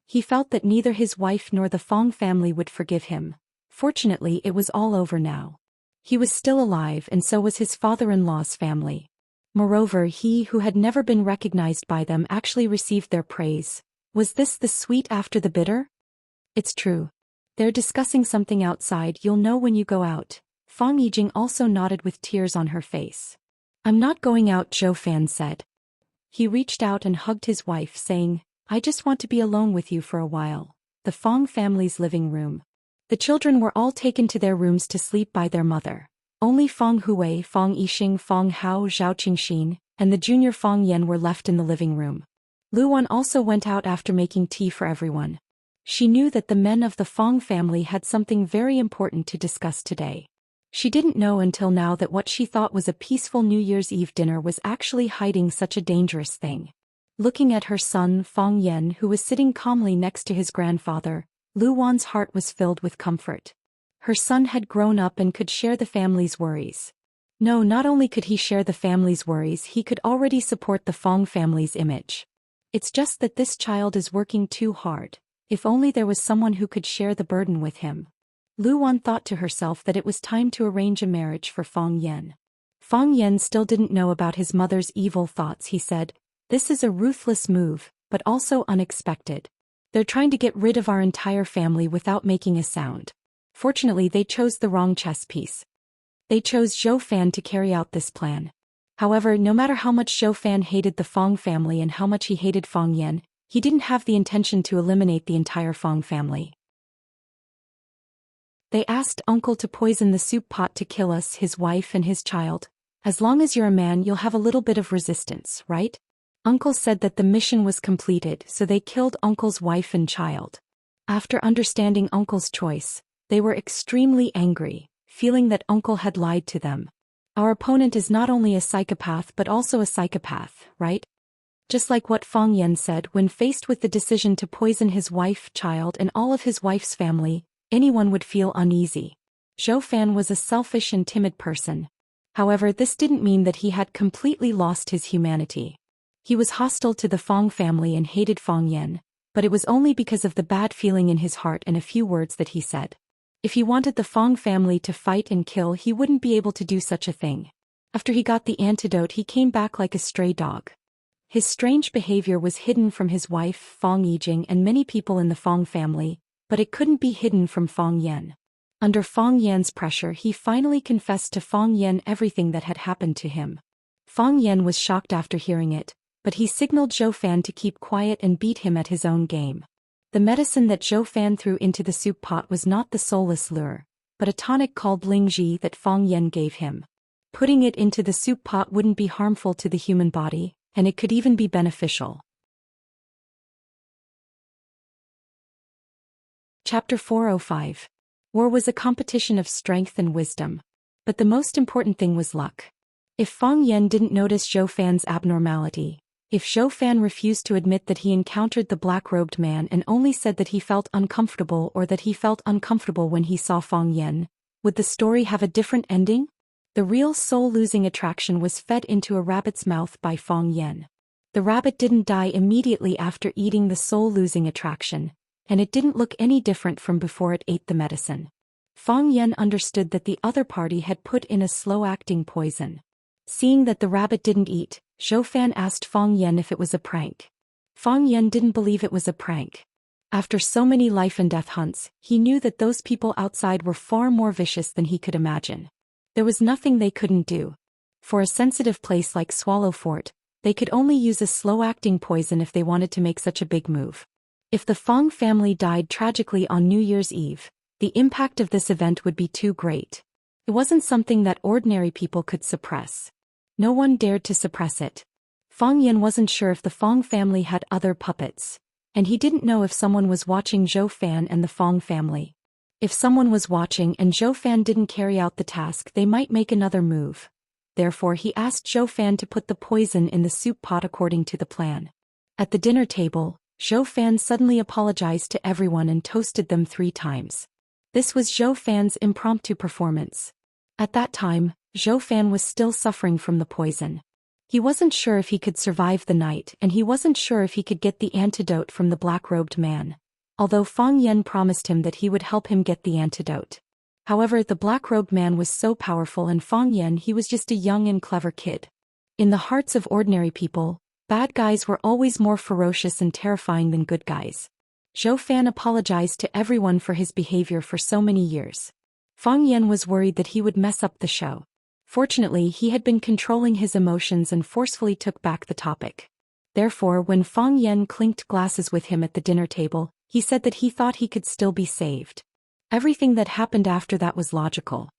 He felt that neither his wife nor the Fang family would forgive him. Fortunately, it was all over now. He was still alive and so was his father-in-law's family. Moreover, he who had never been recognized by them actually received their praise. Was this the sweet after the bitter? It's true. They're discussing something outside. You'll know when you go out. Fang Yijing also nodded with tears on her face. "I'm not going out," Zhou Fan said. He reached out and hugged his wife, saying, "I just want to be alone with you for a while." The Fang family's living room. The children were all taken to their rooms to sleep by their mother. Only Fang Hui, Fang Yixing, Fang Hao, Zhao Qingxin, and the junior Fang Yan were left in the living room. Lu Wan also went out after making tea for everyone. She knew that the men of the Fang family had something very important to discuss today. She didn't know until now that what she thought was a peaceful New Year's Eve dinner was actually hiding such a dangerous thing. Looking at her son, Fang Yan, who was sitting calmly next to his grandfather, Lu Wan's heart was filled with comfort. Her son had grown up and could share the family's worries. No, not only could he share the family's worries, he could already support the Fang family's image. It's just that this child is working too hard. If only there was someone who could share the burden with him. Lu Wan thought to herself that it was time to arrange a marriage for Fang Yan. Fang Yan still didn't know about his mother's evil thoughts. He said, "This is a ruthless move, but also unexpected. They're trying to get rid of our entire family without making a sound." Fortunately, they chose the wrong chess piece. They chose Zhou Fan to carry out this plan. However, no matter how much Zhou Fan hated the Fang family and how much he hated Fang Yan, He didn't have the intention to eliminate the entire Fong family. They asked Uncle to poison the soup pot to kill us, his wife and his child. As long as you're a man, you'll have a little bit of resistance, right? Uncle said that the mission was completed, so they killed Uncle's wife and child. After understanding Uncle's choice, they were extremely angry, feeling that Uncle had lied to them. Our opponent is not only a psychopath but also a psychopath, right? Just like what Fong Yan said, when faced with the decision to poison his wife, child and all of his wife's family, anyone would feel uneasy. Zhou Fan was a selfish and timid person. However, this didn't mean that he had completely lost his humanity. He was hostile to the Fong family and hated Fong Yan, but it was only because of the bad feeling in his heart and a few words that he said. If he wanted the Fong family to fight and kill, he wouldn't be able to do such a thing. After he got the antidote, he came back like a stray dog. His strange behavior was hidden from his wife, Fong Yijing, and many people in the Fong family, but it couldn't be hidden from Fong Yan. Under Fong Yan's pressure, he finally confessed to Fong Yan everything that had happened to him. Fong Yan was shocked after hearing it, but he signaled Zhou Fan to keep quiet and beat him at his own game. The medicine that Zhou Fan threw into the soup pot was not the soulless lure, but a tonic called Ling Ji that Fong Yan gave him. Putting it into the soup pot wouldn't be harmful to the human body, and it could even be beneficial. Chapter 405. War was a competition of strength and wisdom. But the most important thing was luck. If Fong Yan didn't notice Zhou Fan's abnormality, if Zhou Fan refused to admit that he encountered the black-robed man and only said that he felt uncomfortable or that he felt uncomfortable when he saw Fong Yan, would the story have a different ending? The real soul-losing attraction was fed into a rabbit's mouth by Fong Yan. The rabbit didn't die immediately after eating the soul-losing attraction, and it didn't look any different from before it ate the medicine. Fong Yan understood that the other party had put in a slow-acting poison. Seeing that the rabbit didn't eat, Zhou Fan asked Fong Yan if it was a prank. Fong Yan didn't believe it was a prank. After so many life-and-death hunts, he knew that those people outside were far more vicious than he could imagine. There was nothing they couldn't do. For a sensitive place like Swallow Fort, they could only use a slow-acting poison if they wanted to make such a big move. If the Fong family died tragically on New Year's Eve, the impact of this event would be too great. It wasn't something that ordinary people could suppress. No one dared to suppress it. Fong Yan wasn't sure if the Fong family had other puppets, and he didn't know if someone was watching Zhou Fan and the Fong family. If someone was watching and Zhou Fan didn't carry out the task, they might make another move. Therefore, he asked Zhou Fan to put the poison in the soup pot according to the plan. At the dinner table, Zhou Fan suddenly apologized to everyone and toasted them 3 times. This was Zhou Fan's impromptu performance. At that time, Zhou Fan was still suffering from the poison. He wasn't sure if he could survive the night, and he wasn't sure if he could get the antidote from the black-robed man, although Fong Yan promised him that he would help him get the antidote. However, the black-robed man was so powerful and Fong Yan, he was just a young and clever kid. In the hearts of ordinary people, bad guys were always more ferocious and terrifying than good guys. Zhou Fan apologized to everyone for his behavior for so many years. Fong Yan was worried that he would mess up the show. Fortunately, he had been controlling his emotions and forcefully took back the topic. Therefore, when Fong Yan clinked glasses with him at the dinner table, he said that he thought he could still be saved. Everything that happened after that was logical.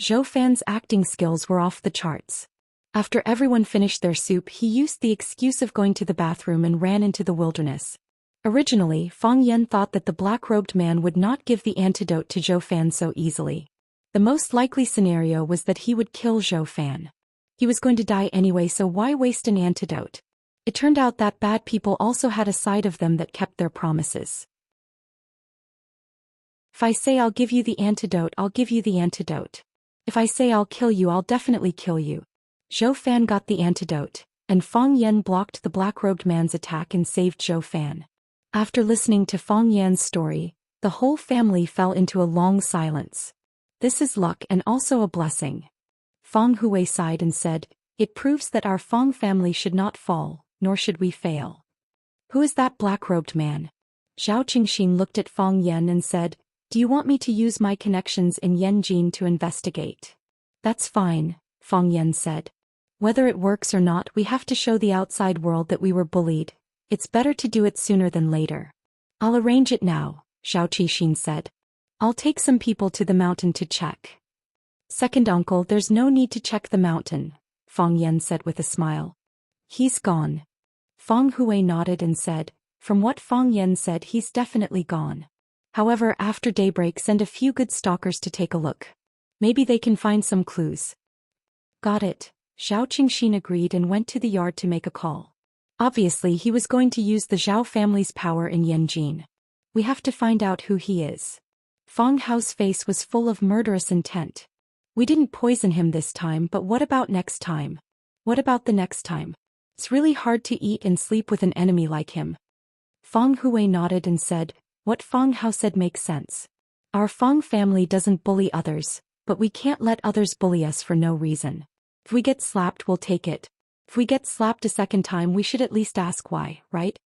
Zhou Fan's acting skills were off the charts. After everyone finished their soup, he used the excuse of going to the bathroom and ran into the wilderness. Originally, Fong Yan thought that the black-robed man would not give the antidote to Zhou Fan so easily. The most likely scenario was that he would kill Zhou Fan. He was going to die anyway, so why waste an antidote? It turned out that bad people also had a side of them that kept their promises. If I say I'll give you the antidote, I'll give you the antidote. If I say I'll kill you, I'll definitely kill you. Zhou Fan got the antidote, and Fong Yan blocked the black-robed man's attack and saved Zhou Fan. After listening to Fong Yan's story, the whole family fell into a long silence. This is luck and also a blessing. Fong Hui sighed and said, "It proves that our Fong family should not fall, nor should we fail." "Who is that black-robed man?" Zhao Qingxin looked at Fong Yan and said, "Do you want me to use my connections in Yanjin to investigate?" "That's fine," Fong Yan said. "Whether it works or not, we have to show the outside world that we were bullied. It's better to do it sooner than later. I'll arrange it now, Xiao Qixin said. I'll take some people to the mountain to check. Second uncle, there's no need to check the mountain, Fang Yan said with a smile. He's gone. Fang Hui nodded and said, from what Fang Yan said, he's definitely gone. However, after daybreak, send a few good stalkers to take a look. Maybe they can find some clues. Got it, Xiao Qingxin agreed and went to the yard to make a call. Obviously, he was going to use the Zhao family's power in Yanjing. We have to find out who he is. Fang Hao's face was full of murderous intent. We didn't poison him this time, but what about next time? What about the next time? It's really hard to eat and sleep with an enemy like him. Fang Hui nodded and said, what Fang Hao said makes sense. Our Fang family doesn't bully others, but we can't let others bully us for no reason. If we get slapped, we'll take it. If we get slapped a second time, we should at least ask why, right?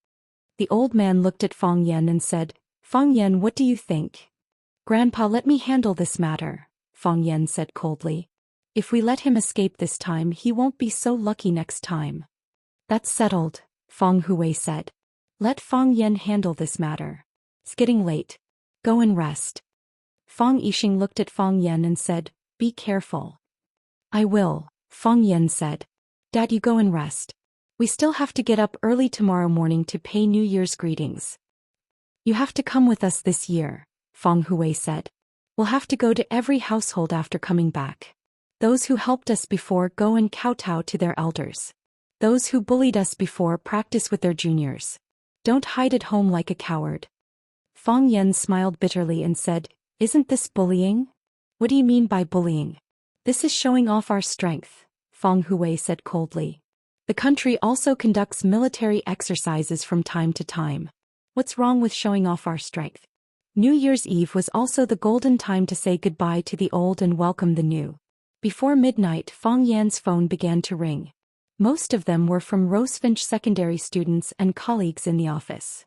The old man looked at Fang Yan and said, Fang Yan, what do you think? Grandpa, let me handle this matter, Fang Yan said coldly. If we let him escape this time, he won't be so lucky next time. That's settled, Fang Hui said. Let Fang Yan handle this matter. It's getting late. Go and rest. Fang Yixing looked at Fang Yan and said, be careful. I will, Fang Yan said. Dad, you go and rest. We still have to get up early tomorrow morning to pay New Year's greetings. You have to come with us this year, Fang Hui said. We'll have to go to every household after coming back. Those who helped us before go and kowtow to their elders. Those who bullied us before practice with their juniors. Don't hide at home like a coward. Fang Yan smiled bitterly and said, isn't this bullying? What do you mean by bullying? This is showing off our strength, Fang Hui said coldly. The country also conducts military exercises from time to time. What's wrong with showing off our strength? New Year's Eve was also the golden time to say goodbye to the old and welcome the new. Before midnight, Fang Yan's phone began to ring. Most of them were from Rosefinch secondary students and colleagues in the office.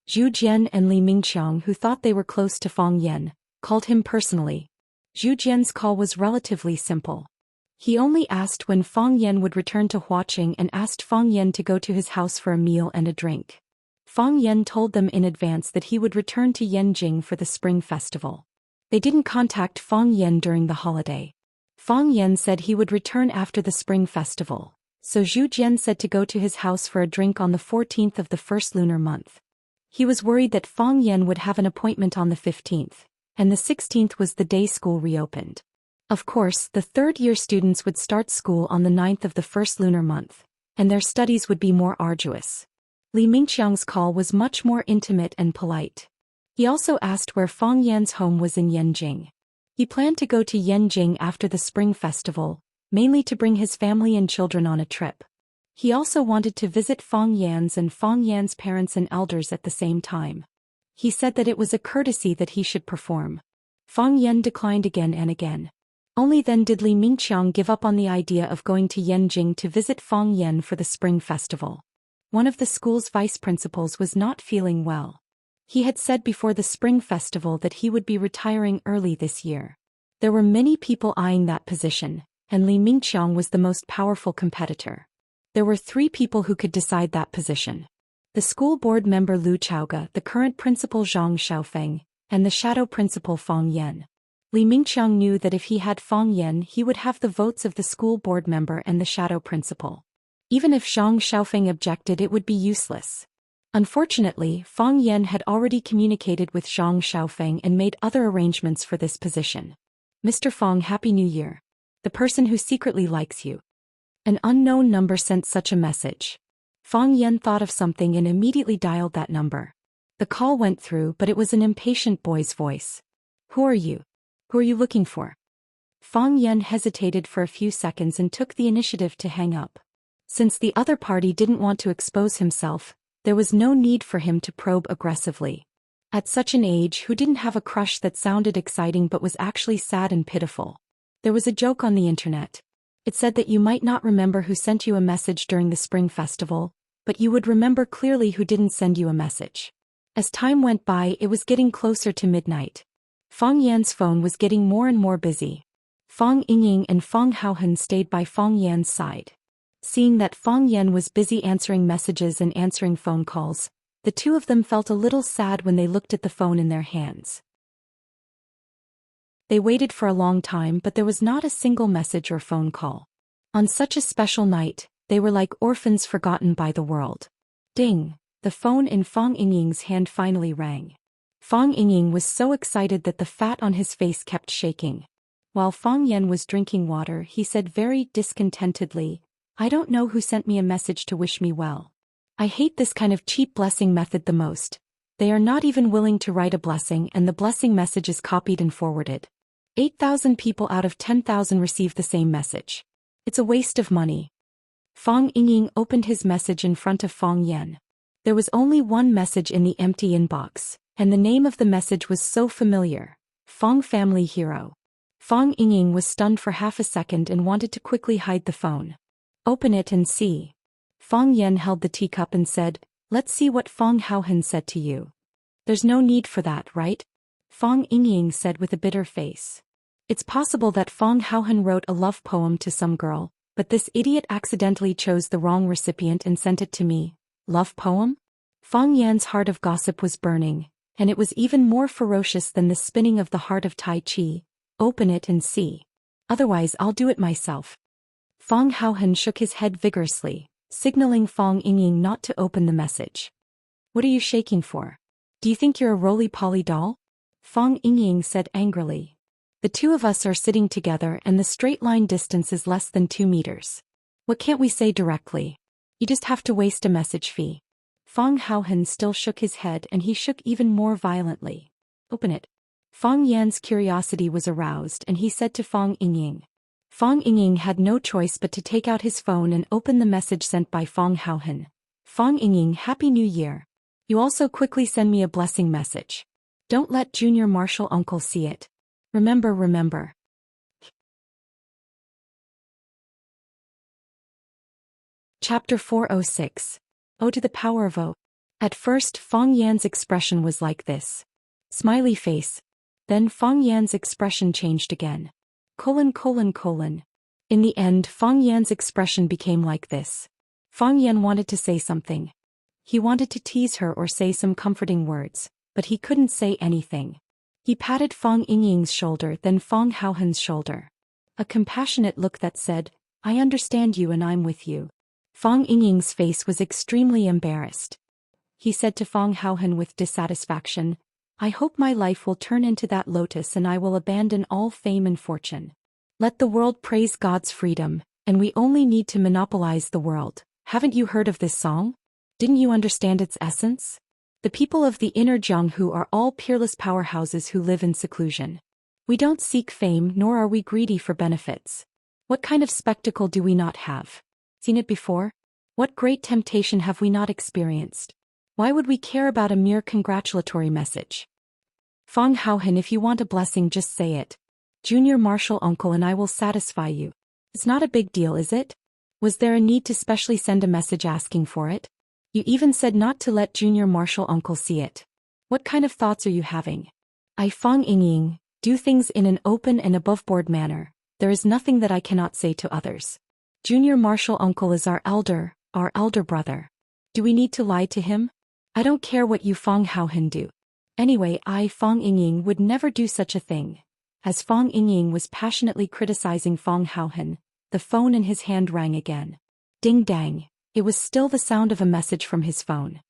Zhu Jian and Li Mingqiang, who thought they were close to Fang Yan, called him personally. Zhu Jian's call was relatively simple. He only asked when Fang Yan would return to Huaqing and asked Fang Yan to go to his house for a meal and a drink. Fang Yan told them in advance that he would return to Yanjing for the Spring Festival. They didn't contact Fang Yan during the holiday. Fang Yan said he would return after the Spring Festival, so Zhu Jian said to go to his house for a drink on the 14th of the first lunar month. He was worried that Fang Yan would have an appointment on the 15th, and the 16th was the day school reopened. Of course, the third-year students would start school on the 9th of the first lunar month, and their studies would be more arduous. Li Mingqiang's call was much more intimate and polite. He also asked where Fang Yan's home was in Yanjing. He planned to go to Yanjing after the Spring Festival, mainly to bring his family and children on a trip. He also wanted to visit Fang Yan's parents and elders at the same time. He said that it was a courtesy that he should perform. Fang Yan declined again and again. Only then did Li Mingqiang give up on the idea of going to Yanjing to visit Fang Yan for the Spring Festival. One of the school's vice principals was not feeling well. He had said before the Spring Festival that he would be retiring early this year. There were many people eyeing that position, and Li Mingqiang was the most powerful competitor. There were 3 people who could decide that position. The school board member Lu Chaoge, the current principal Zhang Xiaofeng, and the shadow principal Fang Yan. Li Mingqiang knew that if he had Fang Yan, he would have the votes of the school board member and the shadow principal. Even if Zhang Xiaofeng objected, it would be useless. Unfortunately, Fang Yan had already communicated with Zhang Xiaofeng and made other arrangements for this position. Mr. Fang, Happy New Year. The person who secretly likes you. An unknown number sent such a message. Fang Yan thought of something and immediately dialed that number. The call went through, but it was an impatient boy's voice. Who are you? Who are you looking for? Fang Yan hesitated for a few seconds and took the initiative to hang up. Since the other party didn't want to expose himself, there was no need for him to probe aggressively. At such an age, who didn't have a crush that sounded exciting but was actually sad and pitiful? There was a joke on the internet. It said that you might not remember who sent you a message during the Spring Festival, but you would remember clearly who didn't send you a message. As time went by, it was getting closer to midnight. Fang Yan's phone was getting more and more busy. Fang Yingying and Fang Haohen stayed by Fang Yan's side. Seeing that Fong Yan was busy answering messages and answering phone calls, the two of them felt a little sad when they looked at the phone in their hands. They waited for a long time, but there was not a single message or phone call. On such a special night, they were like orphans forgotten by the world. Ding! The phone in Fong Yingying's hand finally rang. Fong Yingying was so excited that the fat on his face kept shaking. While Fong Yan was drinking water, he said very discontentedly, "I don't know who sent me a message to wish me well. I hate this kind of cheap blessing method the most. They are not even willing to write a blessing, and the blessing message is copied and forwarded. 8,000 people out of 10,000 receive the same message. It's a waste of money." Fong Yingying opened his message in front of Fong Yan. There was only one message in the empty inbox, and the name of the message was so familiar: Fong Family Hero. Fong Yingying was stunned for half a second and wanted to quickly hide the phone. "Open it and see." Fong Yan held the teacup and said, "Let's see what Fong Haohan said to you." "There's no need for that, right?" Fong Yingying said with a bitter face. "It's possible that Fong Haohan wrote a love poem to some girl, but this idiot accidentally chose the wrong recipient and sent it to me. Love poem?" Fong Yan's heart of gossip was burning, and it was even more ferocious than the spinning of the heart of Tai Chi. "Open it and see. Otherwise I'll do it myself." Fong Haohan shook his head vigorously, signaling Fong Yingying not to open the message. "What are you shaking for? Do you think you're a roly-poly doll?" Fong Yingying said angrily. "The two of us are sitting together and the straight line distance is less than 2 meters. What can't we say directly? You just have to waste a message fee." Fong Haohan still shook his head, and he shook even more violently. "Open it." Fong Yan's curiosity was aroused, and he said to Fong Yingying. Fong Yingying had no choice but to take out his phone and open the message sent by Fong Haohan. "Fong Yingying, Happy New Year. You also quickly send me a blessing message. Don't let Junior Marshall Uncle see it. Remember. Chapter 406. Oh, to the power of O. At first, Fong Yan's expression was like this. Smiley face. Then Fong Yan's expression changed again. : In the end, Fong Yan's expression became like this. Fong Yan wanted to say something. He wanted to tease her or say some comforting words, but he couldn't say anything. He patted Fong Yingying's shoulder, then Fong Haohan's shoulder. A compassionate look that said, "I understand you and I'm with you." Fong Yingying's face was extremely embarrassed. He said to Fong Haohan with dissatisfaction, "I hope my life will turn into that lotus and I will abandon all fame and fortune. Let the world praise God's freedom, and we only need to monopolize the world." Haven't you heard of this song? Didn't you understand its essence? The people of the inner Jianghu are all peerless powerhouses who live in seclusion. We don't seek fame, nor are we greedy for benefits. What kind of spectacle do we not have? Seen it before? What great temptation have we not experienced? Why would we care about a mere congratulatory message? Fong Haohan, if you want a blessing, just say it. Junior Marshall Uncle and I will satisfy you. It's not a big deal, is it? Was there a need to specially send a message asking for it? You even said not to let Junior Marshall Uncle see it. What kind of thoughts are you having? I, Fong Yingying, do things in an open and above-board manner. There is nothing that I cannot say to others. Junior Marshall Uncle is our elder brother. Do we need to lie to him? I don't care what you Fong Haohan do. Anyway, I, Fong Yingying, would never do such a thing. As Fong Yingying was passionately criticizing Fong Haohan, the phone in his hand rang again. Ding dang. It was still the sound of a message from his phone.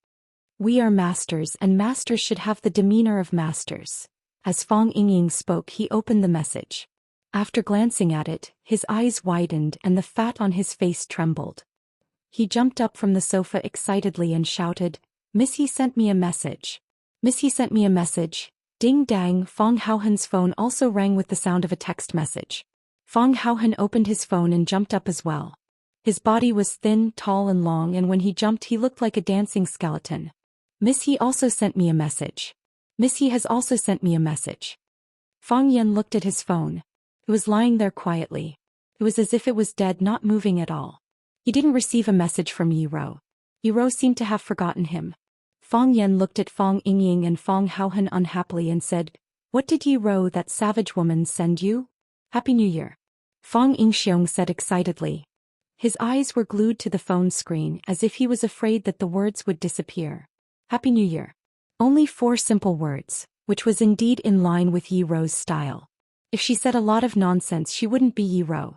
We are masters, and masters should have the demeanor of masters. As Fong Yingying spoke, he opened the message. After glancing at it, his eyes widened and the fat on his face trembled. He jumped up from the sofa excitedly and shouted, "Miss, he sent me a message. Miss, he sent me a message." Ding dang. Fong Haohan's phone also rang with the sound of a text message. Fong Haohan opened his phone and jumped up as well. His body was thin, tall and long, and when he jumped he looked like a dancing skeleton. Miss, he also sent me a message. Miss, he has also sent me a message. Fong Yan looked at his phone. It was lying there quietly. It was as if it was dead, not moving at all. He didn't receive a message from Yiro. Yiro seemed to have forgotten him. Fong Yan looked at Fong Yingying and Fong Haohan unhappily and said, "What did Yiro, that savage woman, send you? Happy New Year." Fong Yingxiong said excitedly. His eyes were glued to the phone screen as if he was afraid that the words would disappear. Happy New Year. Only 4 simple words, which was indeed in line with Yi Ro's style. If she said a lot of nonsense she wouldn't be Yi Ro.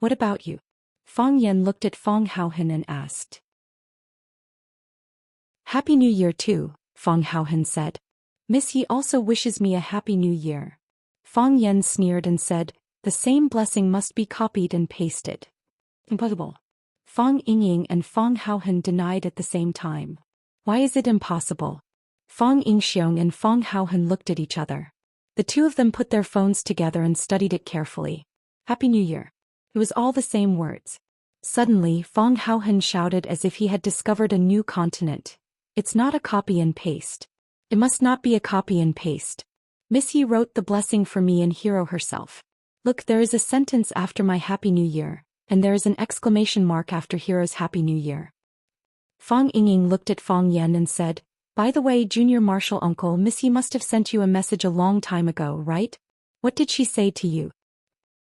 What about you? Fang Yan looked at Fang Haohen and asked. Happy New Year too, Fang Haohen said. Miss Yi also wishes me a Happy New Year. Fang Yan sneered and said, the same blessing must be copied and pasted. Impossible. Fang Yingying and Fang Haohen denied at the same time. Why is it impossible? Fang Yingxiong and Fang Haohen looked at each other. The two of them put their phones together and studied it carefully. Happy New Year. It was all the same words. Suddenly, Fang Haohen shouted as if he had discovered a new continent. It's not a copy and paste. It must not be a copy and paste. Miss Yi wrote the blessing for me and Hero herself. Look, there is a sentence after my Happy New Year, and there is an exclamation mark after Hero's Happy New Year. Fang Yingying looked at Fang Yan and said, by the way, Junior Marshal Uncle, Miss Yi must have sent you a message a long time ago, right? What did she say to you?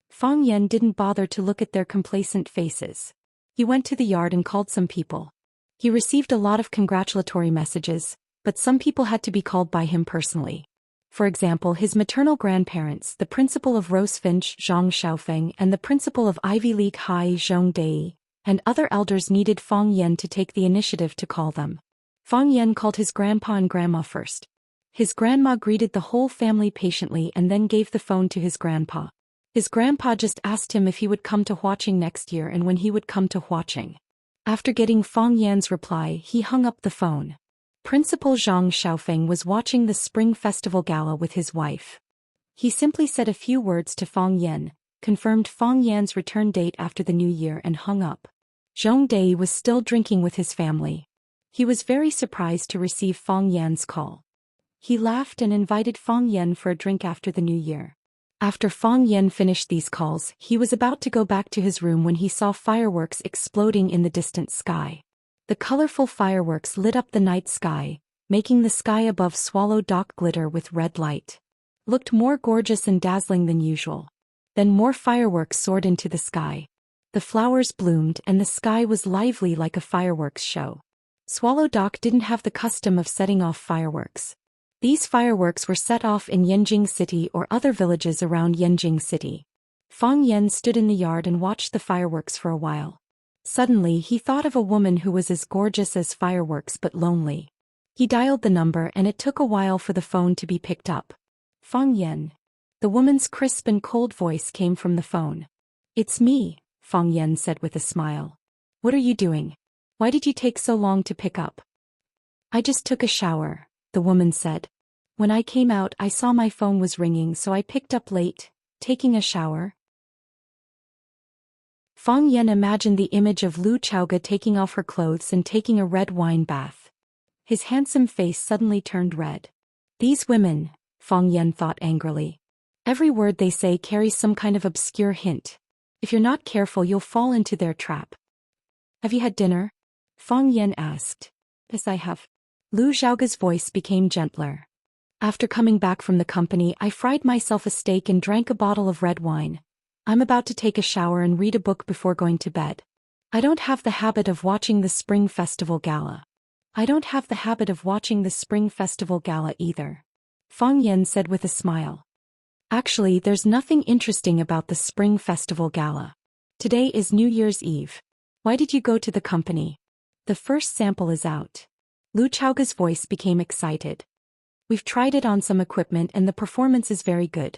Fang Yan didn't bother to look at their complacent faces. He went to the yard and called some people. He received a lot of congratulatory messages, but some people had to be called by him personally. For example, his maternal grandparents, the principal of Rosefinch, Zhang Xiaofeng, and the principal of Ivy League High, Zhong Dei, and other elders needed Fang Yan to take the initiative to call them. Fang Yan called his grandpa and grandma first. His grandma greeted the whole family patiently and then gave the phone to his grandpa. His grandpa just asked him if he would come to Huaqing next year and when he would come to Huaqing. After getting Fang Yan's reply, he hung up the phone. Principal Zhang Xiaofeng was watching the Spring Festival Gala with his wife. He simply said a few words to Fang Yan, confirmed Fang Yan's return date after the New Year and hung up. Zhong Dei was still drinking with his family. He was very surprised to receive Fang Yan's call. He laughed and invited Fang Yan for a drink after the New Year. After Fang Yan finished these calls, he was about to go back to his room when he saw fireworks exploding in the distant sky. The colorful fireworks lit up the night sky, making the sky above Swallow Dock glitter with red light. Looked more gorgeous and dazzling than usual. Then more fireworks soared into the sky. The flowers bloomed and the sky was lively like a fireworks show. Swallow Dock didn't have the custom of setting off fireworks. These fireworks were set off in Yanjing City or other villages around Yanjing City. Fang Yan stood in the yard and watched the fireworks for a while. Suddenly he thought of a woman who was as gorgeous as fireworks but lonely. He dialed the number and it took a while for the phone to be picked up. Fang Yan. The woman's crisp and cold voice came from the phone. It's me, Fang Yan said with a smile. What are you doing? Why did you take so long to pick up? I just took a shower, the woman said. When I came out I saw my phone was ringing so I picked up late, taking a shower. Fang Yan imagined the image of Lu Chaoga taking off her clothes and taking a red wine bath. His handsome face suddenly turned red. These women, Fang Yan thought angrily. Every word they say carries some kind of obscure hint. If you're not careful you'll fall into their trap. Have you had dinner? Fang Yan asked. Yes, I have. Lu Xiaoga's voice became gentler. After coming back from the company I fried myself a steak and drank a bottle of red wine. I'm about to take a shower and read a book before going to bed. I don't have the habit of watching the Spring Festival Gala. I don't have the habit of watching the Spring Festival Gala either. Fang Yan said with a smile. Actually, there's nothing interesting about the Spring Festival Gala. Today is New Year's Eve. Why did you go to the company? The first sample is out. Lu Chaoga's voice became excited. We've tried it on some equipment and the performance is very good.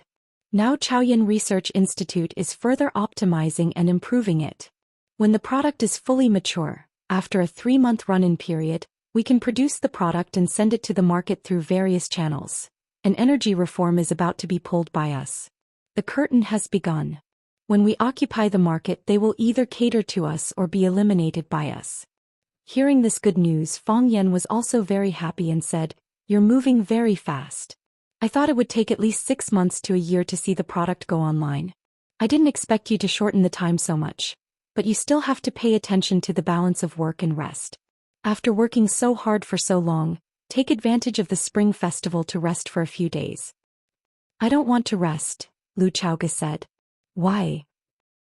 Now Chaoyan Research Institute is further optimizing and improving it. When the product is fully mature, after a 3-month run-in period, we can produce the product and send it to the market through various channels. An energy reform is about to be pulled by us. The curtain has begun. When we occupy the market they will either cater to us or be eliminated by us. Hearing this good news, Fang Yan was also very happy and said, You're moving very fast. I thought it would take at least 6 months to a year to see the product go online. I didn't expect you to shorten the time so much. But you still have to pay attention to the balance of work and rest. After working so hard for so long, take advantage of the Spring Festival to rest for a few days. I don't want to rest, Lu Chaoga said. Why?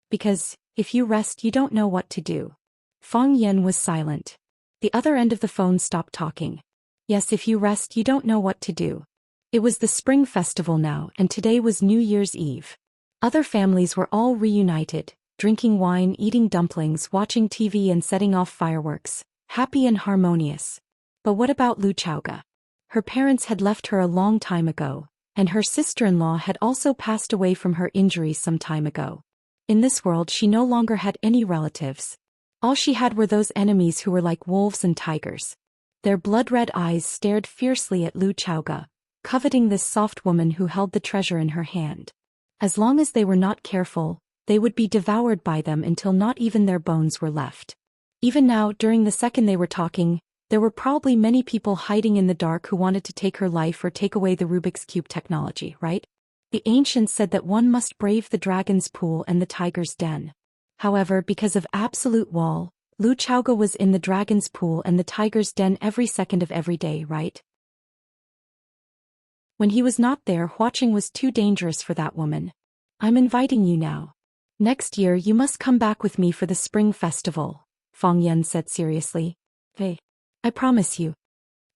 Because, if you rest you don't know what to do. Fang Yan was silent. The other end of the phone stopped talking. Yes, if you rest you don't know what to do. It was the spring festival now, and today was New Year's Eve. Other families were all reunited, drinking wine, eating dumplings, watching TV and setting off fireworks, happy and harmonious. But what about Lu Chaoga? Her parents had left her a long time ago, and her sister-in-law had also passed away from her injuries some time ago. In this world she no longer had any relatives. All she had were those enemies who were like wolves and tigers. Their blood-red eyes stared fiercely at Lu Chaoga, coveting this soft woman who held the treasure in her hand. As long as they were not careful, they would be devoured by them until not even their bones were left. Even now, during the second they were talking, there were probably many people hiding in the dark who wanted to take her life or take away the Rubik's Cube technology, right? The ancients said that one must brave the dragon's pool and the tiger's den. However, because of absolute wall, Lu Chaoga was in the dragon's pool and the tiger's den every second of every day, right? When he was not there, watching was too dangerous for that woman. I'm inviting you now. Next year you must come back with me for the spring festival, Fang Yan said seriously. Hey. I promise you.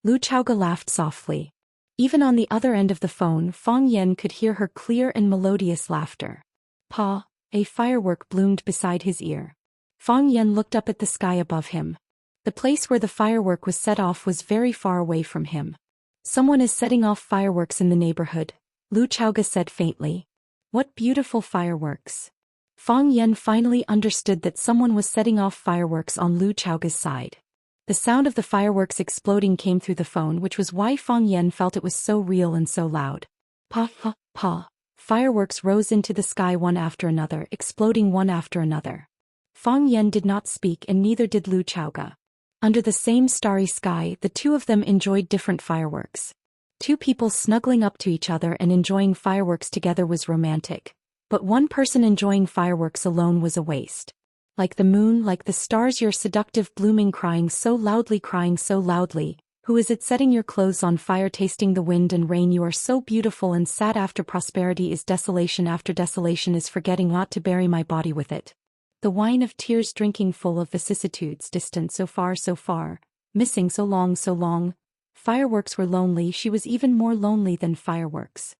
Lu Chaoga laughed softly. Even on the other end of the phone, Fang Yan could hear her clear and melodious laughter. Pa, a firework bloomed beside his ear. Fang Yan looked up at the sky above him. The place where the firework was set off was very far away from him. Someone is setting off fireworks in the neighborhood, Lu Chaoga said faintly. What beautiful fireworks. Fang Yan finally understood that someone was setting off fireworks on Lu Chaoga's side. The sound of the fireworks exploding came through the phone, which was why Fang Yan felt it was so real and so loud. Pa, pa, pa. Fireworks rose into the sky one after another, exploding one after another. Fang Yan did not speak and neither did Lu Chaoga. Under the same starry sky, the two of them enjoyed different fireworks. Two people snuggling up to each other and enjoying fireworks together was romantic. But one person enjoying fireworks alone was a waste. Like the moon, like the stars, you're seductive, blooming, crying so loudly. Who is it setting your clothes on fire, tasting the wind and rain? You are so beautiful and sad. After prosperity is desolation, after desolation is forgetting not to bury my body with it. The wine of tears, drinking full of vicissitudes, distant so far, missing so long. Fireworks were lonely, she was even more lonely than fireworks.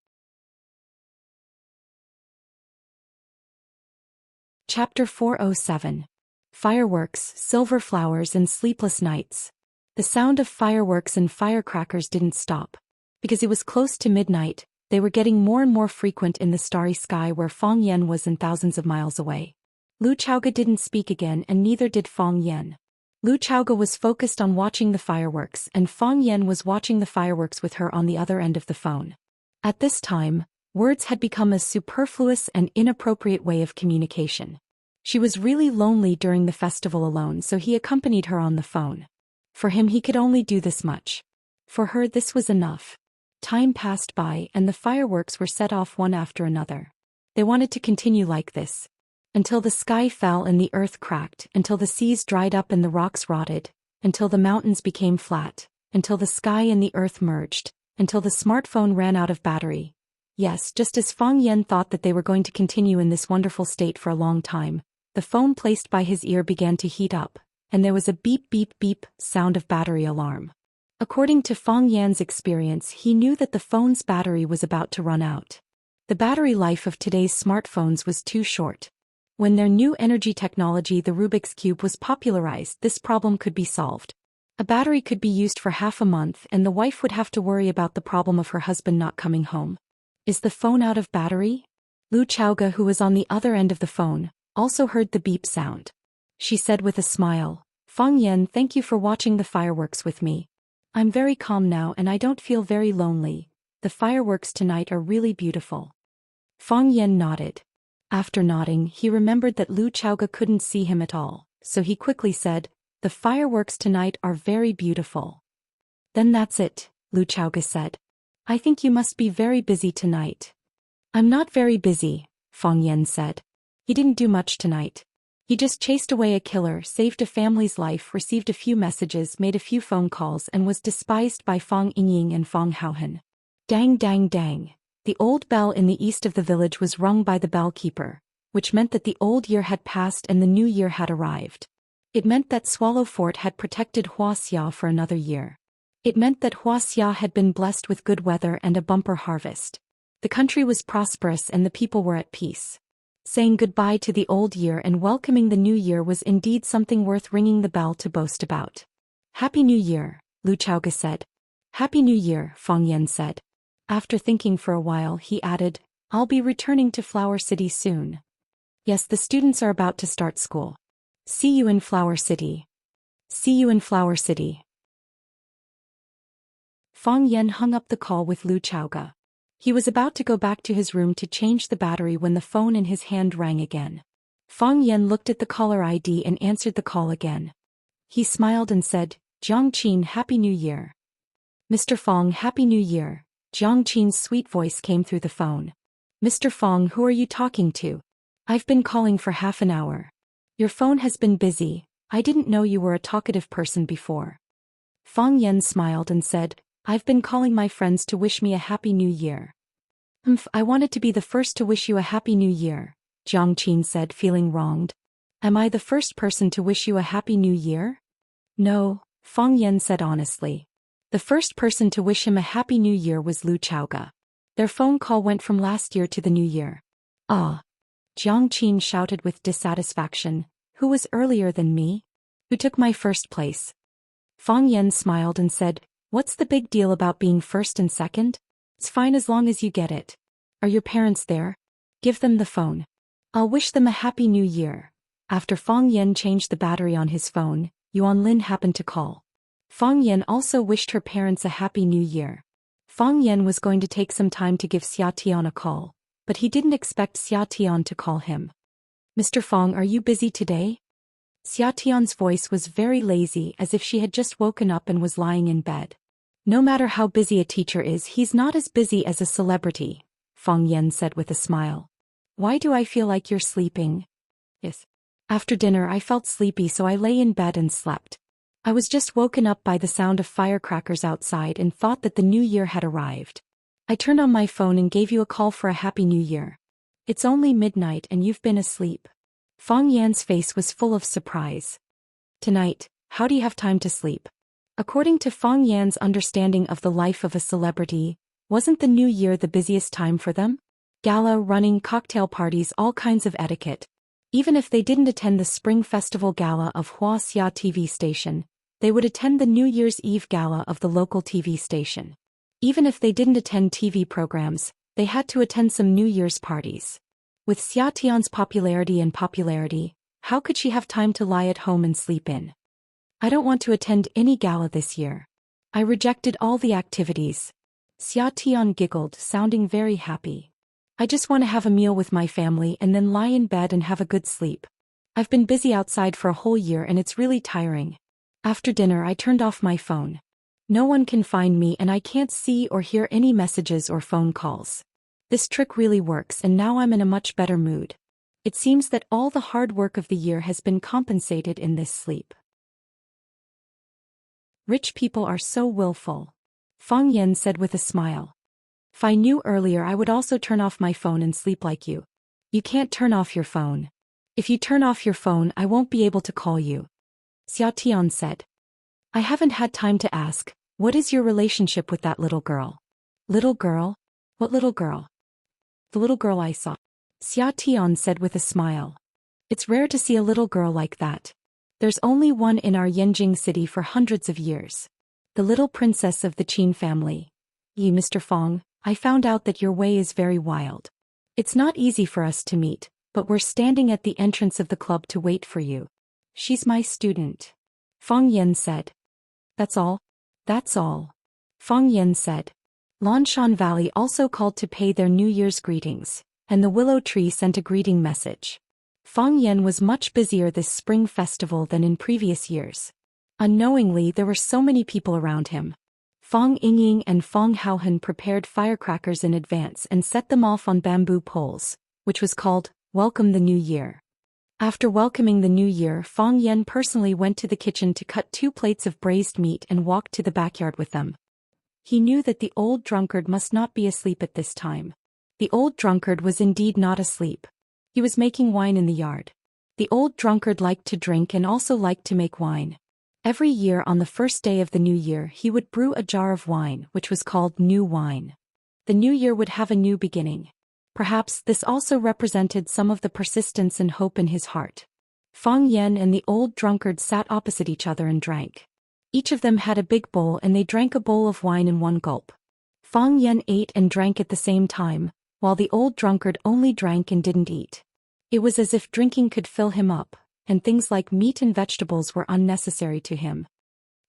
Chapter 407. Fireworks, Silver Flowers and Sleepless Nights. The sound of fireworks and firecrackers didn't stop. Because it was close to midnight, they were getting more and more frequent in the starry sky where Fang Yan was and thousands of miles away. Lu Chaoga didn't speak again and neither did Fang Yan. Lu Chaoga was focused on watching the fireworks and Fang Yan was watching the fireworks with her on the other end of the phone. At this time, words had become a superfluous and inappropriate way of communication. She was really lonely during the festival alone, so he accompanied her on the phone. For him, he could only do this much. For her, this was enough. Time passed by and the fireworks were set off one after another. They wanted to continue like this. Until the sky fell and the earth cracked, until the seas dried up and the rocks rotted, until the mountains became flat, until the sky and the earth merged, until the smartphone ran out of battery. Yes, just as Fang Yan thought that they were going to continue in this wonderful state for a long time, the phone placed by his ear began to heat up, and there was a beep beep beep sound of battery alarm. According to Fang Yan's experience, he knew that the phone's battery was about to run out. The battery life of today's smartphones was too short. When their new energy technology, the Rubik's Cube, was popularized, this problem could be solved. A battery could be used for half a month and the wife would have to worry about the problem of her husband not coming home. Is the phone out of battery? Lu Chaoga, who was on the other end of the phone, also heard the beep sound. She said with a smile, Fang Yan, thank you for watching the fireworks with me. I'm very calm now and I don't feel very lonely. The fireworks tonight are really beautiful. Fang Yan nodded. After nodding, he remembered that Lu Chaoga couldn't see him at all, so he quickly said, the fireworks tonight are very beautiful. Then that's it, Lu Chaoga said. I think you must be very busy tonight. I'm not very busy, Fang Yan said. He didn't do much tonight. He just chased away a killer, saved a family's life, received a few messages, made a few phone calls and was despised by Fang Yingying and Fang Haohan. Dang dang dang. The old bell in the east of the village was rung by the bellkeeper. which meant that the old year had passed and the new year had arrived. It meant that Swallow Fort had protected Huaxia for another year. It meant that Huaxia had been blessed with good weather and a bumper harvest. The country was prosperous and the people were at peace. Saying goodbye to the old year and welcoming the new year was indeed something worth ringing the bell to boast about. Happy New Year, Lu Chaoga said. Happy New Year, Fang Yan said. After thinking for a while, he added, I'll be returning to Flower City soon. Yes, the students are about to start school. See you in Flower City. See you in Flower City. Fang Yan hung up the call with Lu Chaoga. He was about to go back to his room to change the battery when the phone in his hand rang again. Fang Yan looked at the caller ID and answered the call again. He smiled and said, Jiang Qin, Happy New Year. Mr. Fang, Happy New Year. Jiang Qin's sweet voice came through the phone. Mr. Fang, who are you talking to? I've been calling for half an hour. Your phone has been busy. I didn't know you were a talkative person before. Fang Yan smiled and said, I've been calling my friends to wish me a Happy New Year. I wanted to be the first to wish you a Happy New Year, Jiang Qin said, feeling wronged. Am I the first person to wish you a Happy New Year? No, Fang Yan said honestly. The first person to wish him a Happy New Year was Lu Chaoga. Their phone call went from last year to the new year. Ah! Jiang Qin shouted with dissatisfaction. Who was earlier than me? Who took my first place? Fang Yan smiled and said, What's the big deal about being first and second? It's fine as long as you get it. Are your parents there? Give them the phone. I'll wish them a Happy New Year. After Fang Yan changed the battery on his phone, Yuan Lin happened to call. Fang Yan also wished her parents a Happy New Year. Fang Yan was going to take some time to give Xia Tian a call, but he didn't expect Xia Tian to call him. Mr. Fang, are you busy today? Xia Tian's voice was very lazy, as if she had just woken up and was lying in bed. No matter how busy a teacher is, he's not as busy as a celebrity, Fang Yan said with a smile. Why do I feel like you're sleeping? Yes. After dinner I felt sleepy, so I lay in bed and slept. I was just woken up by the sound of firecrackers outside and thought that the new year had arrived. I turned on my phone and gave you a call for a Happy New Year. It's only midnight and you've been asleep. Fang Yan's face was full of surprise. Tonight, how do you have time to sleep? According to Fang Yan's understanding of the life of a celebrity, wasn't the new year the busiest time for them? Gala, running, cocktail parties, all kinds of etiquette. Even if they didn't attend the Spring Festival Gala of Huaxia TV station, they would attend the New Year's Eve Gala of the local TV station. Even if they didn't attend TV programs, they had to attend some New Year's parties. With Xia Tian's popularity, how could she have time to lie at home and sleep in? I don't want to attend any gala this year. I rejected all the activities. Xia Tian giggled, sounding very happy. I just want to have a meal with my family and then lie in bed and have a good sleep. I've been busy outside for a whole year and it's really tiring. After dinner I turned off my phone. No one can find me and I can't see or hear any messages or phone calls. This trick really works and now I'm in a much better mood. It seems that all the hard work of the year has been compensated in this sleep. Rich people are so willful, Fang Yan said with a smile. If I knew earlier I would also turn off my phone and sleep like you. You can't turn off your phone. If you turn off your phone I won't be able to call you. Xia Tian said. I haven't had time to ask, what is your relationship with that little girl? Little girl? What little girl? The little girl I saw. Xia Tian said with a smile. It's rare to see a little girl like that. There's only one in our Yanjing city for hundreds of years. The little princess of the Qin family. Mr. Fang, I found out that your way is very wild. It's not easy for us to meet, but we're standing at the entrance of the club to wait for you. She's my student. Fang Yan said. That's all? That's all. Fang Yan said. Lanshan Valley also called to pay their New Year's greetings, and the willow tree sent a greeting message. Fang Yan was much busier this spring festival than in previous years. Unknowingly there were so many people around him. Fang Yingying and Fang Haohan prepared firecrackers in advance and set them off on bamboo poles, which was called, Welcome the New Year. After welcoming the new year, Fang Yan personally went to the kitchen to cut 2 plates of braised meat and walked to the backyard with them. He knew that the old drunkard must not be asleep at this time. The old drunkard was indeed not asleep. He was making wine in the yard. The old drunkard liked to drink and also liked to make wine. Every year on the first day of the new year he would brew a jar of wine, which was called new wine. The new year would have a new beginning. Perhaps this also represented some of the persistence and hope in his heart. Fang Yan and the old drunkard sat opposite each other and drank. Each of them had a big bowl and they drank a bowl of wine in one gulp. Fang Yan ate and drank at the same time, while the old drunkard only drank and didn't eat. It was as if drinking could fill him up, and things like meat and vegetables were unnecessary to him.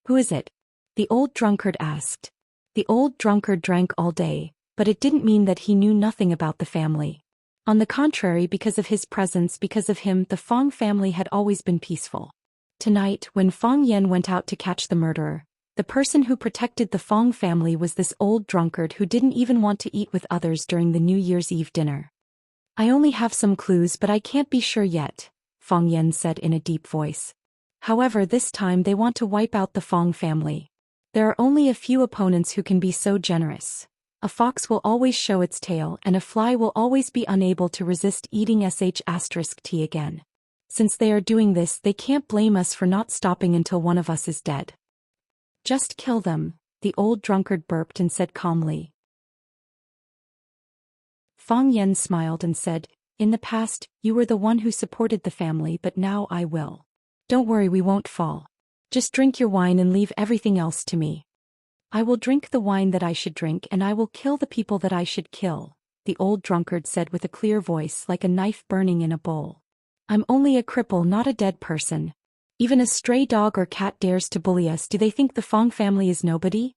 "Who is it?" the old drunkard asked. The old drunkard drank all day, but it didn't mean that he knew nothing about the family. On the contrary, because of his presence, because of him, the Fang family had always been peaceful. Tonight, when Fang Yan went out to catch the murderer, the person who protected the Fang family was this old drunkard who didn't even want to eat with others during the New Year's Eve dinner. "I only have some clues, but I can't be sure yet," Fang Yan said in a deep voice. "However, this time they want to wipe out the Fang family. There are only a few opponents who can be so generous. A fox will always show its tail and a fly will always be unable to resist eating *T again. Since they are doing this, they can't blame us for not stopping until one of us is dead. Just kill them," the old drunkard burped and said calmly. Fang Yan smiled and said, "In the past, you were the one who supported the family, but now I will. Don't worry, we won't fall. Just drink your wine and leave everything else to me. I will drink the wine that I should drink and I will kill the people that I should kill," the old drunkard said with a clear voice like a knife burning in a bowl. "I'm only a cripple, not a dead person. Even a stray dog or cat dares to bully us. Do they think the Fang family is nobody?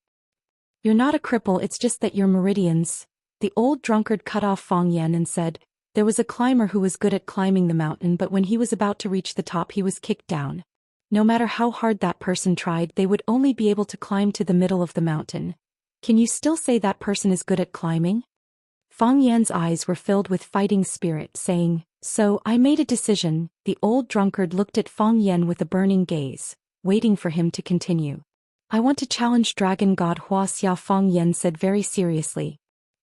You're not a cripple, it's just that your meridians." The old drunkard cut off Fang Yan and said, "There was a climber who was good at climbing the mountain, but when he was about to reach the top he was kicked down. No matter how hard that person tried, they would only be able to climb to the middle of the mountain. Can you still say that person is good at climbing?" Fang Yan's eyes were filled with fighting spirit, saying, "So, I made a decision." The old drunkard looked at Fang Yan with a burning gaze, waiting for him to continue. "I want to challenge Dragon God Hua Xia," Fang Yan said very seriously.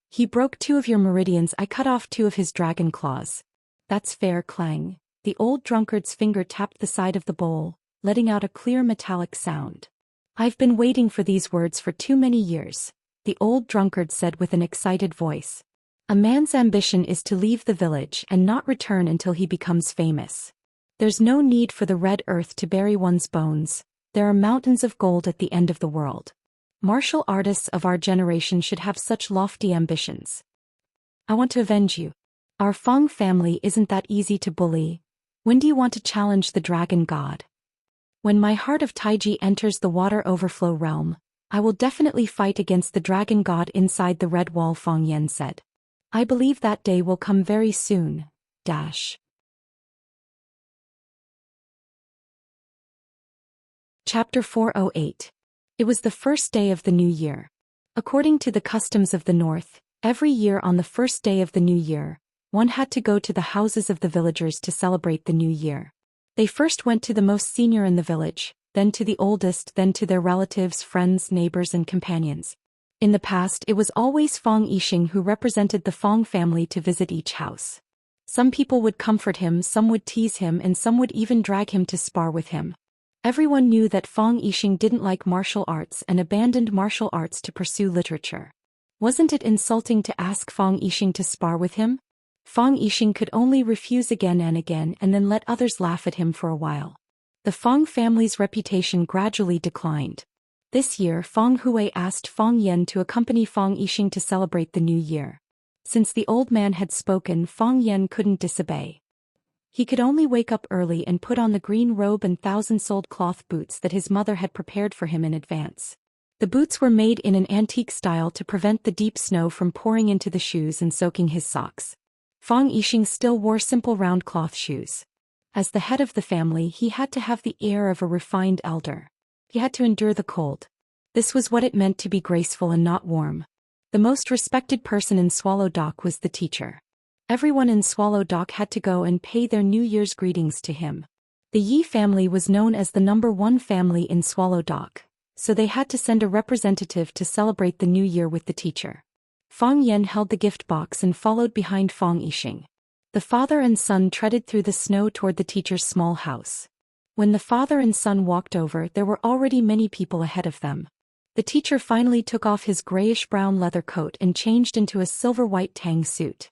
"He broke 2 of your meridians, I cut off 2 of his dragon claws." "That's fair." Clang. The old drunkard's finger tapped the side of the bowl, letting out a clear metallic sound. "I've been waiting for these words for too many years," the old drunkard said with an excited voice. "A man's ambition is to leave the village and not return until he becomes famous. There's no need for the red earth to bury one's bones. There are mountains of gold at the end of the world. Martial artists of our generation should have such lofty ambitions. I want to avenge you. Our Fang family isn't that easy to bully. When do you want to challenge the dragon god?" "When my heart of Taiji enters the water overflow realm, I will definitely fight against the dragon god inside the red wall," Fang Yan said. "I believe that day will come very soon." Chapter 408. It was the first day of the new year. According to the customs of the north, every year on the first day of the new year, one had to go to the houses of the villagers to celebrate the new year. They first went to the most senior in the village, then to the oldest, then to their relatives, friends, neighbors and companions. In the past, it was always Fang Yixing who represented the Fang family to visit each house. Some people would comfort him, some would tease him, and some would even drag him to spar with him. Everyone knew that Fang Yixing didn't like martial arts and abandoned martial arts to pursue literature. Wasn't it insulting to ask Fang Yixing to spar with him? Fang Yixing could only refuse again and then let others laugh at him for a while. The Fang family's reputation gradually declined. This year Fang Hui asked Fang Yan to accompany Fang Yixing to celebrate the new year. Since the old man had spoken, Fang Yan couldn't disobey. He could only wake up early and put on the green robe and 1,000-soled cloth boots that his mother had prepared for him in advance. The boots were made in an antique style to prevent the deep snow from pouring into the shoes and soaking his socks. Fang Yixing still wore simple round cloth shoes. As the head of the family, he had to have the air of a refined elder. He had to endure the cold. This was what it meant to be graceful and not warm. The most respected person in Swallow Dock was the teacher. Everyone in Swallow Dock had to go and pay their New Year's greetings to him. The Yi family was known as the #1 family in Swallow Dock, so they had to send a representative to celebrate the new year with the teacher. Fang Yan held the gift box and followed behind Fang Yixing. The father and son treaded through the snow toward the teacher's small house. When the father and son walked over, there were already many people ahead of them. The teacher finally took off his grayish-brown leather coat and changed into a silver-white tang suit.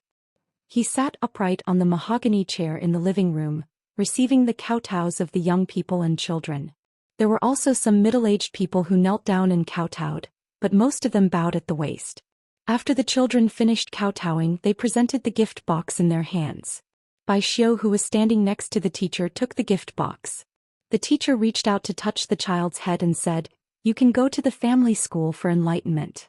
He sat upright on the mahogany chair in the living room, receiving the kowtows of the young people and children. There were also some middle-aged people who knelt down and kowtowed, but most of them bowed at the waist. After the children finished kowtowing, they presented the gift box in their hands. Bai Xiu, who was standing next to the teacher, took the gift box. The teacher reached out to touch the child's head and said, "You can go to the family school for enlightenment."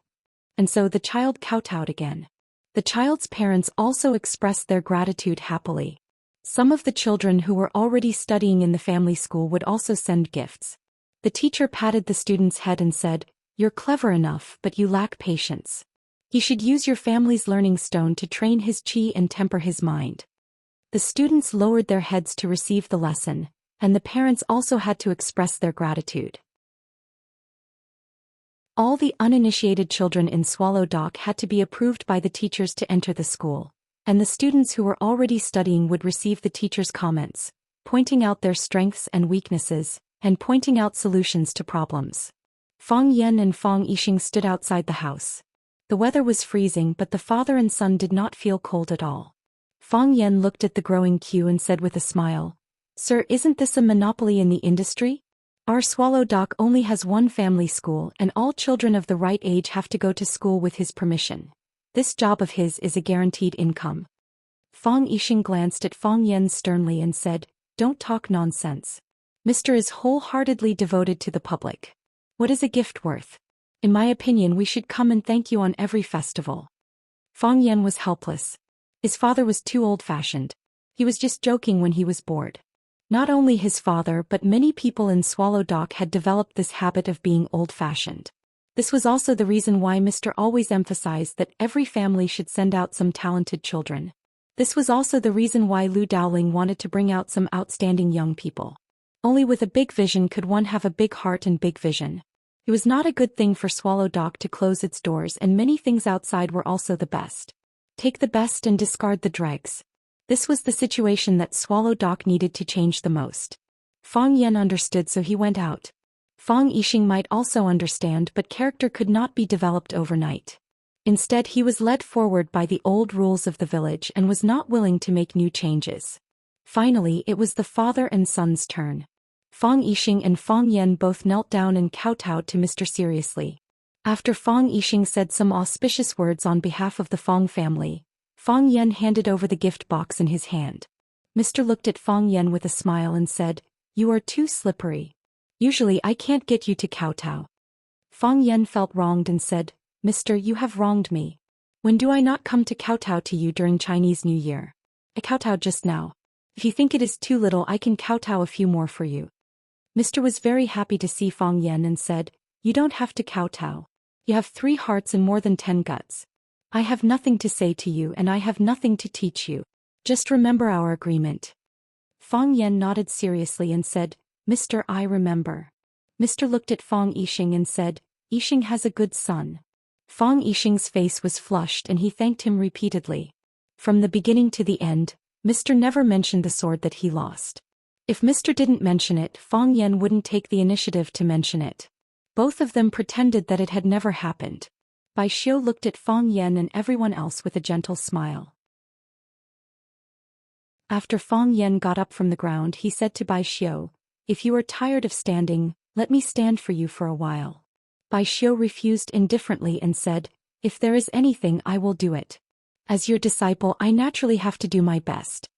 And so the child kowtowed again. The child's parents also expressed their gratitude happily. Some of the children who were already studying in the family school would also send gifts. The teacher patted the student's head and said, "You're clever enough, but you lack patience. You should use your family's learning stone to train his qi and temper his mind." The students lowered their heads to receive the lesson, and the parents also had to express their gratitude. All the uninitiated children in Swallow Dock had to be approved by the teachers to enter the school, and the students who were already studying would receive the teacher's comments, pointing out their strengths and weaknesses, and pointing out solutions to problems. Fang Yan and Fang Yixing stood outside the house. The weather was freezing, but the father and son did not feel cold at all. Fang Yan looked at the growing queue and said with a smile, "Sir, isn't this a monopoly in the industry? Our Swallow Dock only has one family school, and all children of the right age have to go to school with his permission. This job of his is a guaranteed income." Fang Yixing glanced at Fang Yan sternly and said, "Don't talk nonsense. Mr. is wholeheartedly devoted to the public. What is a gift worth? In my opinion, we should come and thank you on every festival." Fang Yan was helpless. His father was too old-fashioned. He was just joking when he was bored. Not only his father but many people in Swallow Dock had developed this habit of being old-fashioned. This was also the reason why Mr. always emphasized that every family should send out some talented children. This was also the reason why Lu Dowling wanted to bring out some outstanding young people. Only with a big vision could one have a big heart and big vision. It was not a good thing for Swallow Dock to close its doors, and many things outside were also the best. Take the best and discard the dregs. This was the situation that Swallow Dock needed to change the most. Fang Yan understood, so he went out. Fang Yixing might also understand, but character could not be developed overnight. Instead, he was led forward by the old rules of the village and was not willing to make new changes. Finally, it was the father and son's turn. Fang Yixing and Fang Yan both knelt down and kowtowed to Mr. seriously. After Fang Yixing said some auspicious words on behalf of the Fang family, Fang Yan handed over the gift box in his hand. Mr. looked at Fang Yan with a smile and said, "You are too slippery. Usually I can't get you to kowtow." Fang Yan felt wronged and said, "Mister, you have wronged me. When do I not come to kowtow to you during Chinese New Year? I kowtowed just now. If you think it is too little, I can kowtow a few more for you." Mr. was very happy to see Fang Yan and said, "You don't have to kowtow. You have 3 hearts and more than 10 guts. I have nothing to say to you and I have nothing to teach you. Just remember our agreement." Fang Yan nodded seriously and said, "Mister, I remember." Mr. looked at Fang Yixing and said, "Yixing has a good son." Fang Yixing's face was flushed and he thanked him repeatedly. From the beginning to the end, Mr. never mentioned the sword that he lost. If Mr. didn't mention it, Fang Yan wouldn't take the initiative to mention it. Both of them pretended that it had never happened. Bai Xiu looked at Fang Yan and everyone else with a gentle smile. After Fang Yan got up from the ground, he said to Bai Xiu, "If you are tired of standing, let me stand for you for a while." Bai Xiu refused indifferently and said, "If there is anything, I will do it. As your disciple, I naturally have to do my best."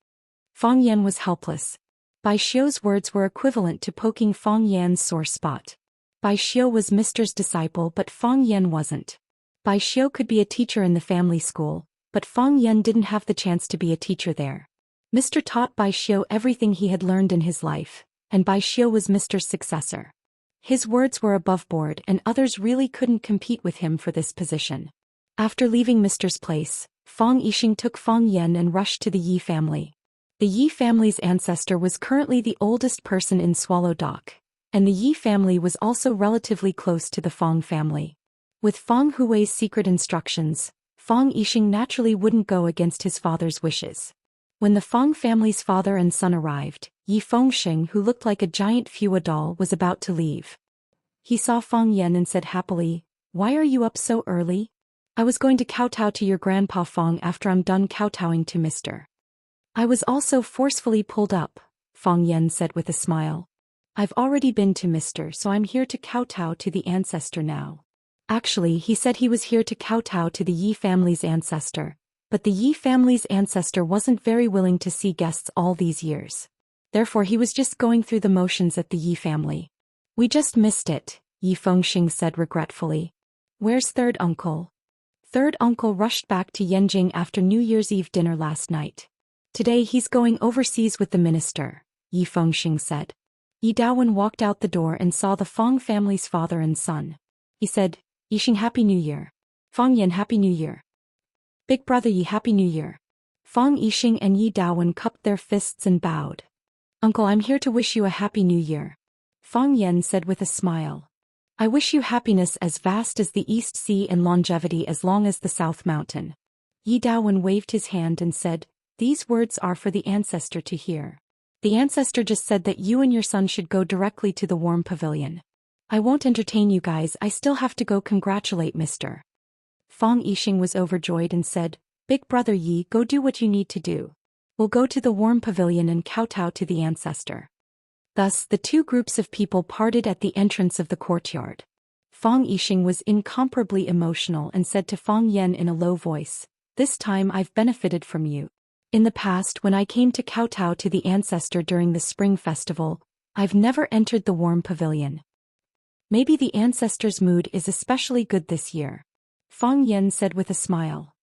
Fang Yan was helpless. Bai Xiu's words were equivalent to poking Fang Yan's sore spot. Bai Xiu was Mr.'s disciple, but Fang Yan wasn't. Bai Xiu could be a teacher in the family school, but Fang Yan didn't have the chance to be a teacher there. Mr. taught Bai Xiu everything he had learned in his life, and Bai Xiu was Mr.'s successor. His words were above board and others really couldn't compete with him for this position. After leaving Mr.'s place, Fang Yixing took Fang Yan and rushed to the Yi family. The Yi family's ancestor was currently the oldest person in Swallow Dock, and the Yi family was also relatively close to the Fang family. With Fang Hui's secret instructions, Fang Yixing naturally wouldn't go against his father's wishes. When the Fong family's father and son arrived, Yi Fengxing, who looked like a giant Fua doll, was about to leave. He saw Fong Yan and said happily, "Why are you up so early?" "I was going to kowtow to your grandpa Fong after I'm done kowtowing to Mr. I was also forcefully pulled up," Fong Yan said with a smile. "I've already been to Mr., so I'm here to kowtow to the ancestor now." Actually, he said he was here to kowtow to the Yi family's ancestor, but the Yi family's ancestor wasn't very willing to see guests all these years. Therefore he was just going through the motions at the Yi family. "We just missed it," Yi Fengxing said regretfully. "Where's third uncle?" Third uncle rushed back to Yanjing after New Year's Eve dinner last night. "Today he's going overseas with the minister," Yi Fengxing said. Yi Daowen walked out the door and saw the Fong family's father and son. He said, "Yixing, Happy New Year. Fong Yan, Happy New Year. Big brother Yi, Happy New Year." Fong Yixing and Yi Daowen cupped their fists and bowed. "Uncle, I'm here to wish you a Happy New Year," Fong Yan said with a smile. "I wish you happiness as vast as the East Sea and longevity as long as the South Mountain." Yi Daowen waved his hand and said, "These words are for the ancestor to hear. The ancestor just said that you and your son should go directly to the warm pavilion. I won't entertain you guys, I still have to go congratulate Mr. Fong Yixing was overjoyed and said, "Big brother Yi, go do what you need to do. We'll go to the warm pavilion and kowtow to the ancestor." Thus, the two groups of people parted at the entrance of the courtyard. Fong Yixing was incomparably emotional and said to Fong Yan in a low voice, "This time I've benefited from you. In the past, when I came to kowtow to the ancestor during the spring festival, I've never entered the warm pavilion. Maybe the ancestor's mood is especially good this year," Fong Yan said with a smile.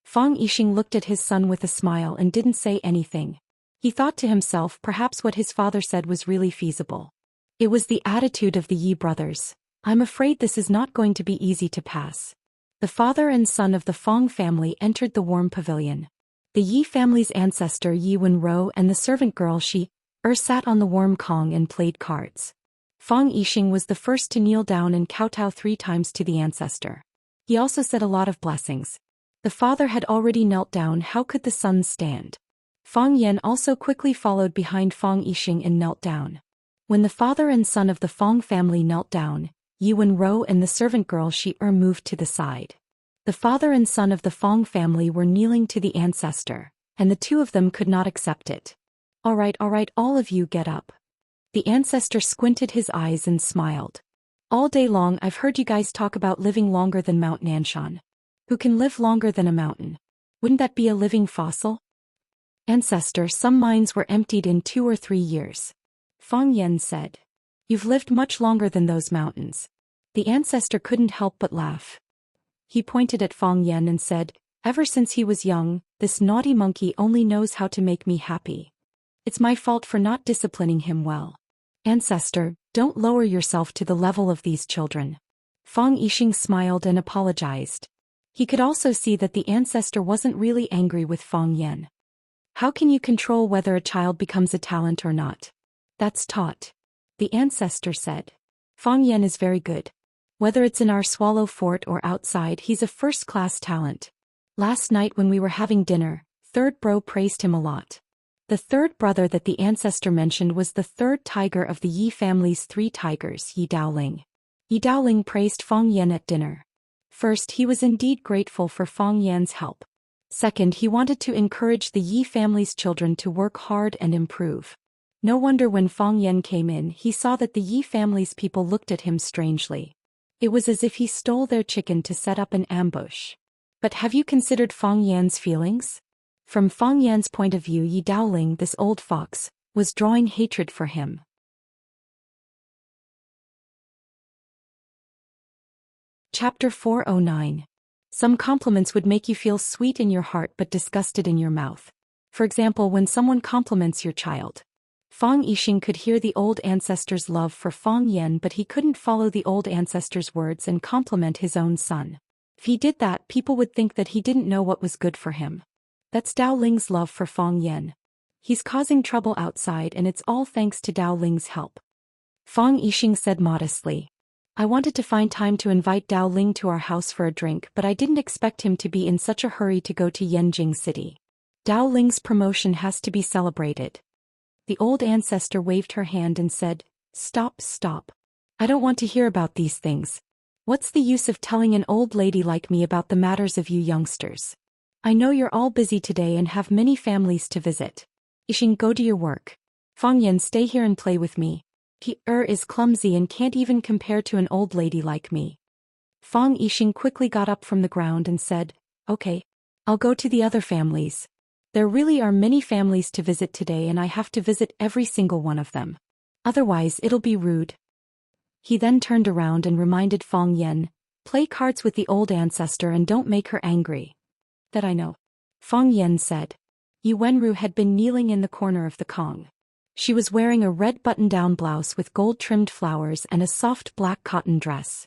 Fong Yixing looked at his son with a smile and didn't say anything. He thought to himself perhaps what his father said was really feasible. It was the attitude of the Yi brothers. "I'm afraid this is not going to be easy to pass." The father and son of the Fong family entered the warm pavilion. The Yi family's ancestor Yi Wenro and the servant girl sat on the warm kong and played cards. Fong Yixing was the first to kneel down and kowtow 3 times to the ancestor. He also said a lot of blessings. The father had already knelt down, how could the son stand? Fong Yan also quickly followed behind Fong Yixing and knelt down. When the father and son of the Fong family knelt down, Yi Wenro and the servant girl moved to the side. The father and son of the Fong family were kneeling to the ancestor, and the two of them could not accept it. All right, all of you get up." The ancestor squinted his eyes and smiled. "All day long I've heard you guys talk about living longer than Mount Nanshan. Who can live longer than a mountain? Wouldn't that be a living fossil?" "Ancestor, some minds were emptied in 2 or 3 years. Fong Yan said. "You've lived much longer than those mountains." The ancestor couldn't help but laugh. He pointed at Fong Yan and said, "Ever since he was young, this naughty monkey only knows how to make me happy. It's my fault for not disciplining him well. Ancestor, don't lower yourself to the level of these children." Fong Yixing smiled and apologized. He could also see that the ancestor wasn't really angry with Fong Yan. "How can you control whether a child becomes a talent or not? That's taught," the ancestor said. "Fong Yan is very good. Whether it's in our Swallow Fort or outside, he's a first-class talent. Last night when we were having dinner, third bro praised him a lot." The third brother that the ancestor mentioned was the third tiger of the Yi family's 3 tigers, Yi Daoling. Yi Daoling praised Fong Yan at dinner. First, he was indeed grateful for Fong Yan's help. Second, he wanted to encourage the Yi family's children to work hard and improve. No wonder when Fong Yan came in, he saw that the Yi family's people looked at him strangely. It was as if he stole their chicken to set up an ambush. But have you considered Fong Yan's feelings? From Fong Yan's point of view, Yi Daoling, this old fox, was drawing hatred for him. Chapter 409. Some compliments would make you feel sweet in your heart but disgusted in your mouth. For example, when someone compliments your child. Fong Yixing could hear the old ancestor's love for Fong Yan, but he couldn't follow the old ancestor's words and compliment his own son. If he did that, people would think that he didn't know what was good for him. That's Dao Ling's love for Fong Yan. He's causing trouble outside and it's all thanks to Dao Ling's help. Fong Yixing said modestly. I wanted to find time to invite Dao Ling to our house for a drink, but I didn't expect him to be in such a hurry to go to Yanjing City. Dao Ling's promotion has to be celebrated. The old ancestor waved her hand and said, Stop, stop. I don't want to hear about these things. What's the use of telling an old lady like me about the matters of you youngsters? I know you're all busy today and have many families to visit. Yixing, go to your work. Fang Yan, stay here and play with me. He is clumsy and can't even compare to an old lady like me. Fang Yixing quickly got up from the ground and said, Okay. I'll go to the other families. There really are many families to visit today and I have to visit every single one of them. Otherwise it'll be rude. He then turned around and reminded Fang Yan, play cards with the old ancestor and don't make her angry. That I know. Fang Yan said. Yi Wenru had been kneeling in the corner of the Kong. She was wearing a red button-down blouse with gold-trimmed flowers and a soft black cotton dress.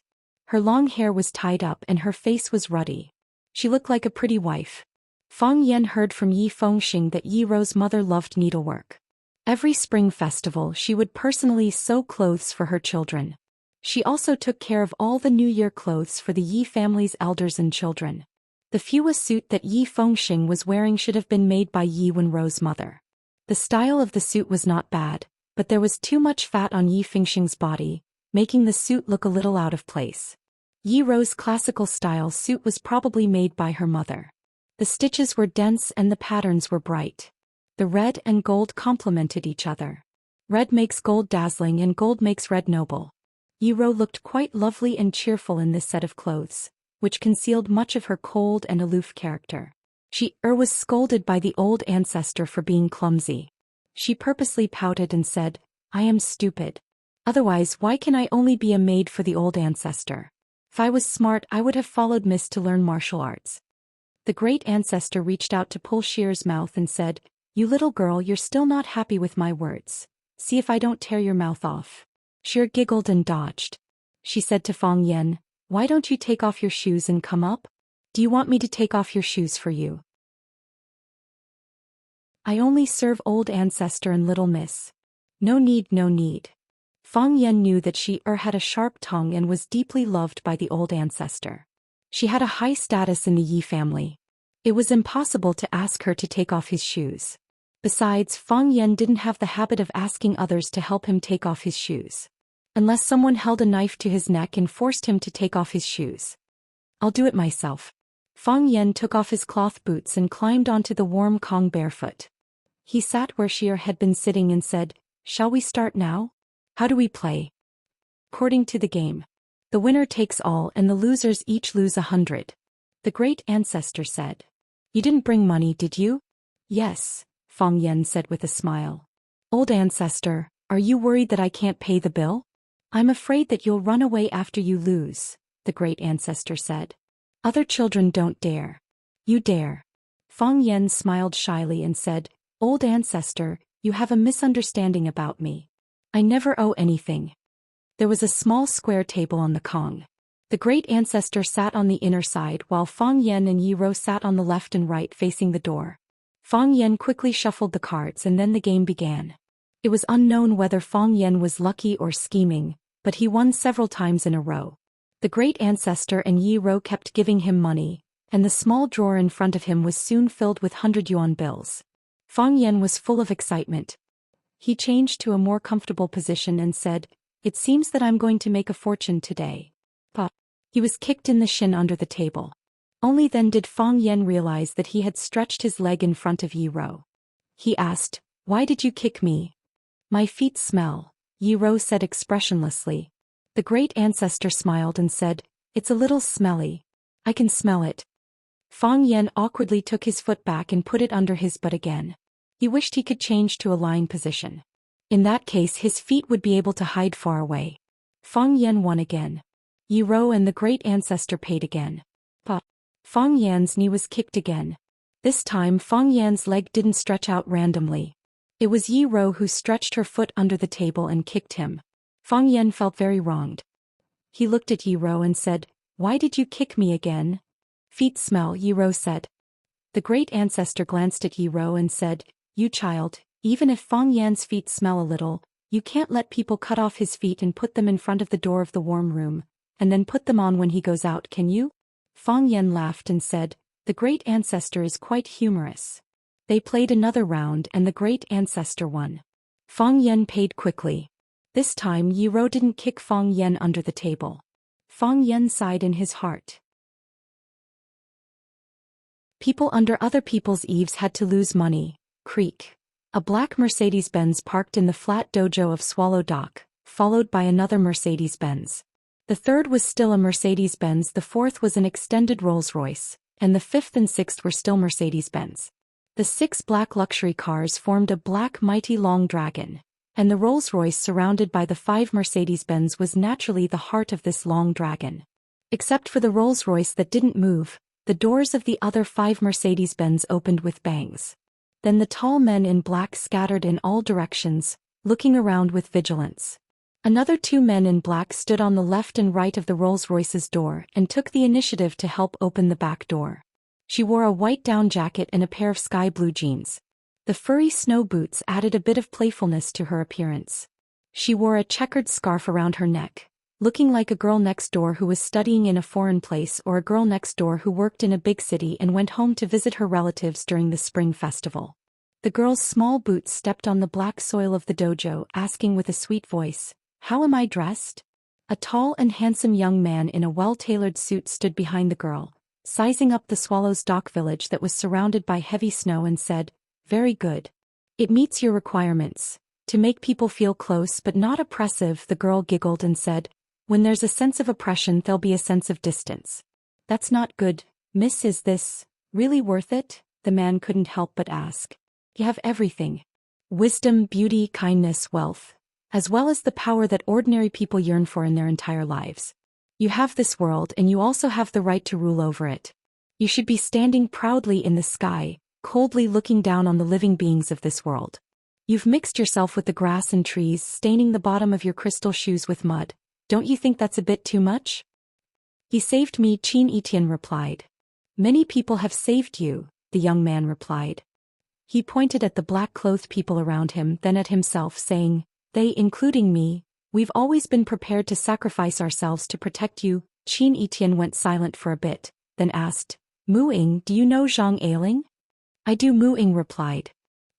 Her long hair was tied up and her face was ruddy. She looked like a pretty wife. Fang Yan heard from Yi Fengxing that Yi Ro's mother loved needlework. Every spring festival she would personally sew clothes for her children. She also took care of all the New Year clothes for the Yi family's elders and children. The Fua suit that Yi Fengxing was wearing should have been made by Yi Wenru's mother. The style of the suit was not bad, but there was too much fat on Yi Fengxing's body, making the suit look a little out of place. Yi Ro's classical style suit was probably made by her mother. The stitches were dense and the patterns were bright. The red and gold complemented each other. Red makes gold dazzling and gold makes red noble. Yi Ro looked quite lovely and cheerful in this set of clothes, which concealed much of her cold and aloof character. She was scolded by the old ancestor for being clumsy. She purposely pouted and said, I am stupid. Otherwise why can I only be a maid for the old ancestor? If I was smart I would have followed Miss to learn martial arts. The great ancestor reached out to pull Shear's mouth and said, You little girl, you're still not happy with my words. See if I don't tear your mouth off. Shear giggled and dodged. She said to Fang Yan, Why don't you take off your shoes and come up? Do you want me to take off your shoes for you? I only serve old ancestor and little miss. No need, no need. Fang Yan knew that she had a sharp tongue and was deeply loved by the old ancestor. She had a high status in the Yi family. It was impossible to ask her to take off his shoes. Besides, Fang Yan didn't have the habit of asking others to help him take off his shoes. Unless someone held a knife to his neck and forced him to take off his shoes. I'll do it myself. Fang Yan took off his cloth boots and climbed onto the warm Kong barefoot. He sat where Shear had been sitting and said, Shall we start now? How do we play? According to the game. The winner takes all and the losers each lose 100. The great ancestor said. You didn't bring money, did you? Yes, Fang Yan said with a smile. Old ancestor, are you worried that I can't pay the bill? I'm afraid that you'll run away after you lose, the great ancestor said. Other children don't dare. You dare. Fang Yan smiled shyly and said, Old ancestor, you have a misunderstanding about me. I never owe anything. There was a small square table on the Kong. The great ancestor sat on the inner side while Fang Yan and Yi Ro sat on the left and right facing the door. Fang Yan quickly shuffled the cards and then the game began. It was unknown whether Fang Yan was lucky or scheming, but he won several times in a row. The great ancestor and Yi Ro kept giving him money, and the small drawer in front of him was soon filled with 100 yuan bills. Fang Yan was full of excitement. He changed to a more comfortable position and said, It seems that I'm going to make a fortune today. But he was kicked in the shin under the table. Only then did Fang Yan realize that he had stretched his leg in front of Yi Ro. He asked, Why did you kick me? My feet smell, Yi Ro said expressionlessly. The great ancestor smiled and said, It's a little smelly. I can smell it. Fang Yan awkwardly took his foot back and put it under his butt again. He wished he could change to a lying position. In that case his feet would be able to hide far away. Fang Yan won again. Yi Ro and the great ancestor paid again. But Fang Yan's knee was kicked again. This time Fang Yan's leg didn't stretch out randomly. It was Yi Ro who stretched her foot under the table and kicked him. Fang Yan felt very wronged. He looked at Yi Ro and said, Why did you kick me again? Feet smell, Yi Ro said. The great ancestor glanced at Yi Ro and said, You child, even if Fang Yan's feet smell a little, You can't let people cut off his feet and put them in front of the door of the warm room, and then put them on when he goes out, can you? Fang Yan laughed and said, the great ancestor is quite humorous. They played another round and the great ancestor won. Fang Yan paid quickly. This time Yi Ro didn't kick Fang Yan under the table. Fang Yan sighed in his heart. People under other people's eaves had to lose money. Creak. A black Mercedes-Benz parked in the flat dojo of Swallow Dock, followed by another Mercedes-Benz. The third was still a Mercedes-Benz, the fourth was an extended Rolls-Royce, and the fifth and sixth were still Mercedes-Benz. The 6 black luxury cars formed a black mighty long dragon, and the Rolls-Royce surrounded by the 5 Mercedes-Benz was naturally the heart of this long dragon. Except for the Rolls-Royce that didn't move, the doors of the other 5 Mercedes-Benz opened with bangs. Then the tall men in black scattered in all directions, looking around with vigilance. Another 2 men in black stood on the left and right of the Rolls-Royce's door and took the initiative to help open the back door. She wore a white down jacket and a pair of sky blue jeans. The furry snow boots added a bit of playfulness to her appearance. She wore a checkered scarf around her neck, looking like a girl next door who was studying in a foreign place or a girl next door who worked in a big city and went home to visit her relatives during the spring festival. The girl's small boots stepped on the black soil of the dojo, asking with a sweet voice, "How am I dressed?" A tall and handsome young man in a well-tailored suit stood behind the girl, sizing up the Swallow's Dock village that was surrounded by heavy snow and said, "Very good. It meets your requirements. To make people feel close but not oppressive," the girl giggled and said, "When there's a sense of oppression there'll be a sense of distance." "That's not good, miss. Is this really worth it?" the man couldn't help but ask. "You have everything. Wisdom, beauty, kindness, wealth, as well as the power that ordinary people yearn for in their entire lives. You have this world and you also have the right to rule over it. You should be standing proudly in the sky, coldly looking down on the living beings of this world. You've mixed yourself with the grass and trees, staining the bottom of your crystal shoes with mud. Don't you think that's a bit too much?" "He saved me," Qin Etian replied. "Many people have saved you," the young man replied. He pointed at the black-clothed people around him, then at himself, saying, "They, including me, we've always been prepared to sacrifice ourselves to protect you." Qin Etian went silent for a bit, then asked, "Mu Ying, do you know Zhang Ailing?" "I do," Mu Ying replied.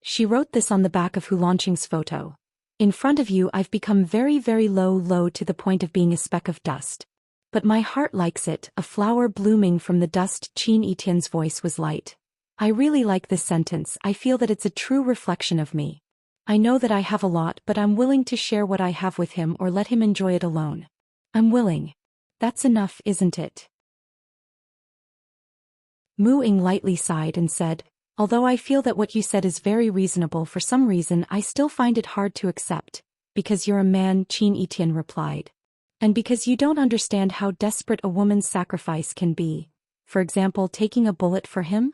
She wrote this on the back of Hu Lanqing's photo. "In front of you I've become very, very low to the point of being a speck of dust. But my heart likes it, a flower blooming from the dust." Qin Etian's voice was light. "I really like this sentence. I feel that it's a true reflection of me. I know that I have a lot, but I'm willing to share what I have with him or let him enjoy it alone. I'm willing. That's enough, isn't it?" Mu Ying lightly sighed and said, "Although I feel that what you said is very reasonable, for some reason I still find it hard to accept." "Because you're a man," Qin Etian replied. "And because you don't understand how desperate a woman's sacrifice can be. For example, taking a bullet for him?"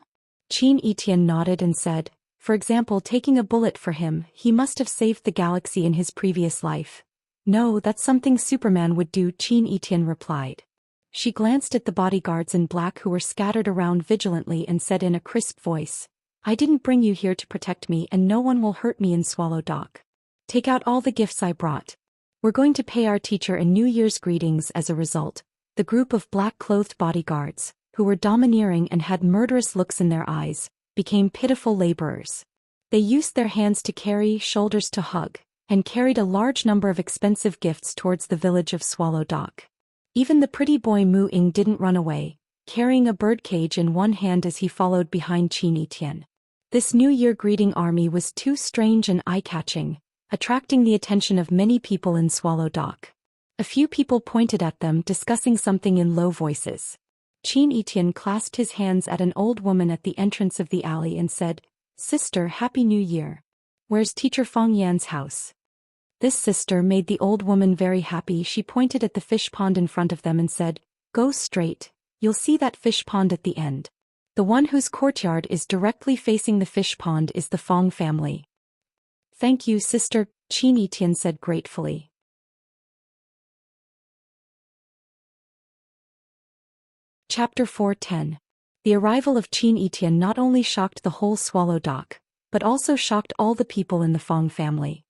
Qin Etian nodded and said, "For example, taking a bullet for him, he must have saved the galaxy in his previous life." "No, that's something Superman would do," Qin Etian replied. She glanced at the bodyguards in black who were scattered around vigilantly and said in a crisp voice, "I didn't bring you here to protect me, and no one will hurt me in Swallow Dock. Take out all the gifts I brought. We're going to pay our teacher a New Year's greetings." As a result, the group of black-clothed bodyguards, who were domineering and had murderous looks in their eyes, became pitiful laborers. They used their hands to carry, shoulders to hug, and carried a large number of expensive gifts towards the village of Swallow Dock. Even the pretty boy Mu Ying didn't run away, carrying a birdcage in one hand as he followed behind Qin Etian. This New Year greeting army was too strange and eye-catching, attracting the attention of many people in Swallow Dock. A few people pointed at them, discussing something in low voices. Qin Etian clasped his hands at an old woman at the entrance of the alley and said, "Sister, Happy New Year. Where's Teacher Fang Yan's house?" This sister made the old woman very happy. She pointed at the fish pond in front of them and said, "Go straight. You'll see that fish pond at the end. The one whose courtyard is directly facing the fish pond is the Fang family." "Thank you, sister," Qin Etian said gratefully. Chapter 4:10. The arrival of Qin Etian not only shocked the whole Swallow Dock, but also shocked all the people in the Fang family.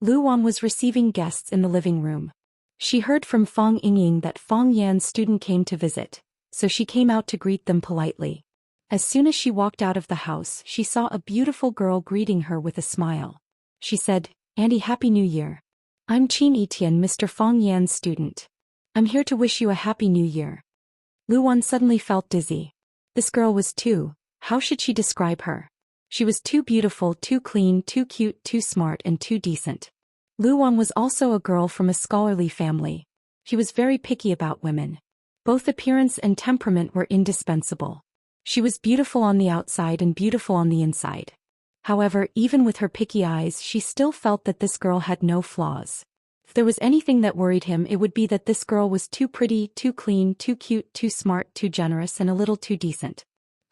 Luan was receiving guests in the living room. She heard from Fong Yingying that Fong Yan's student came to visit, so she came out to greet them politely. As soon as she walked out of the house, she saw a beautiful girl greeting her with a smile. She said, "Auntie, Happy New Year. I'm Qin Etian, Mr. Fong Yan's student. I'm here to wish you a Happy New Year." Luan suddenly felt dizzy. This girl was how should she describe her? She was too beautiful, too clean, too cute, too smart, and too decent. Luan was also a girl from a scholarly family. She was very picky about women. Both appearance and temperament were indispensable. She was beautiful on the outside and beautiful on the inside. However, even with her picky eyes, she still felt that this girl had no flaws. If there was anything that worried him, it would be that this girl was too pretty, too clean, too cute, too smart, too generous, and a little too decent.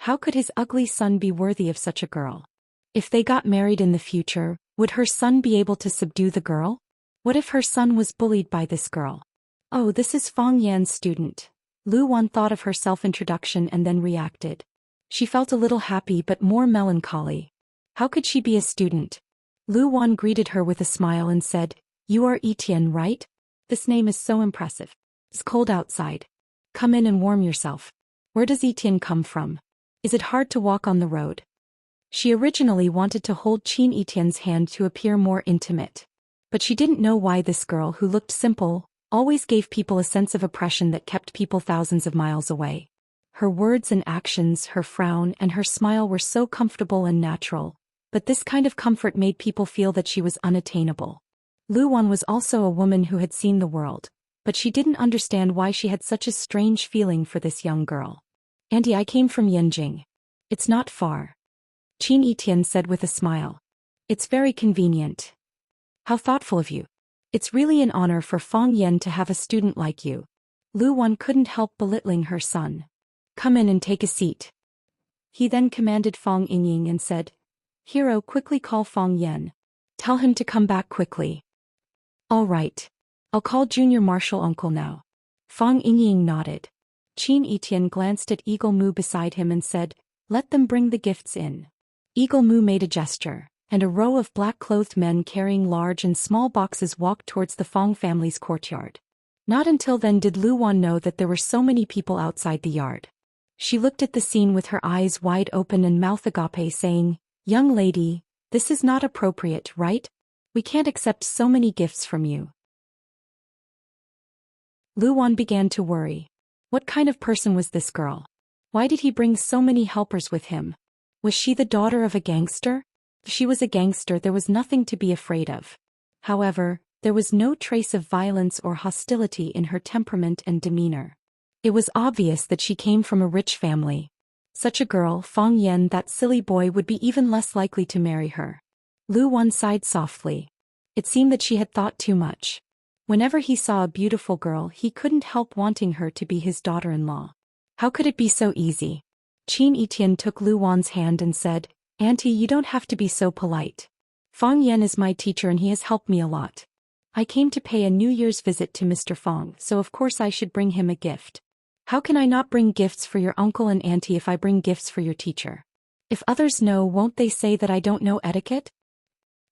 How could his ugly son be worthy of such a girl? If they got married in the future, would her son be able to subdue the girl? What if her son was bullied by this girl? Oh, this is Fong Yan's student. Luan thought of her self-introduction and then reacted. She felt a little happy but more melancholy. How could she be a student? Luan greeted her with a smile and said, "You are Etienne, right? This name is so impressive. It's cold outside. Come in and warm yourself. Where does Etienne come from? Is it hard to walk on the road?" She originally wanted to hold Qin Etienne's hand to appear more intimate. But she didn't know why this girl, who looked simple, always gave people a sense of oppression that kept people thousands of miles away. Her words and actions, her frown and her smile were so comfortable and natural, but this kind of comfort made people feel that she was unattainable. Luan was also a woman who had seen the world, but she didn't understand why she had such a strange feeling for this young girl. "Auntie, I came from Yanjing. It's not far," Qin Etienne said with a smile. "It's very convenient." "How thoughtful of you. It's really an honor for Fong Yan to have a student like you." Luan couldn't help belittling her son. "Come in and take a seat." He then commanded Fong Yingying and said, "Hero, quickly call Fong Yan. Tell him to come back quickly." "All right. I'll call Junior Marshal Uncle now." Fong Yingying nodded. Qin Etienne glanced at Eagle Moo beside him and said, "Let them bring the gifts in." Eagle Moo made a gesture, and a row of black-clothed men carrying large and small boxes walked towards the Fong family's courtyard. Not until then did Luan know that there were so many people outside the yard. She looked at the scene with her eyes wide open and mouth agape, saying, "Young lady, this is not appropriate, right? We can't accept so many gifts from you." Luan began to worry. What kind of person was this girl? Why did he bring so many helpers with him? Was she the daughter of a gangster? If she was a gangster, there was nothing to be afraid of. However, there was no trace of violence or hostility in her temperament and demeanor. It was obvious that she came from a rich family. Such a girl, Fong Yan, that silly boy, would be even less likely to marry her. Luan sighed softly. It seemed that she had thought too much. Whenever he saw a beautiful girl, he couldn't help wanting her to be his daughter-in-law. How could it be so easy? Qin Etienne took Luan's hand and said, "Auntie, you don't have to be so polite. Fong Yan is my teacher and he has helped me a lot. I came to pay a New Year's visit to Mr. Fong, so of course I should bring him a gift. How can I not bring gifts for your uncle and auntie if I bring gifts for your teacher? If others know, won't they say that I don't know etiquette?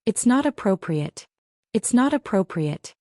It's not appropriate. It's not appropriate."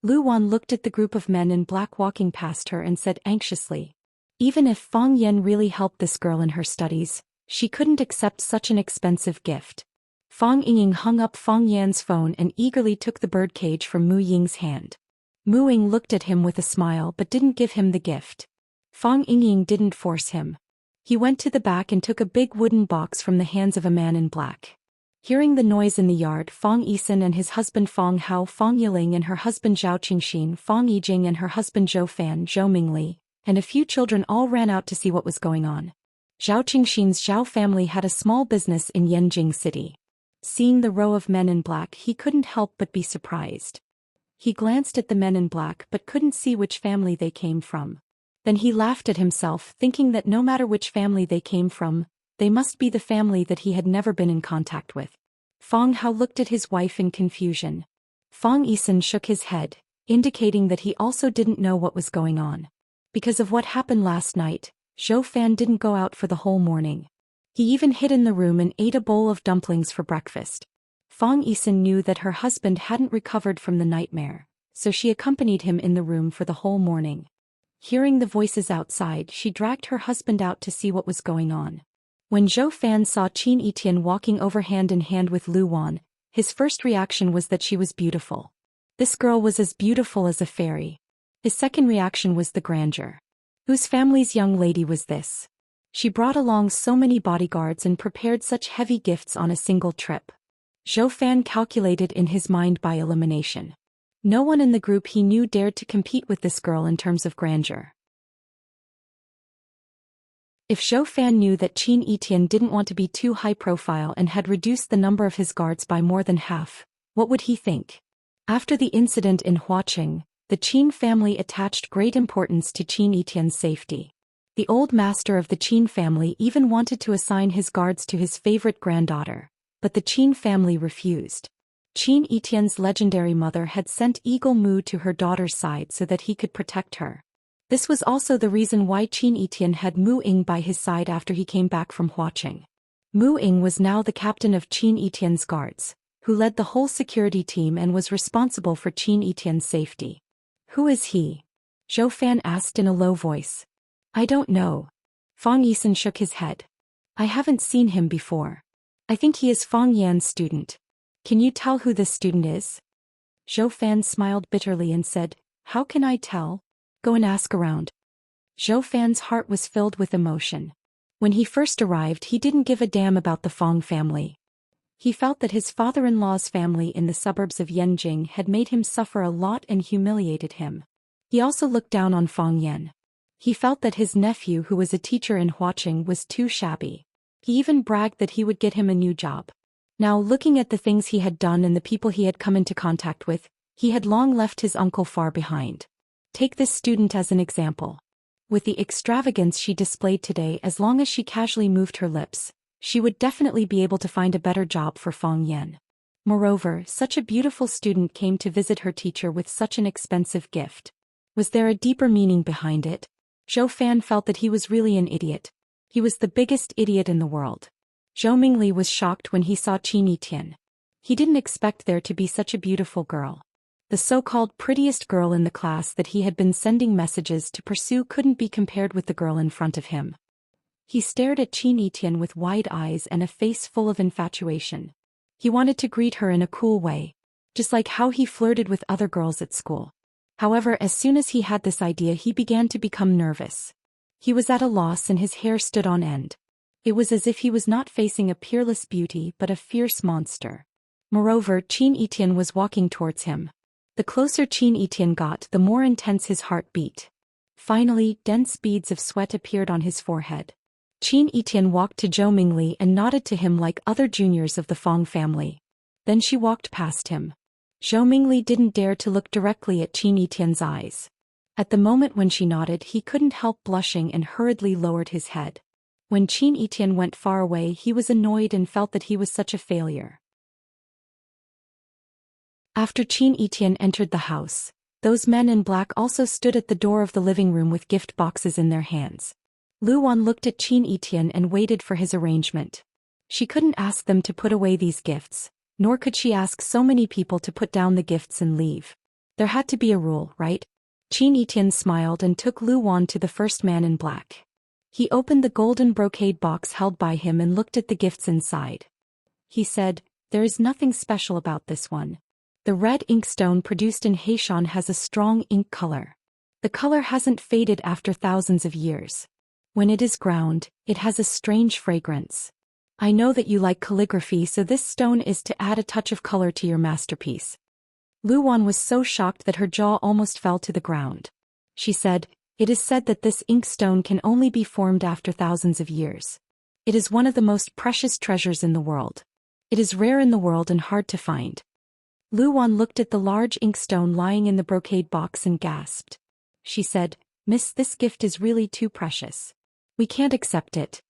Luan looked at the group of men in black walking past her and said anxiously, even if Fong Yan really helped this girl in her studies, she couldn't accept such an expensive gift. Fong Yingying hung up Fong Yan's phone and eagerly took the bird cage from Mu Ying's hand. Mu Ying looked at him with a smile but didn't give him the gift. Fong Yingying didn't force him. He went to the back and took a big wooden box from the hands of a man in black. Hearing the noise in the yard, Fong Yisan and his husband Fong Hao, Fong Yiling and her husband Zhao Qingxin, Fong Yijing and her husband Zhou Fan, Zhou Mingli, and a few children all ran out to see what was going on. Zhao Qingxin's Zhao family had a small business in Yanjing City. Seeing the row of men in black, he couldn't help but be surprised. He glanced at the men in black but couldn't see which family they came from. Then he laughed at himself, thinking that no matter which family they came from, they must be the family that he had never been in contact with. Fong Hao looked at his wife in confusion. Fong Yisan shook his head, indicating that he also didn't know what was going on. Because of what happened last night, Zhou Fan didn't go out for the whole morning. He even hid in the room and ate a bowl of dumplings for breakfast. Fong Yisun knew that her husband hadn't recovered from the nightmare, so she accompanied him in the room for the whole morning. Hearing the voices outside, she dragged her husband out to see what was going on. When Zhou Fan saw Qin Yitian walking over hand in hand with Lu Wan, his first reaction was that she was beautiful. This girl was as beautiful as a fairy. His second reaction was the grandeur. Whose family's young lady was this? She brought along so many bodyguards and prepared such heavy gifts on a single trip. Zhou Fan calculated in his mind by elimination. No one in the group he knew dared to compete with this girl in terms of grandeur. If Zhou Fan knew that Qin Yitian didn't want to be too high profile and had reduced the number of his guards by more than half, what would he think? After the incident in Huaqing, the Qin family attached great importance to Qin Yitian's safety. The old master of the Qin family even wanted to assign his guards to his favorite granddaughter, but the Qin family refused. Qin Yitian's legendary mother had sent Eagle Mu to her daughter's side so that he could protect her. This was also the reason why Qin Yitian had Mu Ying by his side after he came back from Huaqing. Mu Ying was now the captain of Qin Yitian's guards, who led the whole security team and was responsible for Qin Yitian's safety. Who is he? Zhou Fan asked in a low voice. I don't know. Fong Yisun shook his head. I haven't seen him before. I think he is Fong Yan's student. Can you tell who this student is? Zhou Fan smiled bitterly and said, How can I tell? Go and ask around. Zhou Fan's heart was filled with emotion. When he first arrived, he didn't give a damn about the Fong family. He felt that his father-in-law's family in the suburbs of Yanjing had made him suffer a lot and humiliated him. He also looked down on Fong Yan. He felt that his nephew, who was a teacher in Huaqing, was too shabby. He even bragged that he would get him a new job. Now, looking at the things he had done and the people he had come into contact with, he had long left his uncle far behind. Take this student as an example. With the extravagance she displayed today, as long as she casually moved her lips, she would definitely be able to find a better job for Fong Yan. Moreover, such a beautiful student came to visit her teacher with such an expensive gift. Was there a deeper meaning behind it? Zhou Fan felt that he was really an idiot. He was the biggest idiot in the world. Zhou Mingli was shocked when he saw Qin Yitian. He didn't expect there to be such a beautiful girl. The so-called prettiest girl in the class that he had been sending messages to pursue couldn't be compared with the girl in front of him. He stared at Qin Yitian with wide eyes and a face full of infatuation. He wanted to greet her in a cool way, just like how he flirted with other girls at school. However, as soon as he had this idea, he began to become nervous. He was at a loss and his hair stood on end. It was as if he was not facing a peerless beauty but a fierce monster. Moreover, Qin Yitian was walking towards him. The closer Qin Yitian got, the more intense his heart beat. Finally, dense beads of sweat appeared on his forehead. Qin Yitian walked to Zhou Mingli and nodded to him like other juniors of the Fong family. Then she walked past him. Zhou Mingli didn't dare to look directly at Qin Yitian's eyes. At the moment when she nodded, he couldn't help blushing and hurriedly lowered his head. When Qin Yitian went far away, he was annoyed and felt that he was such a failure. After Qin Yitian entered the house, those men in black also stood at the door of the living room with gift boxes in their hands. Lu Wan looked at Qin Yitian and waited for his arrangement. She couldn't ask them to put away these gifts, nor could she ask so many people to put down the gifts and leave. There had to be a rule, right? Qin Yitian smiled and took Lu Wan to the first man in black. He opened the golden brocade box held by him and looked at the gifts inside. He said, There is nothing special about this one. The red inkstone produced in Heishan has a strong ink color. The color hasn't faded after thousands of years. When it is ground, it has a strange fragrance. I know that you like calligraphy, so this stone is to add a touch of color to your masterpiece. Lu Wan was so shocked that her jaw almost fell to the ground. She said, It is said that this inkstone can only be formed after thousands of years. It is one of the most precious treasures in the world. It is rare in the world and hard to find. Lu Wan looked at the large inkstone lying in the brocade box and gasped. She said, Miss, this gift is really too precious. We can't accept it.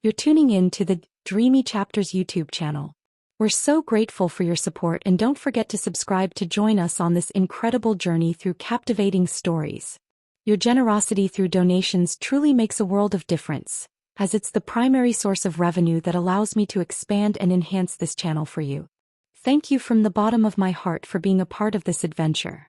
You're tuning in to the Dreamy Chapters YouTube channel. We're so grateful for your support, and don't forget to subscribe to join us on this incredible journey through captivating stories. Your generosity through donations truly makes a world of difference, as it's the primary source of revenue that allows me to expand and enhance this channel for you. Thank you from the bottom of my heart for being a part of this adventure.